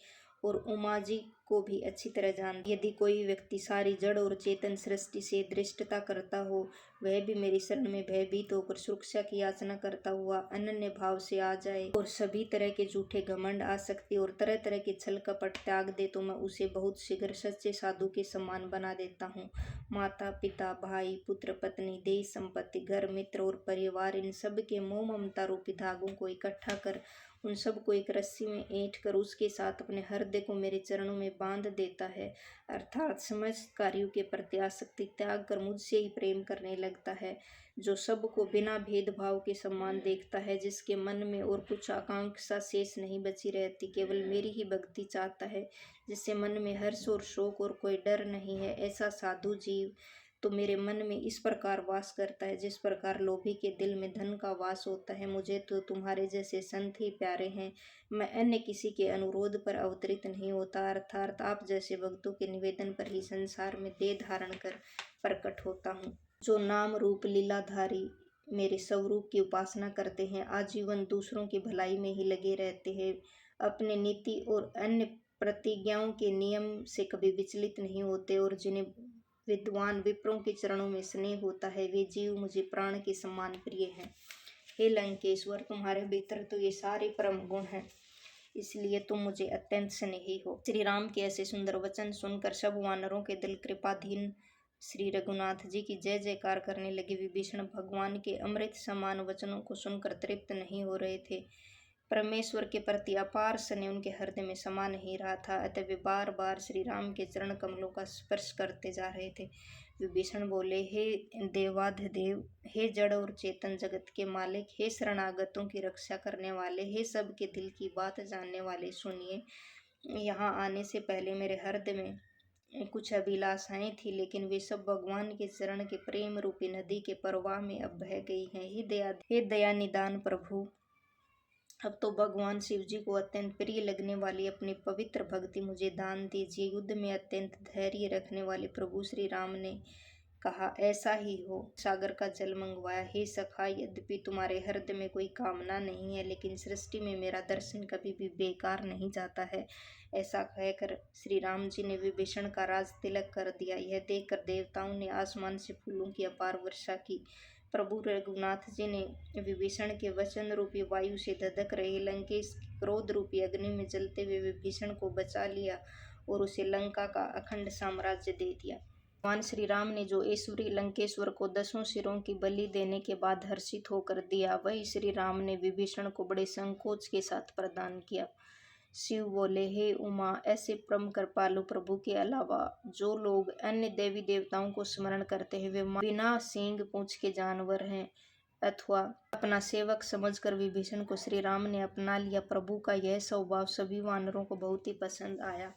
और उमा जी को भी अच्छी तरह जानती, यदि कोई व्यक्ति सारी जड़ और चेतन सृष्टि से दृष्टता करता हो, वह भी मेरी शरण में भयभीत होकर सुरक्षा की याचना करता हुआ अनन्य भाव से आ जाए और सभी तरह के झूठे घमंड, आसक्ति और तरह तरह के छल कपट त्याग दे तो मैं उसे बहुत शीघ्र सच्चे साधु के समान बना देता हूँ। माता पिता, भाई, पुत्र, पत्नी, देश संपत्ति, घर, मित्र और परिवार, इन सब के मोह ममता रूपी धागों को इकट्ठा कर उन सब को एक रस्सी में ऐंठ कर उसके साथ अपने हृदय को मेरे चरणों में बांध देता है, अर्थात समस्त कार्यों के प्रति आसक्ति त्याग कर मुझसे ही प्रेम करने लगता है, जो सबको बिना भेदभाव के समान देखता है, जिसके मन में और कुछ आकांक्षा शेष नहीं बची रहती, केवल मेरी ही भक्ति चाहता है, जिससे मन में हर्ष और शोक और कोई डर नहीं है, ऐसा साधु जीव तो मेरे मन में इस प्रकार वास करता है जिस प्रकार लोभी के दिल में धन का वास होता है। मुझे तो तुम्हारे जैसे संत ही प्यारे हैं। मैं अन्य किसी के अनुरोध पर अवतरित नहीं होता, अर्थात आप जैसे भक्तों के निवेदन पर ही संसार में देह धारण कर प्रकट होता हूँ। जो नाम रूप लीलाधारी मेरे स्वरूप की उपासना करते हैं, आजीवन दूसरों की भलाई में ही लगे रहते हैं, अपने नीति और अन्य प्रतिज्ञाओं के नियम से कभी विचलित नहीं होते, और जिन्हें विद्वान विप्रों के चरणों में स्नेह होता है, वे जीव मुझे प्राण के समान प्रिय हैं। हे लंकेश्वर, तुम्हारे भीतर तो ये सारे परम गुण हैं, इसलिए तुम मुझे अत्यंत स्नेही हो। श्री राम के ऐसे सुंदर वचन सुनकर सब वानरों के दल कृपाधीन श्री रघुनाथ जी की जय जयकार करने लगे। विभीषण भगवान के अमृत समान वचनों को सुनकर तृप्त नहीं हो रहे थे। परमेश्वर के प्रति अपार स्नेह उनके हृदय में समा नहीं रहा था, अतः वे बार बार श्री राम के चरण कमलों का स्पर्श करते जा रहे थे। विभीषण बोले, हे देवाधिदेव, हे जड़ और चेतन जगत के मालिक, हे शरणागतों की रक्षा करने वाले, हे सबके दिल की बात जानने वाले, सुनिए। यहाँ आने से पहले मेरे हृदय में कुछ अभिलाषाएं थी, लेकिन वे सब भगवान के चरण के प्रेम रूपी नदी के प्रवाह में अब बह गई हैं। हे दया निदान प्रभु, अब तो भगवान शिव जी को अत्यंत प्रिय लगने वाली अपनी पवित्र भक्ति मुझे दान दीजिए। युद्ध में अत्यंत धैर्य रखने वाले प्रभु श्री राम ने कहा, ऐसा ही हो। सागर का जल मंगवाया। हे सखा, यद्यपि तुम्हारे हृदय में कोई कामना नहीं है, लेकिन सृष्टि में मेरा दर्शन कभी भी बेकार नहीं जाता है। ऐसा कहकर श्री राम जी ने विभीषण का राज तिलक कर दिया। यह देखकर देवताओं ने आसमान से फूलों की अपार वर्षा की। प्रभु रघुनाथ जी ने विभीषण के वचन रूपी वायु से धधक रहे लंकेश क्रोध रूपी अग्नि में जलते हुए विभीषण को बचा लिया और उसे लंका का अखंड साम्राज्य दे दिया। भगवान श्री राम ने जो ऐश्वर्य लंकेश्वर को 10 सिरों की बलि देने के बाद हर्षित होकर दिया, वही श्री राम ने विभीषण को बड़े संकोच के साथ प्रदान किया। शिव बोले, हे उमा, ऐसे परम कृपालु प्रभु के अलावा जो लोग अन्य देवी देवताओं को स्मरण करते हैं, वे बिना सींग पूंछ के जानवर हैं। अथवा अपना सेवक समझकर विभीषण को श्री राम ने अपना लिया। प्रभु का यह स्वभाव सभी वानरों को बहुत ही पसंद आया।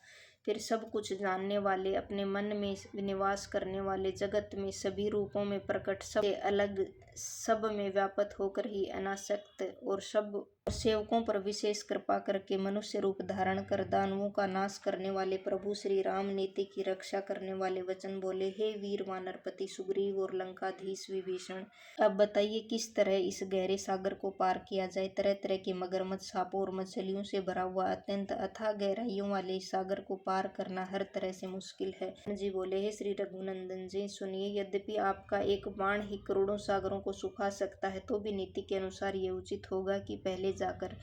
फिर सब कुछ जानने वाले, अपने मन में निवास करने वाले, जगत में सभी रूपों में प्रकट, सबसे अलग, सब में व्यापक होकर ही अनासक्त और सब सेवकों पर विशेष कृपा करके मनुष्य रूप धारण कर दानवों का नाश करने वाले प्रभु श्री राम नीति की रक्षा करने वाले वचन बोले, हे वीर वानरपति सुग्रीव और लंकाधीश विभीषण, अब बताइए किस तरह इस गहरे सागर को पार किया जाए। तरह तरह के मगरमच्छ, सांपों और मछलियों से भरा हुआ अत्यंत अथाह गहराइयों वाले इस सागर को पार करना हर तरह से मुश्किल है। जी बोले, हे श्री रघुनंदन जी, सुनिए, यद्यपि आपका एक बाण ही करोड़ों सागरों को सुखा सकता है, तो भी नीति के अनुसार ये उचित होगा कि पहले जाकर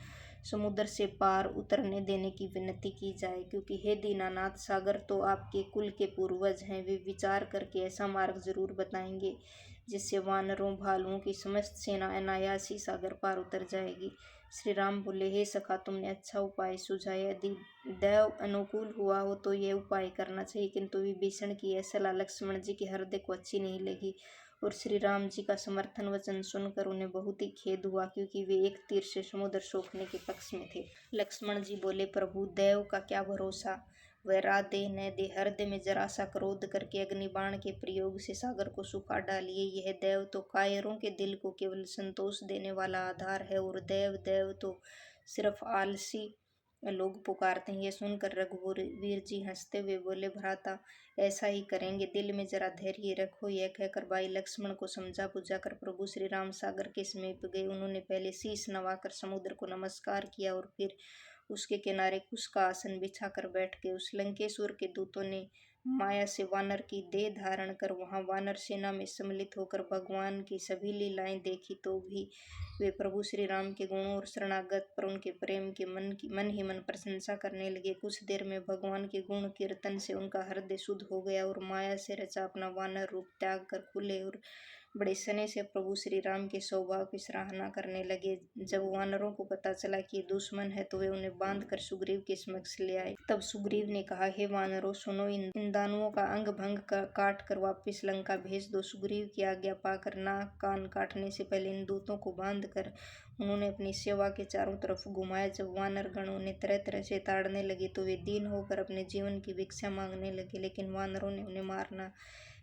समुद्र से पार उतरने देने की विनती की जाए, क्योंकि हे दीनानाथ, सागर तो आपके कुल के पूर्वज हैं। वे विचार करके ऐसा मार्ग जरूर बताएंगे जिससे वानरों भालुओं की समस्त सेना अनायास ही सागर पार उतर जाएगी। श्री राम बोले, हे सखा, तुमने अच्छा उपाय सुझाया। यदि दैव अनुकूल हुआ हो तो यह उपाय करना चाहिए। किंतु विभीषण की यह सलाह लक्ष्मण जी के हृदय को अच्छी नहीं लगी और श्री राम जी का समर्थन वचन सुनकर उन्हें बहुत ही खेद हुआ, क्योंकि वे एक तीर से समुद्र सोखने के पक्ष में थे। लक्ष्मण जी बोले, प्रभु, देव का क्या भरोसा, वह राह दे न दे। हृदय में जरा सा क्रोध करके अग्निबाण के प्रयोग से सागर को सुखा डालिए। यह देव तो कायरों के दिल को केवल संतोष देने वाला आधार है, और देव देव तो सिर्फ आलसी लोग पुकारते हैं। यह सुनकर रघुवीर जी हंसते हुए बोले, भ्राता, ऐसा ही करेंगे, दिल में जरा धैर्य रखो। यह कहकर भाई लक्ष्मण को समझा बुझा कर प्रभु श्री राम सागर के समीप गए। उन्होंने पहले शीश नवाकर समुद्र को नमस्कार किया और फिर उसके किनारे कुश का आसन बिछाकर बैठ गए। उस लंकेश्वर के दूतों ने माया से वानर की देह धारण कर वहां वानर सेना में सम्मिलित होकर भगवान की सभी लीलाएं देखी, तो भी वे प्रभु श्री राम के गुणों और शरणागत पर उनके प्रेम की मन ही मन प्रशंसा करने लगे। कुछ देर में भगवान के गुण कीर्तन से उनका हृदय शुद्ध हो गया और माया से रचा अपना वानर रूप त्याग कर खुले और बड़े स्नेह से प्रभु श्री राम के स्वभाव की सराहना करने लगे। जब वानरों को पता चला कि ये दुश्मन है तो वे उन्हें बांध कर सुग्रीव के समक्ष ले आए। तब सुग्रीव ने कहा, हे वानरों, सुनो, इन दानवों का अंग भंग काट कर वापिस लंका भेज दो। सुग्रीव की आज्ञा पाकर नाक कान काटने से पहले इन दूतों को बांध कर उन्होंने अपनी सेवा के चारों तरफ घुमाया। जब वानर गण उन्हें तरह तरह से ताड़ने लगे तो वे दीन होकर अपने जीवन की भिक्षा मांगने लगे, लेकिन वानरों ने उन्हें मारना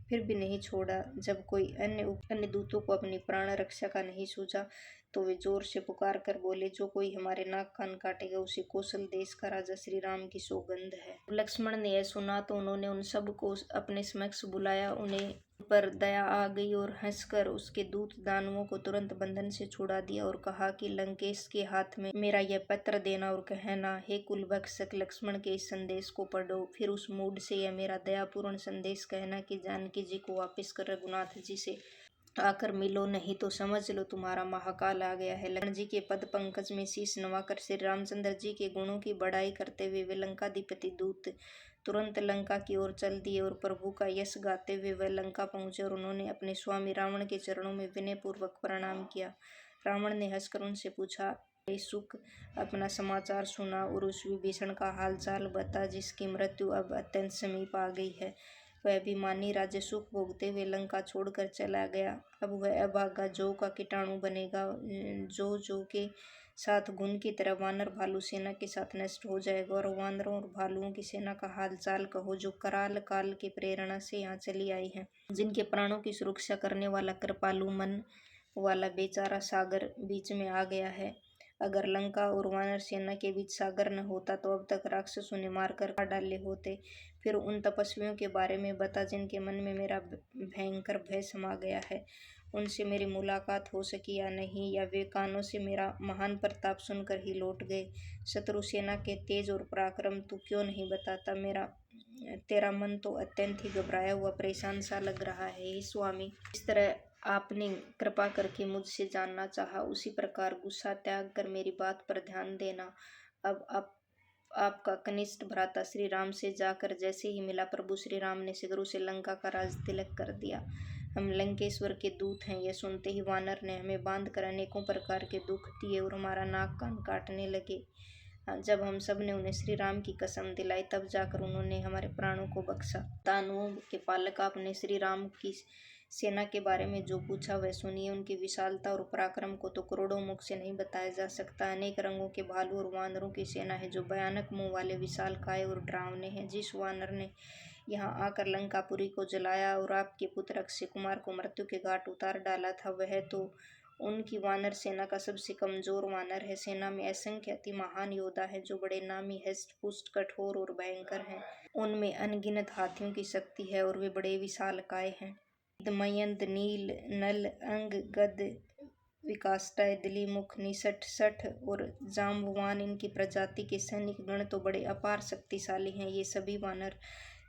फिर भी नहीं छोड़ा। जब कोई अन्य दूतों को अपनी प्राण रक्षा का नहीं सूझा तो वे जोर से पुकार कर बोले, जो कोई हमारे नाक कान काटेगा उसे कौशल देश का राजा श्री राम की सौगंध है। लक्ष्मण ने यह सुना तो उन्होंने उन सब को अपने समक्ष बुलाया। उन्हें पर दया आ गई और हंसकर उसके दूत दानवों को तुरंत बंधन से छुड़ा दिया और कहा कि लंकेश के हाथ में मेरा यह पत्र देना और कहना, हे कुलभक्षक, लक्ष्मण के इस संदेश को पढ़ो। फिर उस मूड से यह मेरा दयापूर्ण संदेश कहना कि जानकी जी को वापिस कर रघुनाथ जी से आकर मिलो, नहीं तो समझ लो तुम्हारा महाकाल आ गया है। लक्ष्मण जी के पद पंकज में शीश नवाकर श्री रामचंद्र जी के गुणों की बड़ाई करते हुए वे लंकाधिपति दूत तुरंत लंका की ओर चल दिए और प्रभु का यश गाते हुए वह लंका पहुंचे और उन्होंने अपने स्वामी रावण के चरणों में विनयपूर्वक प्रणाम किया। रावण ने हंसकर उनसे पूछा, सुख, अपना समाचार सुना और उस विभीषण का हालचाल बता जिसकी मृत्यु अब अत्यंत समीप आ गई है। वह अभिमानी राज्य सुख भोगते हुए लंका छोड़कर चला गया। अब वह अभागा जौ का कीटाणु बनेगा, जो के साथ घुन की तरह वानर भालू सेना के साथ नष्ट हो जाएगा। और वानरों और भालुओं की सेना का हालचाल कहो, जो कराल काल की प्रेरणा से यहाँ चली आई है, जिनके प्राणों की सुरक्षा करने वाला कृपालु मन वाला बेचारा सागर बीच में आ गया है। अगर लंका और वानर सेना के बीच सागर न होता तो अब तक राक्षसों ने मारकर खा डाले होते। फिर उन तपस्वियों के बारे में बता जिनके मन में मेरा भयंकर भय समा गया है। उनसे मेरी मुलाकात हो सकी या नहीं, या वे कानों से मेरा महान प्रताप सुनकर ही लौट गए। शत्रु सेना के तेज और पराक्रम तू क्यों नहीं बताता? तेरा मन तो अत्यंत ही घबराया हुआ परेशान सा लग रहा है। हे स्वामी, इस तरह आपने कृपा करके मुझसे जानना चाहा, उसी प्रकार गुस्सा त्याग कर मेरी बात पर ध्यान देना। अब आपका कनिष्ठ भ्राता श्री राम से जाकर जैसे ही मिला, प्रभु श्री राम ने शीघ्र से लंका का राज तिलक कर दिया। हम लंकेश्वर के दूत हैं। यह सुनते ही वानर ने हमें बांध कर अनेकों प्रकार के दुख दिए और हमारा नाक कान काटने लगे। जब हम सब ने उन्हें श्री राम की कसम दिलाई तब जाकर उन्होंने हमारे प्राणों को बख्शा। दानवों के पालक, आपने श्री राम की सेना के बारे में जो पूछा वह सुनिए। उनकी विशालता और पराक्रम को तो करोड़ों मुख से नहीं बताया जा सकता। अनेक रंगों के भालू और वानरों की सेना है जो भयानक मुंह वाले, विशालकाय और डरावने हैं। जिस वानर ने यहाँ आकर लंकापुरी को जलाया और आपके पुत्र अक्षय कुमार को मृत्यु के घाट उतार डाला था, वह तो उनकी वानर सेना का सबसे कमजोर वानर है। सेना में असंख्य अति महान योद्धा है जो बड़े नामी, हष्ट पुष्ट, कठोर और भयंकर हैं। उनमें अनगिनत हाथियों की शक्ति है और वे बड़े विशालकाय हैं। दमयंत, नील, नल, अंग, गद, विकाष्टय, दिलीमुख, निषठ, शठ और जाम्बवान इनकी प्रजाति के सैनिक गण तो बड़े अपार शक्तिशाली हैं। ये सभी वानर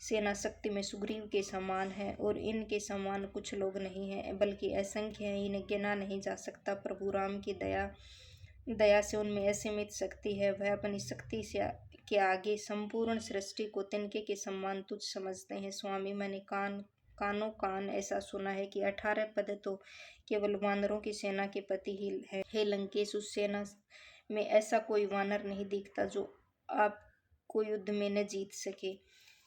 सेना शक्ति में सुग्रीव के समान है और इनके समान कुछ लोग नहीं हैं, बल्कि असंख्य हैं, इन्हें गिना नहीं जा सकता। प्रभु राम की दया से उनमें असीमित शक्ति है। वह अपनी शक्ति से के आगे संपूर्ण सृष्टि को तिनके के समान तुच्छ समझते हैं। स्वामी, मैंने कानों कान ऐसा सुना है कि 18 पद तो केवल वानरों की सेना के पति ही है। हे लंकेश, उस सेना में ऐसा कोई वानर नहीं दिखता जो आपको युद्ध में न जीत सके।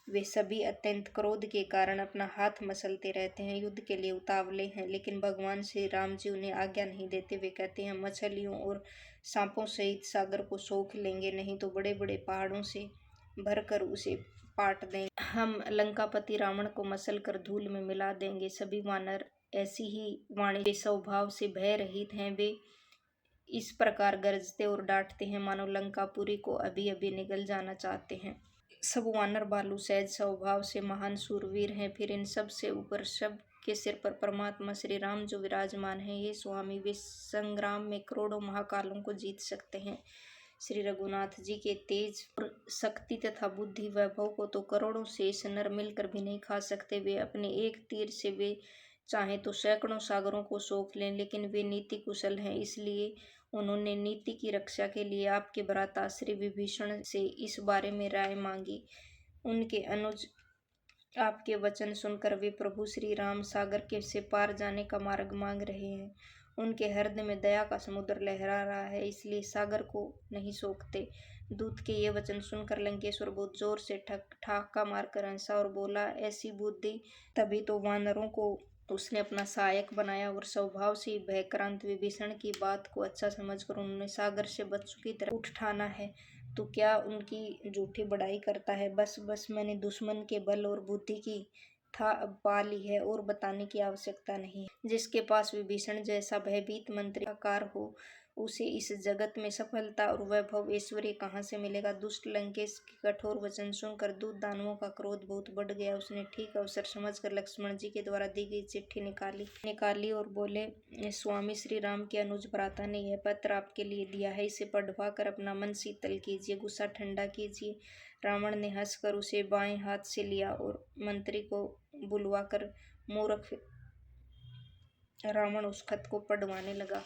वे सभी अत्यंत क्रोध के कारण अपना हाथ मसलते रहते हैं, युद्ध के लिए उतावले हैं, लेकिन भगवान श्री राम जी उन्हें आज्ञा नहीं देते। वे कहते हैं, मछलियों और सांपों सहित सागर को सोख लेंगे, नहीं तो बड़े बड़े पहाड़ों से भरकर उसे पाट देंगे। हम लंकापति रावण को मसल कर धूल में मिला देंगे। सभी वानर ऐसी ही वाणी के स्वभाव से भय रहित हैं। वे इस प्रकार गरजते और डांटते हैं मानो लंकापुरी को अभी अभी निगल जाना चाहते हैं। सब वानर भालू सहज स्वभाव से महान सूरवीर हैं। फिर इन सब से ऊपर सब के सिर पर परमात्मा श्री राम जो विराजमान हैं। ये स्वामी, वे संग्राम में करोड़ों महाकालों को जीत सकते हैं। श्री रघुनाथ जी के तेज और शक्ति तथा बुद्धि वैभव को तो करोड़ों शेष नर मिलकर भी नहीं खा सकते। वे अपने एक तीर से वे चाहे तो सैकड़ों सागरों को सोख लें, लेकिन वे नीति कुशल हैं, इसलिए उन्होंने नीति की रक्षा के लिए आपके भ्राता श्री विभीषण से इस बारे में राय मांगी। उनके अनुज आपके वचन सुनकर वे प्रभु श्री राम सागर के से पार जाने का मार्ग मांग रहे हैं। उनके हृदय में दया का समुद्र लहरा रहा है, इसलिए सागर को नहीं सोखते। दूत के ये वचन सुनकर लंकेश्वर बहुत जोर से ठहाका मारकर हंसा और बोला, ऐसी बुद्धि! तभी तो वानरों को उसने अपना सहायक बनाया और स्वभाव से ही भयक्रांत विभीषण की बात को अच्छा समझकर उन्होंने सागर से बच्चों की तरह उठ ठाना है। तो क्या उनकी झूठी बड़ाई करता है? बस बस, मैंने दुश्मन के बल और बुद्धि की था अब पा ली है और बताने की आवश्यकता नहीं। जिसके पास विभीषण जैसा भयभीत मंत्री आकार हो, उसे इस जगत में सफलता और वैभव ऐश्वर्य कहाँ से मिलेगा? दुष्ट लंकेश के कठोर वचन सुनकर दूत दानवों का क्रोध बहुत बढ़ गया। उसने ठीक अवसर समझकर लक्ष्मण जी के द्वारा दी गई चिट्ठी निकाली और बोले, स्वामी श्री राम के अनुज भ्राता ने यह पत्र आपके लिए दिया है, इसे पढ़वा कर अपना मन शीतल कीजिए, गुस्सा ठंडा कीजिए। रावण ने हंसकर उसे बाएं हाथ से लिया और मंत्री को बुलवाकर मूर्ख रावण उस खत को पढ़वाने लगा।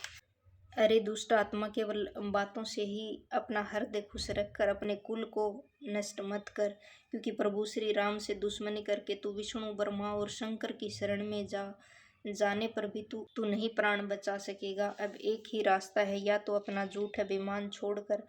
अरे दुष्ट आत्मा, केवल बातों से ही अपना हृदय खुश रखकर अपने कुल को नष्ट मत कर, क्योंकि प्रभु श्री राम से दुश्मनी करके तू विष्णु, ब्रह्मा और शंकर की शरण में जाने पर भी तू नहीं प्राण बचा सकेगा। अब एक ही रास्ता है, या तो अपना झूठ अभिमान छोड़कर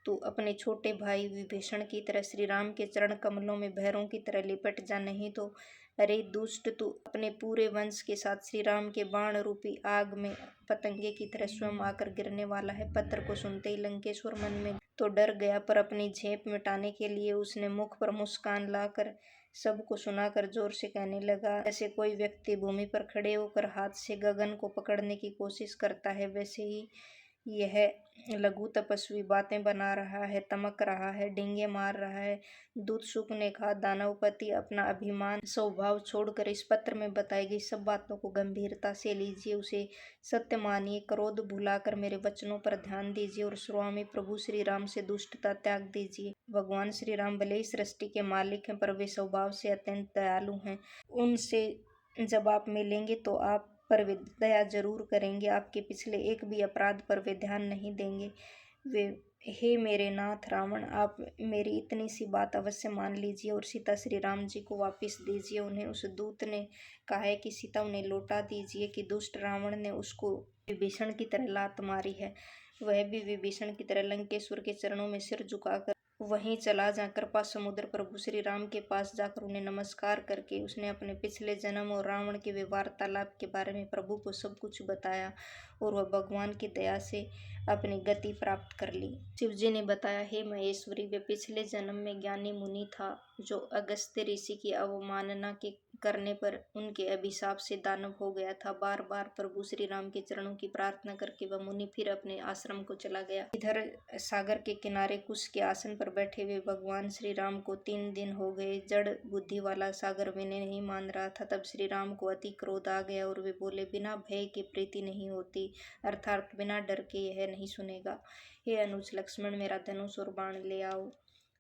तू अपने छोटे भाई विभीषण की तरह श्री राम के चरण कमलों में भैरों की तरह लिपट जा, नहीं तो अरे दुष्ट, तू अपने पूरे वंश के साथ श्री राम के बाण रूपी आग में पतंगे की तरह स्वयं आकर गिरने वाला है। पत्र को सुनते ही लंकेश्वर मन में तो डर गया, पर अपनी झेप मिटाने के लिए उसने मुख पर मुस्कान लाकर सबको सुनाकर जोर से कहने लगा, जैसे कोई व्यक्ति भूमि पर खड़े होकर हाथ से गगन को पकड़ने की कोशिश करता है, वैसे ही यह लघु तपस्वी बातें बना रहा है, तमक रहा है, डींगे मार रहा है। दूत शुक ने कहा, दानवपति, अपना अभिमान स्वभाव छोड़कर इस पत्र में बताई गई सब बातों को गंभीरता से लीजिए, उसे सत्य मानिए, क्रोध भुलाकर मेरे वचनों पर ध्यान दीजिए और स्वामी प्रभु श्री राम से दुष्टता त्याग दीजिए। भगवान श्री राम भले ही सृष्टि के मालिक हैं, पर वे स्वभाव से अत्यंत दयालु हैं। उनसे जब आप मिलेंगे तो आप पर वे दया जरूर करेंगे, आपके पिछले एक भी अपराध पर वे ध्यान नहीं देंगे। वे हे मेरे नाथ रावण, आप मेरी इतनी सी बात अवश्य मान लीजिए और सीता श्री राम जी को वापस दीजिए। उन्हें उस दूत ने कहा है कि सीता उन्हें लौटा दीजिए कि दुष्ट रावण ने उसको विभीषण की तरह लात मारी है। वह भी विभीषण की तरह लंकेश्वर के चरणों में सिर झुकाकर वहीं चला जा कृपा समुद्र प्रभु श्री राम के पास जाकर उन्हें नमस्कार करके उसने अपने पिछले जन्म और रावण के वे वार्तालाप के बारे में प्रभु को सब कुछ बताया और वह भगवान की दया से अपनी गति प्राप्त कर ली। शिव जी ने बताया, हे महेश्वरी, वे पिछले जन्म में ज्ञानी मुनि था जो अगस्त्य ऋषि की अवमानना के करने पर उनके अभिशाप से दानव हो गया था। बार बार प्रभु श्री राम के चरणों की प्रार्थना करके वह मुनि फिर अपने आश्रम को चला गया। इधर सागर के किनारे कुश के आसन पर बैठे हुए भगवान श्री राम को 3 दिन हो गए। जड़ बुद्धि वाला सागर विनय नहीं मान रहा था। तब श्री राम को अति क्रोध आ गया और वे बोले, बिना भय के प्रीति नहीं होती, अर्थात बिना डर के यह नहीं सुनेगा। हे अनुज लक्ष्मण, मेरा धनुष और बाण ले आओ।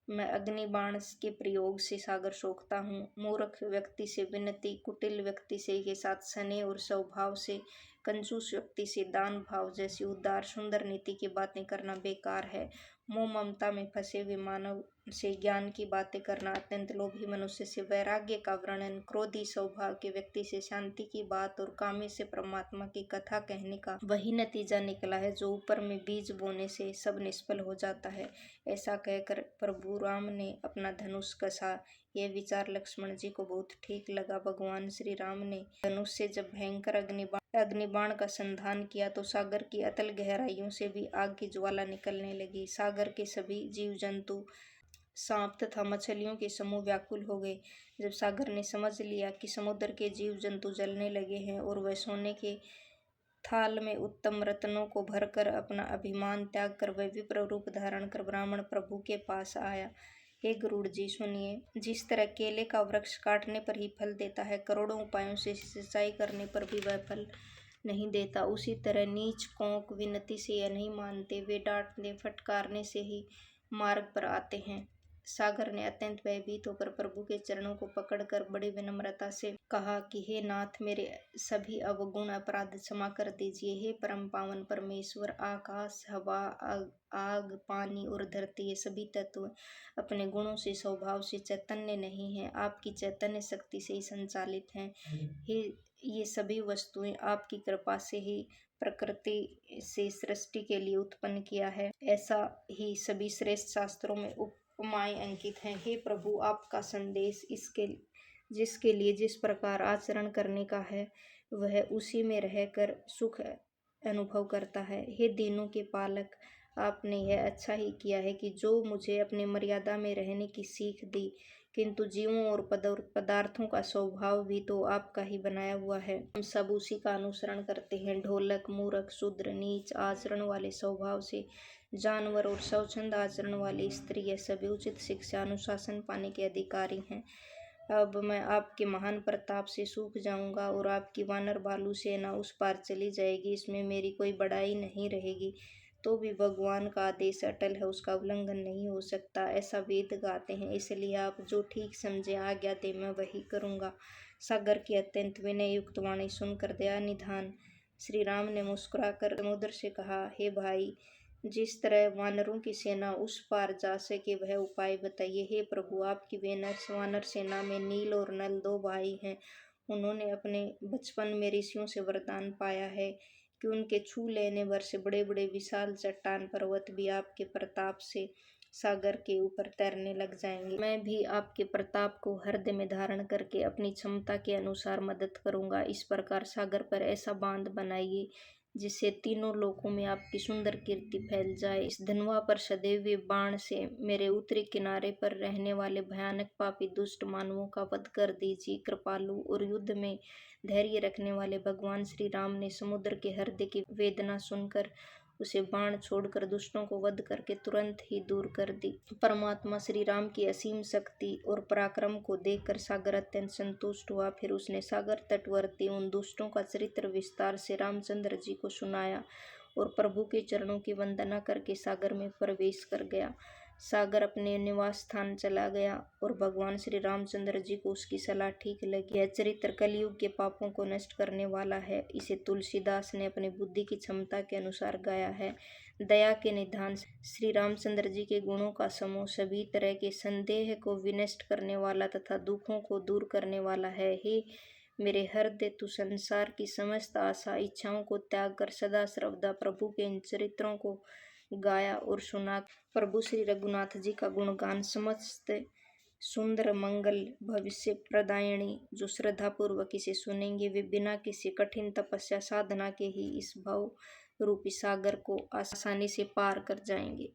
मैं अग्नि बाण के प्रयोग से सागर सोखता हूँ। मूर्ख व्यक्ति से विनती, कुटिल व्यक्ति से के साथ स्नेह और स्वभाव से, कंजूस व्यक्ति से दान भाव जैसी उदार सुंदर नीति की बातें करना बेकार है। मोह ममता में फंसे हुए मानव से ज्ञान की बातें करना, अत्यंत लोभी मनुष्य से वैराग्य का वर्णन, क्रोधी स्वभाव के व्यक्ति से शांति की बात और कामी से परमात्मा की कथा कहने का वही नतीजा निकला है जो ऊपर में बीज बोने से सब निष्फल हो जाता है। ऐसा कहकर प्रभु राम ने अपना धनुष कसा। यह विचार लक्ष्मण जी को बहुत ठीक लगा। भगवान श्री राम ने धनुष से जब भयंकर अग्निबाण का संधान किया तो सागर की अतल गहराइयों से भी आग की ज्वाला निकलने लगी। सागर के सभी जीव जंतु, सांप तथा मछलियों के समूह व्याकुल हो गए। जब सागर ने समझ लिया कि समुद्र के जीव जंतु जलने लगे हैं और वह सोने के थाल में उत्तम रत्नों को भरकर अपना अभिमान त्याग कर वह विप्र रूप धारण कर ब्राह्मण प्रभु के पास आया। हे गरुड़ जी, सुनिए, जिस तरह केले का वृक्ष काटने पर ही फल देता है, करोड़ों उपायों से सिंचाई करने पर भी वह फल नहीं देता, उसी तरह नीच कोंक विनती से यह नहीं मानते, वे डांटने फटकारने से ही मार्ग पर आते हैं। सागर ने अत्यंत भयभीत होकर प्रभु के चरणों को पकड़कर बड़ी विनम्रता से कहा कि हे नाथ, मेरे सभी अवगुण अपराध क्षमा कर दीजिए। हे परम पावन परमेश्वर, आकाश, हवा, आग, पानी और धरती, ये सभी तत्व अपने गुणों से, स्वभाव से चैतन्य नहीं हैं, आपकी चैतन्य शक्ति से ही संचालित हैं। हे ये सभी वस्तुएं आपकी कृपा से ही प्रकृति से सृष्टि के लिए उत्पन्न किया है। ऐसा ही सभी श्रेष्ठ शास्त्रों में उपमाएं अंकित हैं। हे प्रभु, आपका संदेश जिसके लिए जिस प्रकार आचरण करने का है, वह उसी में रहकर सुख अनुभव करता है। हे दीनों के पालक, आपने यह अच्छा ही किया है कि जो मुझे अपनी मर्यादा में रहने की सीख दी, किंतु जीवों और पदार्थों का स्वभाव भी तो आपका ही बनाया हुआ है। हम सब उसी का अनुसरण करते हैं। ढोलक, मूर्ख, शूद्र, नीच आचरण वाले स्वभाव से जानवर और स्वच्छंद आचरण वाली स्त्री, यह सभी उचित शिक्षा अनुशासन पाने के अधिकारी हैं। अब मैं आपके महान प्रताप से सूख जाऊंगा और आपकी वानर भालू सेना उस पार चली जाएगी, इसमें मेरी कोई बड़ाई नहीं रहेगी। तो भी भगवान का आदेश अटल है, उसका उल्लंघन नहीं हो सकता, ऐसा वेद गाते हैं। इसलिए आप जो ठीक समझे आज्ञा दे, मैं वही करूँगा। सागर की अत्यंत विनय युक्त वाणी सुनकर दया निधान श्री राम ने मुस्कुराकर समुद्र से कहा, हे भाई, जिस तरह वानरों की सेना उस पार जा सके वह उपाय बताइए। हे प्रभु, आपकी वानर सेना में नील और नल दो भाई हैं। उन्होंने अपने बचपन में ऋषियों से वरदान पाया है कि उनके छू लेने भर से बड़े बड़े विशाल चट्टान पर्वत भी आपके प्रताप से सागर के ऊपर तैरने लग जाएंगे। मैं भी आपके प्रताप को हृदय में धारण करके अपनी क्षमता के अनुसार मदद करूंगा। इस प्रकार सागर पर ऐसा बांध बनाइए जिससे तीनों लोकों में आपकी सुंदर कीर्ति फैल जाए। इस धनवा पर सदैव हुए बाण से मेरे उत्तरी किनारे पर रहने वाले भयानक पापी दुष्ट मानवों का वध कर दीजिए। कृपालु और युद्ध में धैर्य रखने वाले भगवान श्री राम ने समुद्र के हृदय की वेदना सुनकर उसे बाण छोड़कर दुष्टों को वध करके तुरंत ही दूर कर दी। परमात्मा श्री राम की असीम शक्ति और पराक्रम को देखकर सागर अत्यंत संतुष्ट हुआ। फिर उसने सागर तटवर्ती उन दुष्टों का चरित्र विस्तार से रामचंद्र जी को सुनाया और प्रभु के चरणों की वंदना करके सागर में प्रवेश कर गया। सागर अपने निवास स्थान चला गया और भगवान श्री रामचंद्र जी को उसकी सलाह ठीक लगी। यह चरित्र कलयुग के पापों को नष्ट करने वाला है। इसे तुलसीदास ने अपनी बुद्धि की क्षमता के अनुसार गाया है। दया के निधान श्री रामचंद्र जी के गुणों का समूह सभी तरह के संदेह को विनष्ट करने वाला तथा दुखों को दूर करने वाला है। हे मेरे हृदय, तू संसार की समस्त आशा इच्छाओं को त्याग कर सदा सर्वदा प्रभु के इन चरित्रों को गाया और सुना। प्रभु श्री रघुनाथ जी का गुणगान समस्त सुंदर मंगल भविष्य प्रदायिनी जो श्रद्धा पूर्वक इसे सुनेंगे, वे बिना किसी कठिन तपस्या साधना के ही इस भव रूपी सागर को आसानी से पार कर जाएंगे।